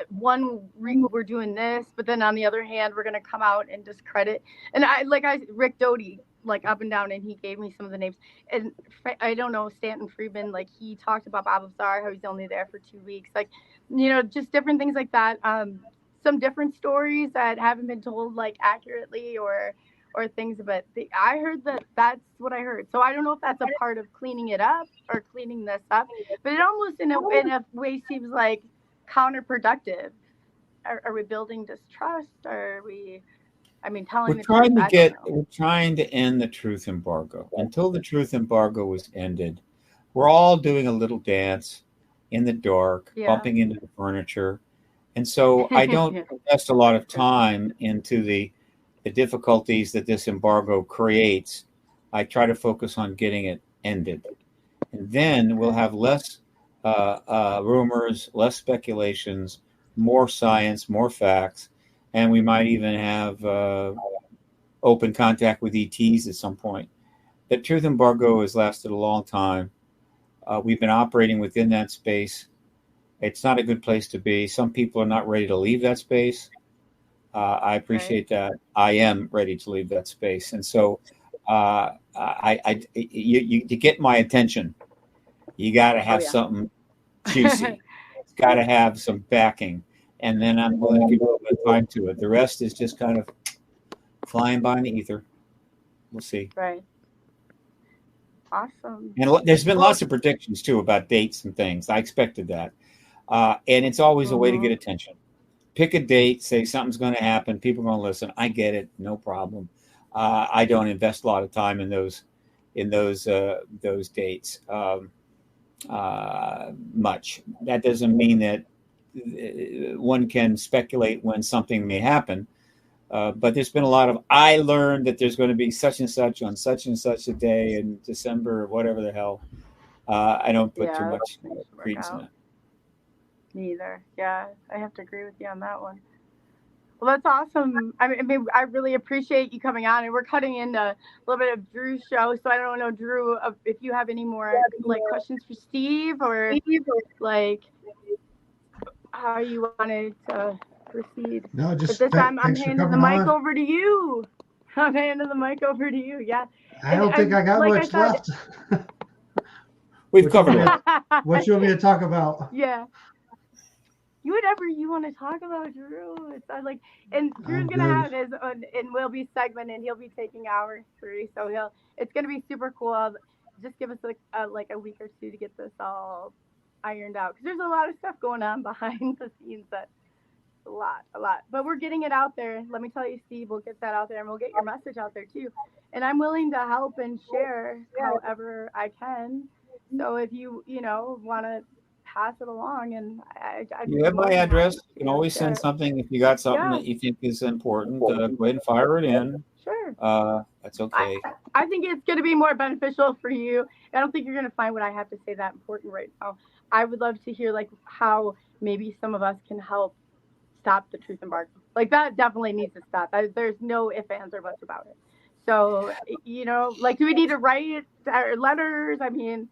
Speaker 2: we're doing this, but then on the other hand, we're gonna come out and discredit. And Rick Doty, like up and down, and he gave me some of the names. And I don't know, Stanton Friedman, like he talked about Bob Lazar, how he's only there for 2 weeks, like, you know, just different things like that. Some different stories that haven't been told like accurately or things, but I heard that's what I heard. So I don't know if that's a part of cleaning it up or cleaning this up, but it almost in a way seems like counterproductive. Are we building distrust? Or are we? I mean, telling
Speaker 6: we're trying to end the truth embargo. Until the truth embargo was ended, we're all doing a little dance in the dark, bumping into the furniture. And so I don't invest a lot of time into the difficulties that this embargo creates. I try to focus on getting it ended. And then we'll have less rumors, less speculations, more science, more facts, and we might even have open contact with ETs at some point. The truth embargo has lasted a long time. We've been operating within that space. It's not a good place to be. Some people are not ready to leave that space. I appreciate that. I am ready to leave that space. And so you get my attention, you got to have something juicy. It's got to have some backing. And then I'm willing to give a little bit of time to it. The rest is just kind of flying by in the ether. We'll see.
Speaker 2: Right. Awesome.
Speaker 6: And there's been lots of predictions, too, about dates and things. I expected that. And it's always a way to get attention. Pick a date, say something's going to happen. People are going to listen. I get it. No problem. I don't invest a lot of time in those dates much. That doesn't mean that one can speculate when something may happen. But there's been a lot of, I learned that there's going to be such and such on such and such a day in December or whatever the hell. I don't put too much credence in it.
Speaker 2: Me either. Yeah, I have to agree with you on that one. Well, that's awesome. I mean, I really appreciate you coming on, and we're cutting into a little bit of Drew's show. So I don't know, Drew, if you have any more like questions for Steve or like how you wanted to proceed.
Speaker 1: No, just
Speaker 2: but this time I'm handing the mic over to you. I'm handing the mic over to you. Yeah.
Speaker 1: I don't think I got much left.
Speaker 6: We've covered it.
Speaker 1: What you want me to talk about?
Speaker 2: Yeah. Whatever you want to talk about, Drew. It's like, and Drew's gonna have his own, and we'll be segmented. He'll be taking hours through, so it's gonna be super cool. Just give us like a week or two to get this all ironed out, because there's a lot of stuff going on behind the scenes. That's a lot. But we're getting it out there. Let me tell you, Steve, we'll get that out there, and we'll get your message out there too. And I'm willing to help and share however I can. So if you want to pass it along, and
Speaker 6: you have my address. You can always send something if you got something that you think is important. Go ahead and fire it in.
Speaker 2: Sure.
Speaker 6: That's okay.
Speaker 2: I think it's going to be more beneficial for you. I don't think you're going to find what I have to say that important right now. I would love to hear like how maybe some of us can help stop the truth embargo. Like that definitely needs to stop. There's no ifs, ands, or buts about it. So like, do we need to write letters? I mean,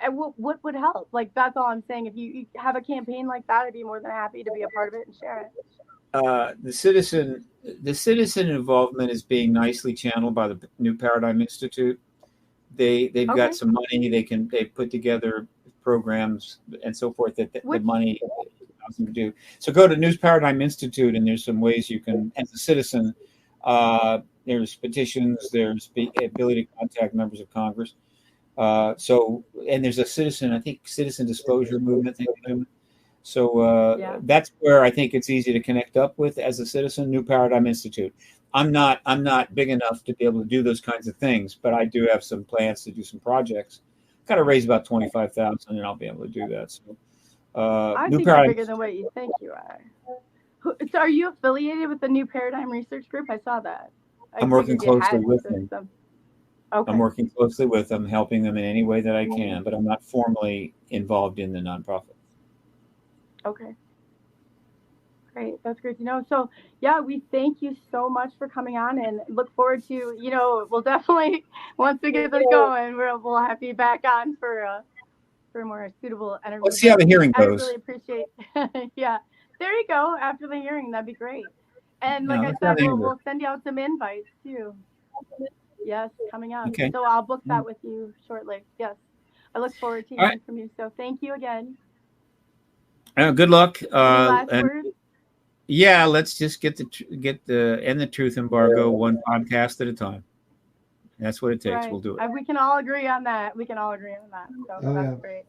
Speaker 2: what would help? Like, that's all I'm saying. If you have a campaign like that, I'd be more than happy to be a part of it and share it.
Speaker 6: The citizen involvement is being nicely channeled by the New Paradigm Institute. They've got some money. They put together programs and so forth that the money allows them to do. So go to New Paradigm Institute, and there's some ways you can, as a citizen, there's petitions, there's the ability to contact members of Congress. And there's a citizen disclosure movement thing. So that's where I think it's easy to connect up with as a citizen. New Paradigm Institute. I'm not big enough to be able to do those kinds of things, but I do have some plans to do some projects. Got to raise about 25,000, and I'll be able to do that. So,
Speaker 2: I
Speaker 6: New
Speaker 2: think
Speaker 6: Paradigm.
Speaker 2: you're bigger than what you think you are. So, are you affiliated with the New Paradigm Research Group? I saw that.
Speaker 6: I'm working closely with them.
Speaker 2: Okay.
Speaker 6: I'm working closely with them, helping them in any way that I can, but I'm not formally involved in the nonprofit.
Speaker 2: Okay. Great. That's great to know. So, yeah, we thank you so much for coming on and look forward to, we'll definitely, once we get this going, we'll have you back on for a more suitable interview.
Speaker 6: Let's see how the hearing goes.
Speaker 2: I really appreciate yeah. There you go. After the hearing, that'd be great. And like I said, we'll send you out some invites too. Yes, coming up.
Speaker 6: Okay.
Speaker 2: So I'll book that with you shortly. Yes. I look forward to hearing from you. So thank you again.
Speaker 6: Good luck.
Speaker 2: Last words?
Speaker 6: Yeah, let's just end the truth embargo one podcast at a time. That's what it takes.
Speaker 2: Right.
Speaker 6: We'll do it.
Speaker 2: We can all agree on that. So that's great.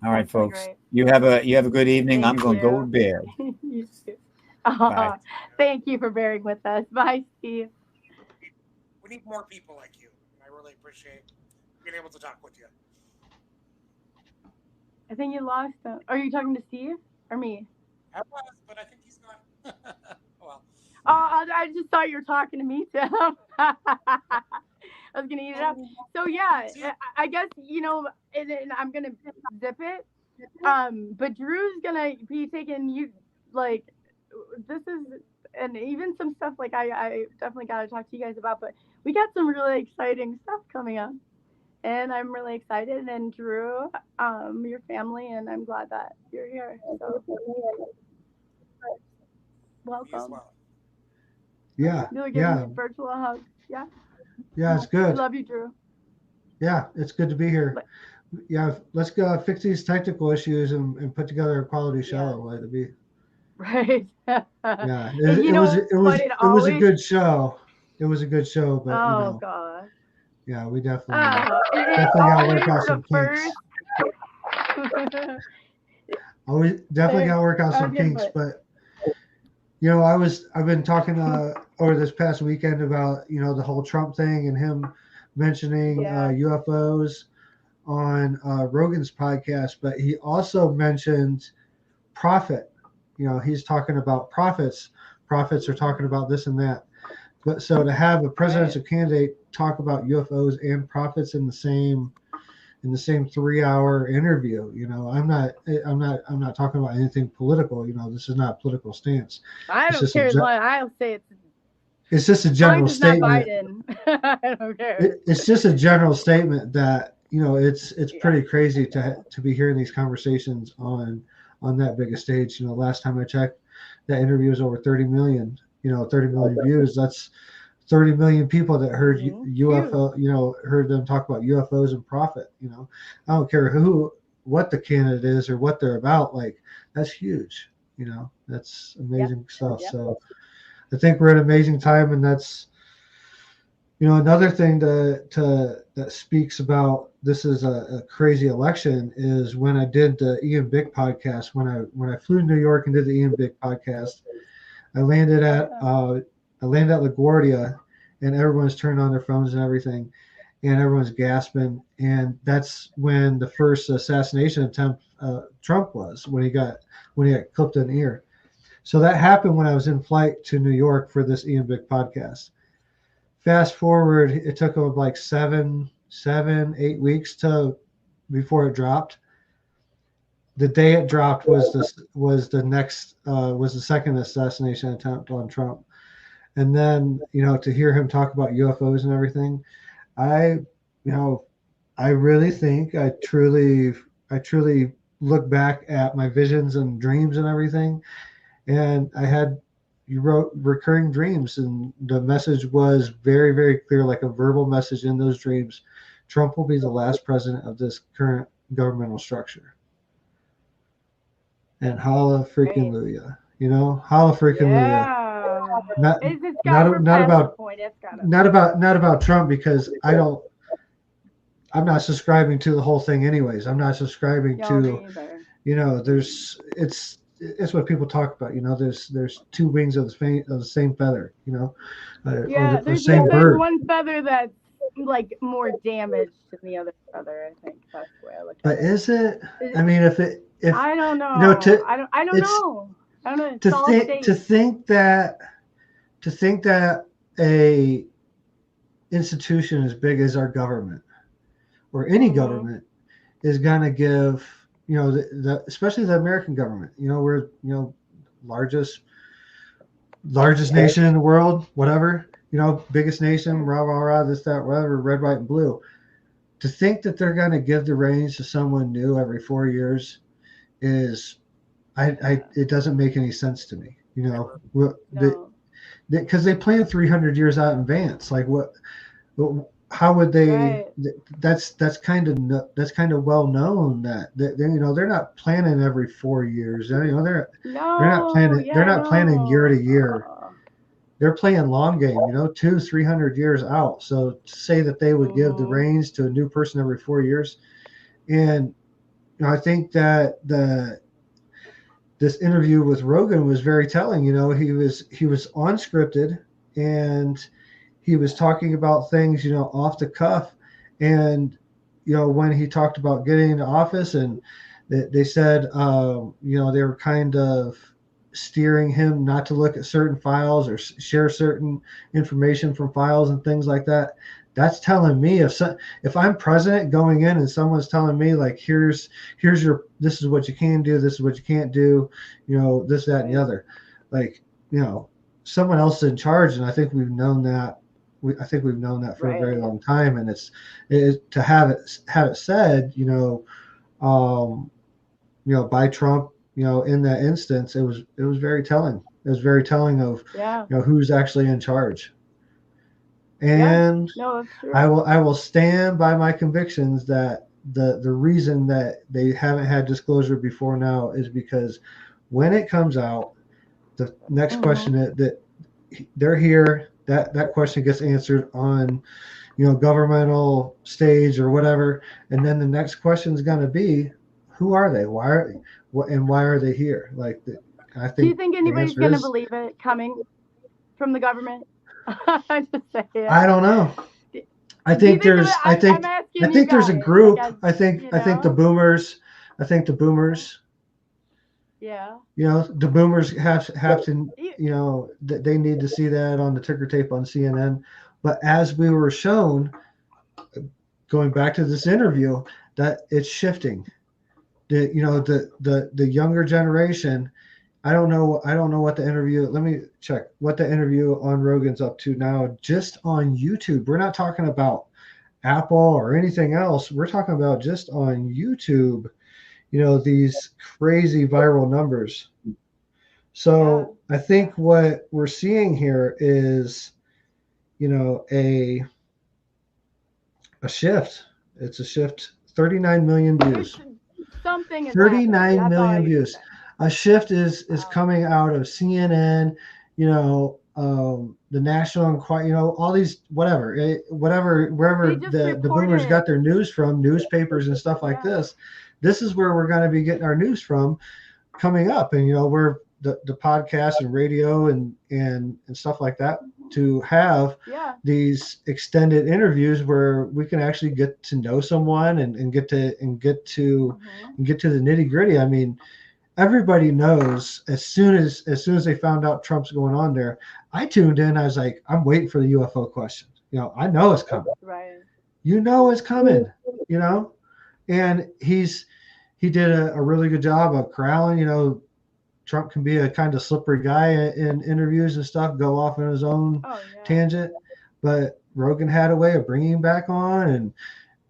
Speaker 6: All right, folks. You have a good evening. I'm going to go to bed.
Speaker 2: You too. Bye. Thank you for bearing with us. Bye, Steve.
Speaker 3: We need more people like you. I really appreciate being able to talk with you.
Speaker 2: I think you lost him. Are you talking to Steve or me?
Speaker 3: I was, but I think he's gone. Well.
Speaker 2: I just thought you were talking to me, Tim. I was going to eat it up. So, yeah, I guess, and I'm going to zip it. But Drew's going to be taking you, like, this is, and even some stuff, like, I definitely got to talk to you guys about, but we got some really exciting stuff coming up. And I'm really excited. And Drew, your family, and I'm glad that you're here. So, welcome.
Speaker 1: Yeah.
Speaker 2: You'll give me a virtual hug. Yeah.
Speaker 1: Yeah, it's good.
Speaker 2: I love you, Drew.
Speaker 1: Yeah, it's good to be here. Yeah, let's go fix these technical issues and put together a quality show. Like to be.
Speaker 2: Right.
Speaker 1: Yeah, it was a good show. It was a good show, but
Speaker 2: God.
Speaker 1: Yeah, we definitely got to work out some kinks. Definitely got to work out some kinks, but I've been talking over this past weekend about the whole Trump thing and him mentioning UFOs on Rogan's podcast, but he also mentioned prophet. He's talking about prophets. Prophets are talking about this and that. But so to have a presidential candidate talk about UFOs and prophets in the same 3-hour interview, I'm not talking about anything political. This is not a political stance.
Speaker 2: I don't care. I'll say
Speaker 1: it's just a general statement.
Speaker 2: Not Biden. I don't care.
Speaker 1: It's just a general statement that it's pretty crazy to be hearing these conversations on that big a stage. Last time I checked, that interview was over 30 million. 30 million views. That's 30 million people that heard UFO. Heard them talk about UFOs and prophet. I don't care what the candidate is or what they're about. Like that's huge. That's amazing stuff. Yep. So I think we're at an amazing time, and that's another thing that speaks about this is a crazy election is when I did the Ian Bick podcast. When I flew to New York and did the Ian Bick podcast, I landed at LaGuardia, and everyone's turned on their phones and everything, and everyone's gasping. And that's when the first assassination attempt Trump was when he got clipped in the ear. So that happened when I was in flight to New York for this Ian Bick podcast. Fast forward, it took him like 7-8 weeks before it dropped. The day it dropped was the second assassination attempt on Trump. And then, to hear him talk about UFOs and everything, I really think I truly look back at my visions and dreams and everything. And you wrote recurring dreams, and the message was very, very clear, like a verbal message in those dreams. Trump will be the last president of this current governmental structure. And holla freaking Luya, holla freaking Luya. Not about Trump, because I'm not subscribing to the whole thing anyways. I'm not subscribing to, it's what people talk about. There's two wings of the same feather.
Speaker 2: Yeah,
Speaker 1: or the same bird.
Speaker 2: There's one feather that's like more damaged than the other feather. I think that's the way I look at it.
Speaker 1: But is it? I mean, if
Speaker 2: I don't know. I don't know. I don't know.
Speaker 1: To think that a institution as big as our government or any government is going to give, especially the American government, we're, largest nation in the world, whatever, biggest nation, rah, rah, rah, this, that, whatever, red, white, and blue. To think that they're going to give the reins to someone new every 4 years it doesn't make any sense to me, because they plan 300 years out in advance. Like how would they? Right. That's kind of well known that they're not planning every 4 years. They're not planning. They're not planning year to year. They're playing long game. 200-300 years out. So to say that they would give the reins to a new person every 4 years, and I think that this interview with Rogan was very telling. He was unscripted, and he was talking about things, off the cuff. And, when he talked about getting into office, and they said, they were kind of steering him not to look at certain files or share certain information from files and things like that. That's telling me if I'm president going in and someone's telling me like, here's this is what you can do, this is what you can't do, this, that, and the other, like, someone else is in charge. And I think we've known that. I think we've known that for a very long time. And it's to have it said, by Trump, in that instance, it was very telling. It was very telling of, who's actually in charge. And I will stand by my convictions that the reason that they haven't had disclosure before now is because when it comes out, the next question that they're here, that question gets answered on, governmental stage or whatever, and then the next question is going to be, who are they? Why are they here? Like, I think.
Speaker 2: Do you think anybody's going to believe it coming from the government? I
Speaker 1: don't know. I think there's a group. I think the boomers.
Speaker 2: Yeah.
Speaker 1: The boomers have to. They need to see that on the ticker tape on CNN. But as we were shown, going back to this interview, that it's shifting. The younger generation. I don't know what the interview. Let me check what the interview on Rogan's up to now, just on YouTube. We're not talking about Apple or anything else. We're talking about just on YouTube, these crazy viral numbers. So I think what we're seeing here is, a shift. It's a shift. 39 million views.
Speaker 2: Something is
Speaker 1: 39 million views. A shift is coming out of CNN, the National Enquirer, all these wherever the boomers got their news from, newspapers and stuff like this. This is where we're going to be getting our news from coming up, and we're the podcast and radio and stuff like that, to have these extended interviews where we can actually get to know someone and get to the nitty gritty. I mean, everybody knows as soon as they found out Trump's going on there, I tuned in. I was like, I'm waiting for the UFO question. I know it's coming.
Speaker 2: Right.
Speaker 1: It's coming. And he did a really good job of corralling. Trump can be a kind of slippery guy in interviews and stuff, go off on his own tangent. But Rogan had a way of bringing him back on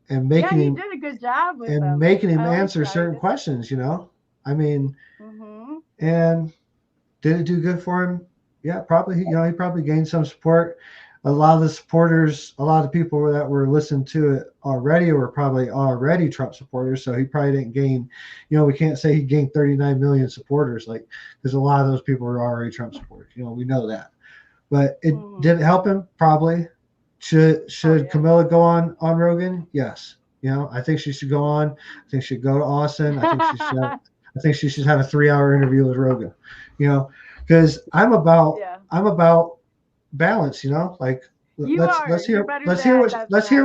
Speaker 1: and making him.
Speaker 2: He did a good job with
Speaker 1: and
Speaker 2: him.
Speaker 1: making him answer certain questions. I mean, and did it do good for him? Yeah, probably. He probably gained some support. A lot of the supporters, a lot of the people that were listening to it already were probably already Trump supporters. So he probably didn't gain, we can't say he gained 39 million supporters, because a lot of those people were already Trump supporters. We know that. But it did it help him? Probably. Should Camilla go on Rogan? Yes. I think she should go on. I think she should go to Austin. I think she should have a 3-hour interview with Rogan, you know, because I'm about balance, you know, like let's hear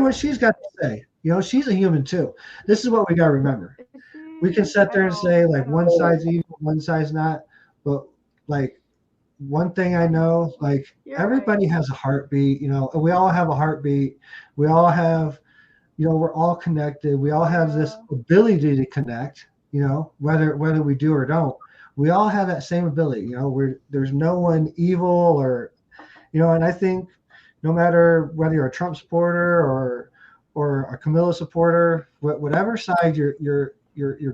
Speaker 1: what she's got to say. You know, she's a human too. This is what we got to remember. We can sit there and say like one side's evil, one side's not, but like one thing I know, like everybody has a heartbeat, you know, and we all have a heartbeat. We all have, you know, we're all connected. We all have this ability to connect, you know, whether we do or don't. We all have that same ability, you know, there's no one evil or, you know, and I think no matter whether you're a Trump supporter or a Camilla supporter, whatever side you're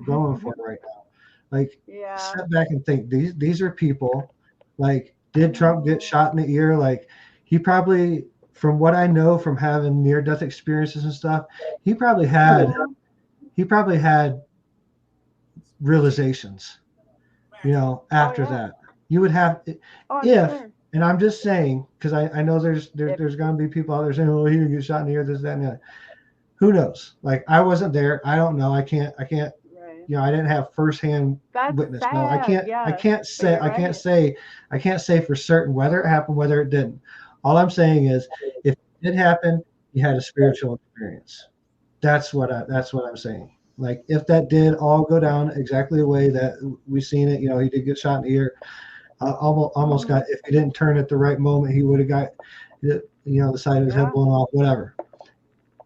Speaker 1: going for right now, like step back and think these are people. Like, did Trump get shot in the ear? Like, he probably, from what I know from having near-death experiences and stuff, he probably had realizations, you know, after that. You would have, and I'm just saying, because I know there's going to be people out there saying, oh, he didn't get shot in the ear, this, that, and that. Who knows? Like, I wasn't there. I don't know. I can't. You know, I didn't have firsthand witness. No, I can't say for certain whether it happened, whether it didn't. All I'm saying is, if it did happen, you had a spiritual experience. That's what I'm saying. Like, if that did all go down exactly the way that we've seen it, you know, he did get shot in the ear. Almost got. If he didn't turn at the right moment, he would have got, you know, the side of his head blown off. Whatever.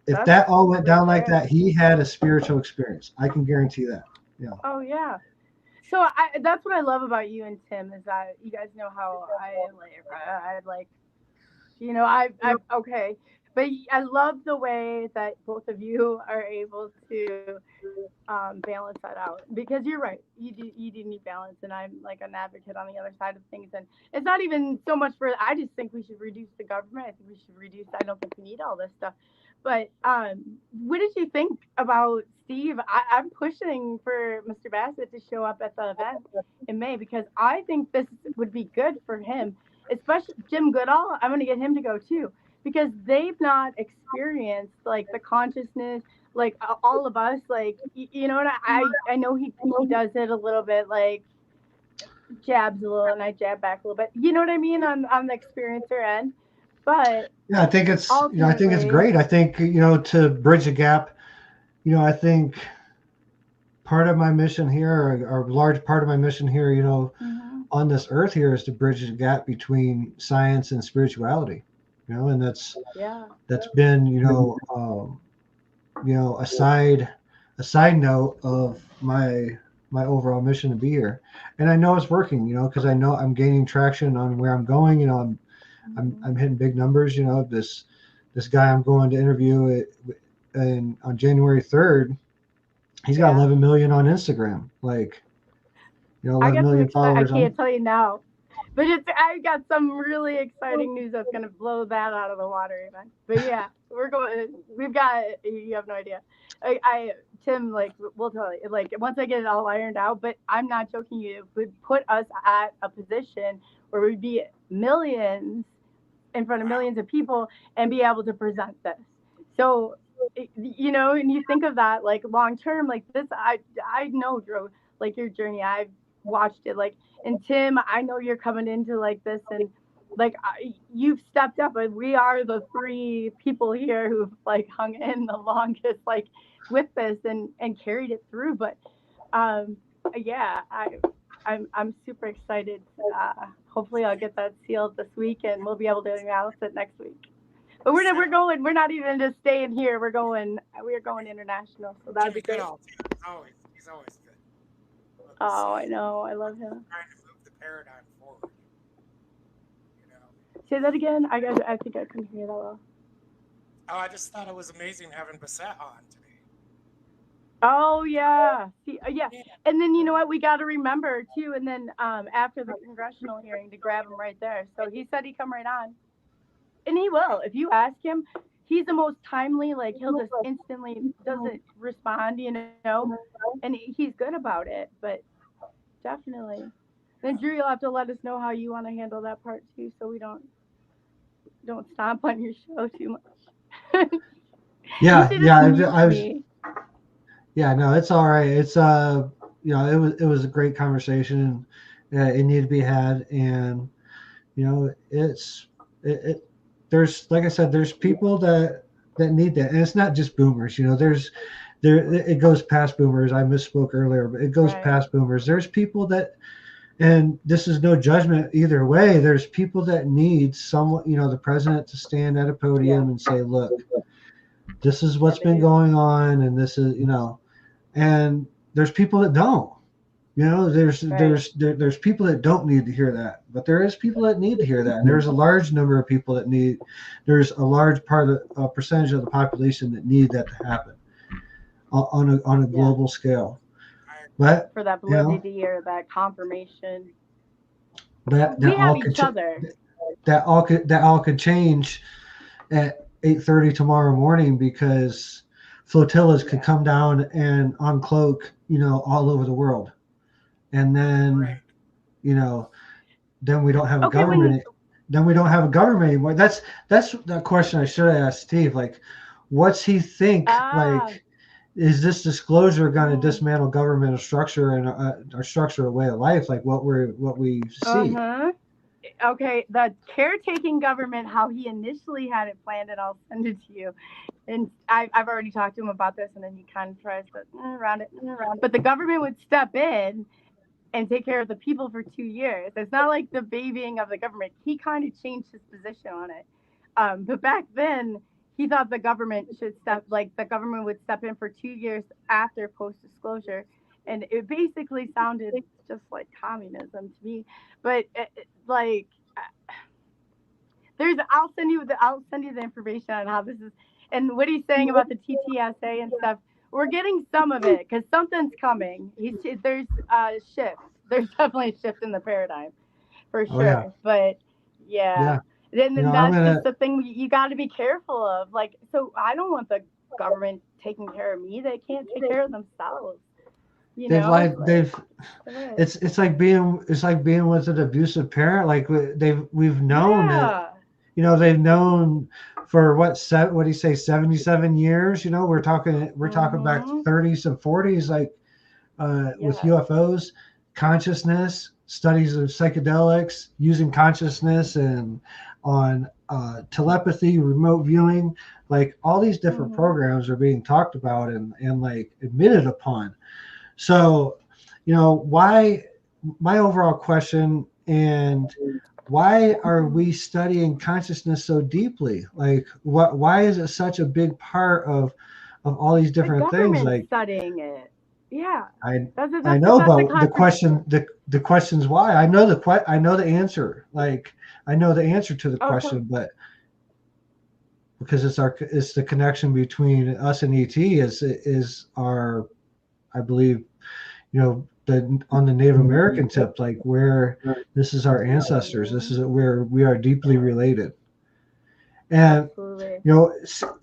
Speaker 1: If that all went down like that, he had a spiritual experience. I can guarantee that. Yeah.
Speaker 2: Oh yeah. So that's what I love about you and Tim is that you guys know how I like, you know, I okay, but I love the way that both of you are able to balance that out, because you're right. You do need balance, and I'm like an advocate on the other side of things. And it's not even so much for. I just think we should reduce the government. I think we should reduce. I don't think we need all this stuff. But what did you think about Steve? I'm pushing for Mr. Bassett to show up at the event in May, because I think this would be good for him, especially Jim Goodall. I'm going to get him to go too, because they've not experienced like the consciousness, like all of us, like, you know, and I know he does it a little bit, like jabs a little and I jab back a little bit. You know what I mean? On the experiencer end. But
Speaker 1: yeah, I think it's great. I think, you know, to bridge a gap, you know, I think part of my mission here, or a large part of my mission here, you know, on this earth here, is to bridge the gap between science and spirituality, you know, and that's been, you know, a side note of my overall mission to be here. And I know it's working, you know, because I know I'm gaining traction on where I'm going. You know, I'm hitting big numbers. You know, this guy I'm going to interview on January 3rd, he's got 11 million on Instagram. Like, you know, 11 million followers.
Speaker 2: I can't tell you now, but I got some really exciting news that's going to blow that out of the water, man. But yeah, we've got, you have no idea. Tim, like, we'll tell you, like, once I get it all ironed out, but I'm not joking you, it would put us at a position where we'd be millions in front of millions of people and be able to present this. So, you know, and you think of that, like, long term, like this, I know, Drew, like, your journey, I've watched it, like, and Tim, I know you're coming into like this, and like you've stepped up, and we are the 3 people here who've like hung in the longest, like, with this and carried it through. But yeah, I'm super excited. Hopefully I'll get that sealed this week, and we'll be able to announce it next week. But we're not even just staying here. We're going international. So that'd be great.
Speaker 3: He's always good.
Speaker 2: Oh, I know. I love him.
Speaker 3: Trying to move the paradigm forward. You know.
Speaker 2: Say that again. I think I couldn't hear that well.
Speaker 3: Oh, I just thought it was amazing having Bassett on today.
Speaker 2: Oh yeah. Yeah. And then, you know what, we got to remember too. And then after the congressional hearing, to grab him right there. So he said he'd come right on, and he will. If you ask him, he's the most timely. Like, he'll just instantly doesn't respond, you know, and he's good about it. But definitely. Then Drew, you'll have to let us know how you want to handle that part too, so we don't stomp on your show too much.
Speaker 1: Yeah, no, it's all right. It's you it was a great conversation. It needed to be had, and there's, like I said, there's people that need that, and it's not just boomers. It goes past boomers. I misspoke earlier, but it goes past boomers. There's people that, and this is no judgment either way. There's people that need someone, the president to stand at a podium and say, look, this is what's been going on, and this is, and there's people that don't. There's people that don't need to hear that, but there is people that need to hear that, and there's a large number of people that need. There's a large percentage of the population that need that to happen on a global scale. But
Speaker 9: for that validity or that confirmation,
Speaker 1: that
Speaker 9: we have
Speaker 1: all
Speaker 9: each other.
Speaker 1: That all could change at 8:30 tomorrow morning, because flotillas could come down and uncloak, all over the world. And then, then we don't have a government. Then we don't have a government anymore. That's the question I should have asked Steve. Like, what's he think? Like, is this disclosure going to dismantle governmental structure and our structure of way of life? Like what we see.
Speaker 9: Okay, the caretaking government, how he initially had it planned, and I'll send it to you. And I've already talked to him about this, and then he kind of tries to around it. But the government would step in and take care of the people for 2 years. It's not like the babying of the government. He kind of changed his position on it. But back then, he thought the government would step in for 2 years after post-disclosure. And it basically sounded just like communism to me. But I'll send you the information on how this is, and what he's saying about the TTSA and stuff. We're getting some of it because something's coming. There's a shift. There's definitely a shift in the paradigm, for sure.
Speaker 1: Yeah.
Speaker 9: But then that's just the thing you got to be careful of. Like, so I don't want the government taking care of me. They can't take care of themselves. It's like being with an abusive parent. Like we've known that. They've known for what do you say, 77 years? We're talking back 30s and 40s, with UFOs, consciousness, studies of psychedelics, using consciousness and on telepathy, remote viewing, like all these different programs are being talked about and like admitted upon. So, why, my overall question, and why are we studying consciousness so deeply? Like, why is it such a big part of all these different things? Like studying it. Yeah.
Speaker 1: I know, but the question's why. I know the answer. Like, I know the answer to the question, but because it's the connection between us and ET is our, I believe, on the Native American tip, like where this is our ancestors, this is where we are deeply related. And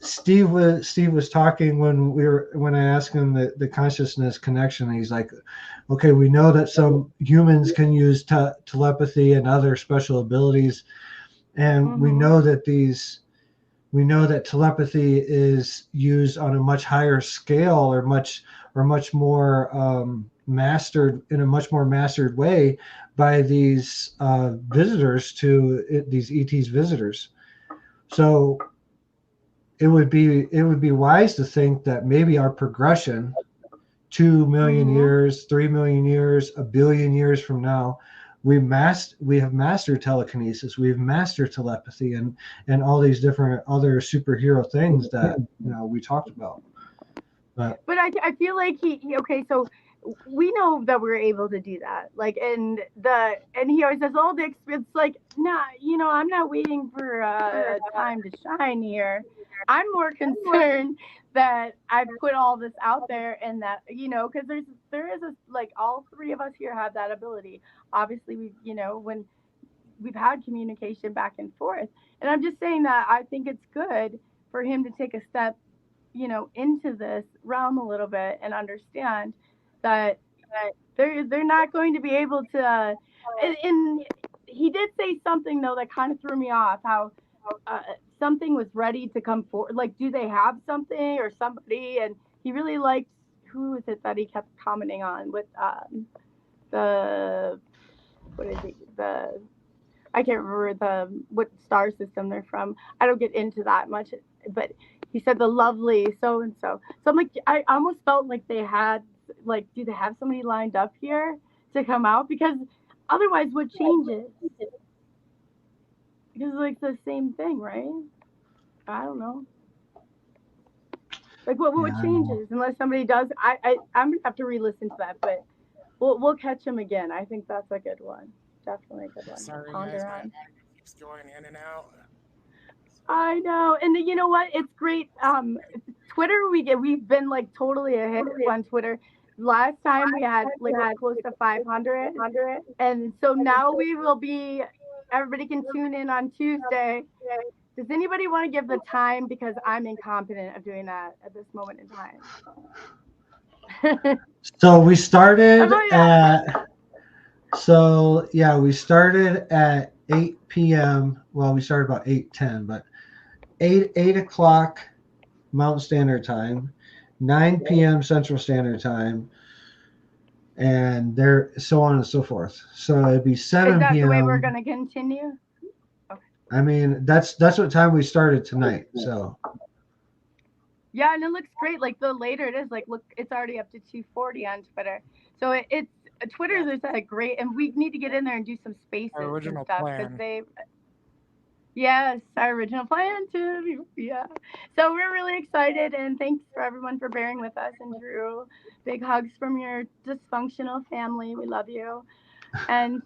Speaker 1: Steve was talking when I asked him the consciousness connection. And he's like, okay, we know that some humans can use telepathy and other special abilities, and we know that telepathy is used on a much higher scale or much more mastered in a much more mastered way by these visitors these ET's visitors. So it would be wise to think that maybe our progression 2 million years, 3 million years, 1 billion years from now, we have mastered telekinesis, we've mastered telepathy and all these different other superhero things that we talked about. But
Speaker 9: I feel like so we know that we're able to do that. Like, and he always says, "Oh, the experience." Like, nah, I'm not waiting for a time to shine here. I'm more concerned that I've put all this out there, and that because there is all three of us here have that ability. Obviously, when we've had communication back and forth, and I'm just saying that I think it's good for him to take a step, into this realm a little bit and understand that they're not going to be able to. And he did say something though that kind of threw me off. How something was ready to come forward. Like, do they have something or somebody? And he really liked
Speaker 2: who is it that he kept commenting on with the what is it, the I can't remember what star system they're from. I don't get into that much, but he said the lovely so and so. So I'm like, I almost felt like they had like, do they have somebody lined up here to come out? Because otherwise, what changes? Because like the same thing, right? I don't know. Like what changes unless somebody does? I'm gonna have to re-listen to that, but we'll catch him again. I think that's a good one. Definitely a good one.
Speaker 3: Sorry, guys, my keeps going in and out.
Speaker 2: I know, and you know what? It's great. Twitter, we've been like totally ahead on Twitter. Last time we had like close to 500, and so now we will be. Everybody can tune in on Tuesday. Does anybody want to give the time? Because I'm incompetent of doing that at this moment in time.
Speaker 1: So we started we started at 8 p.m. Well, we started about 8:10, but 8 o'clock Mountain Standard Time, 9 p.m. Central Standard Time, and there so on and so forth. So it'd be 7 p.m.
Speaker 2: Is that the way we're going to continue?
Speaker 1: Okay. I mean, that's what time we started tonight. So.
Speaker 2: Yeah, and it looks great. Like the later it is, like look, it's already up to 240 on Twitter. So it's Twitter's is a great, and we need to get in there and do some spaces and stuff because yes, our original plan too. Yeah. So we're really excited, and thanks for everyone for bearing with us. And Drew, big hugs from your dysfunctional family. We love you. And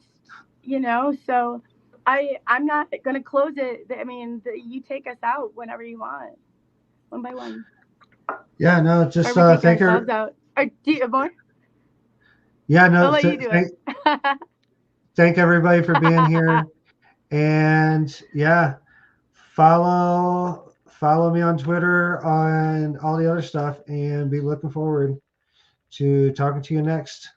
Speaker 2: so I'm not gonna close it. I mean, you take us out whenever you want, one by one.
Speaker 1: Yeah, no, just
Speaker 2: thank her. Do you more?
Speaker 1: Yeah, no.
Speaker 2: I'll let you do it.
Speaker 1: Thank everybody for being here, and yeah, follow me on Twitter on all the other stuff, and be looking forward to talking to you next.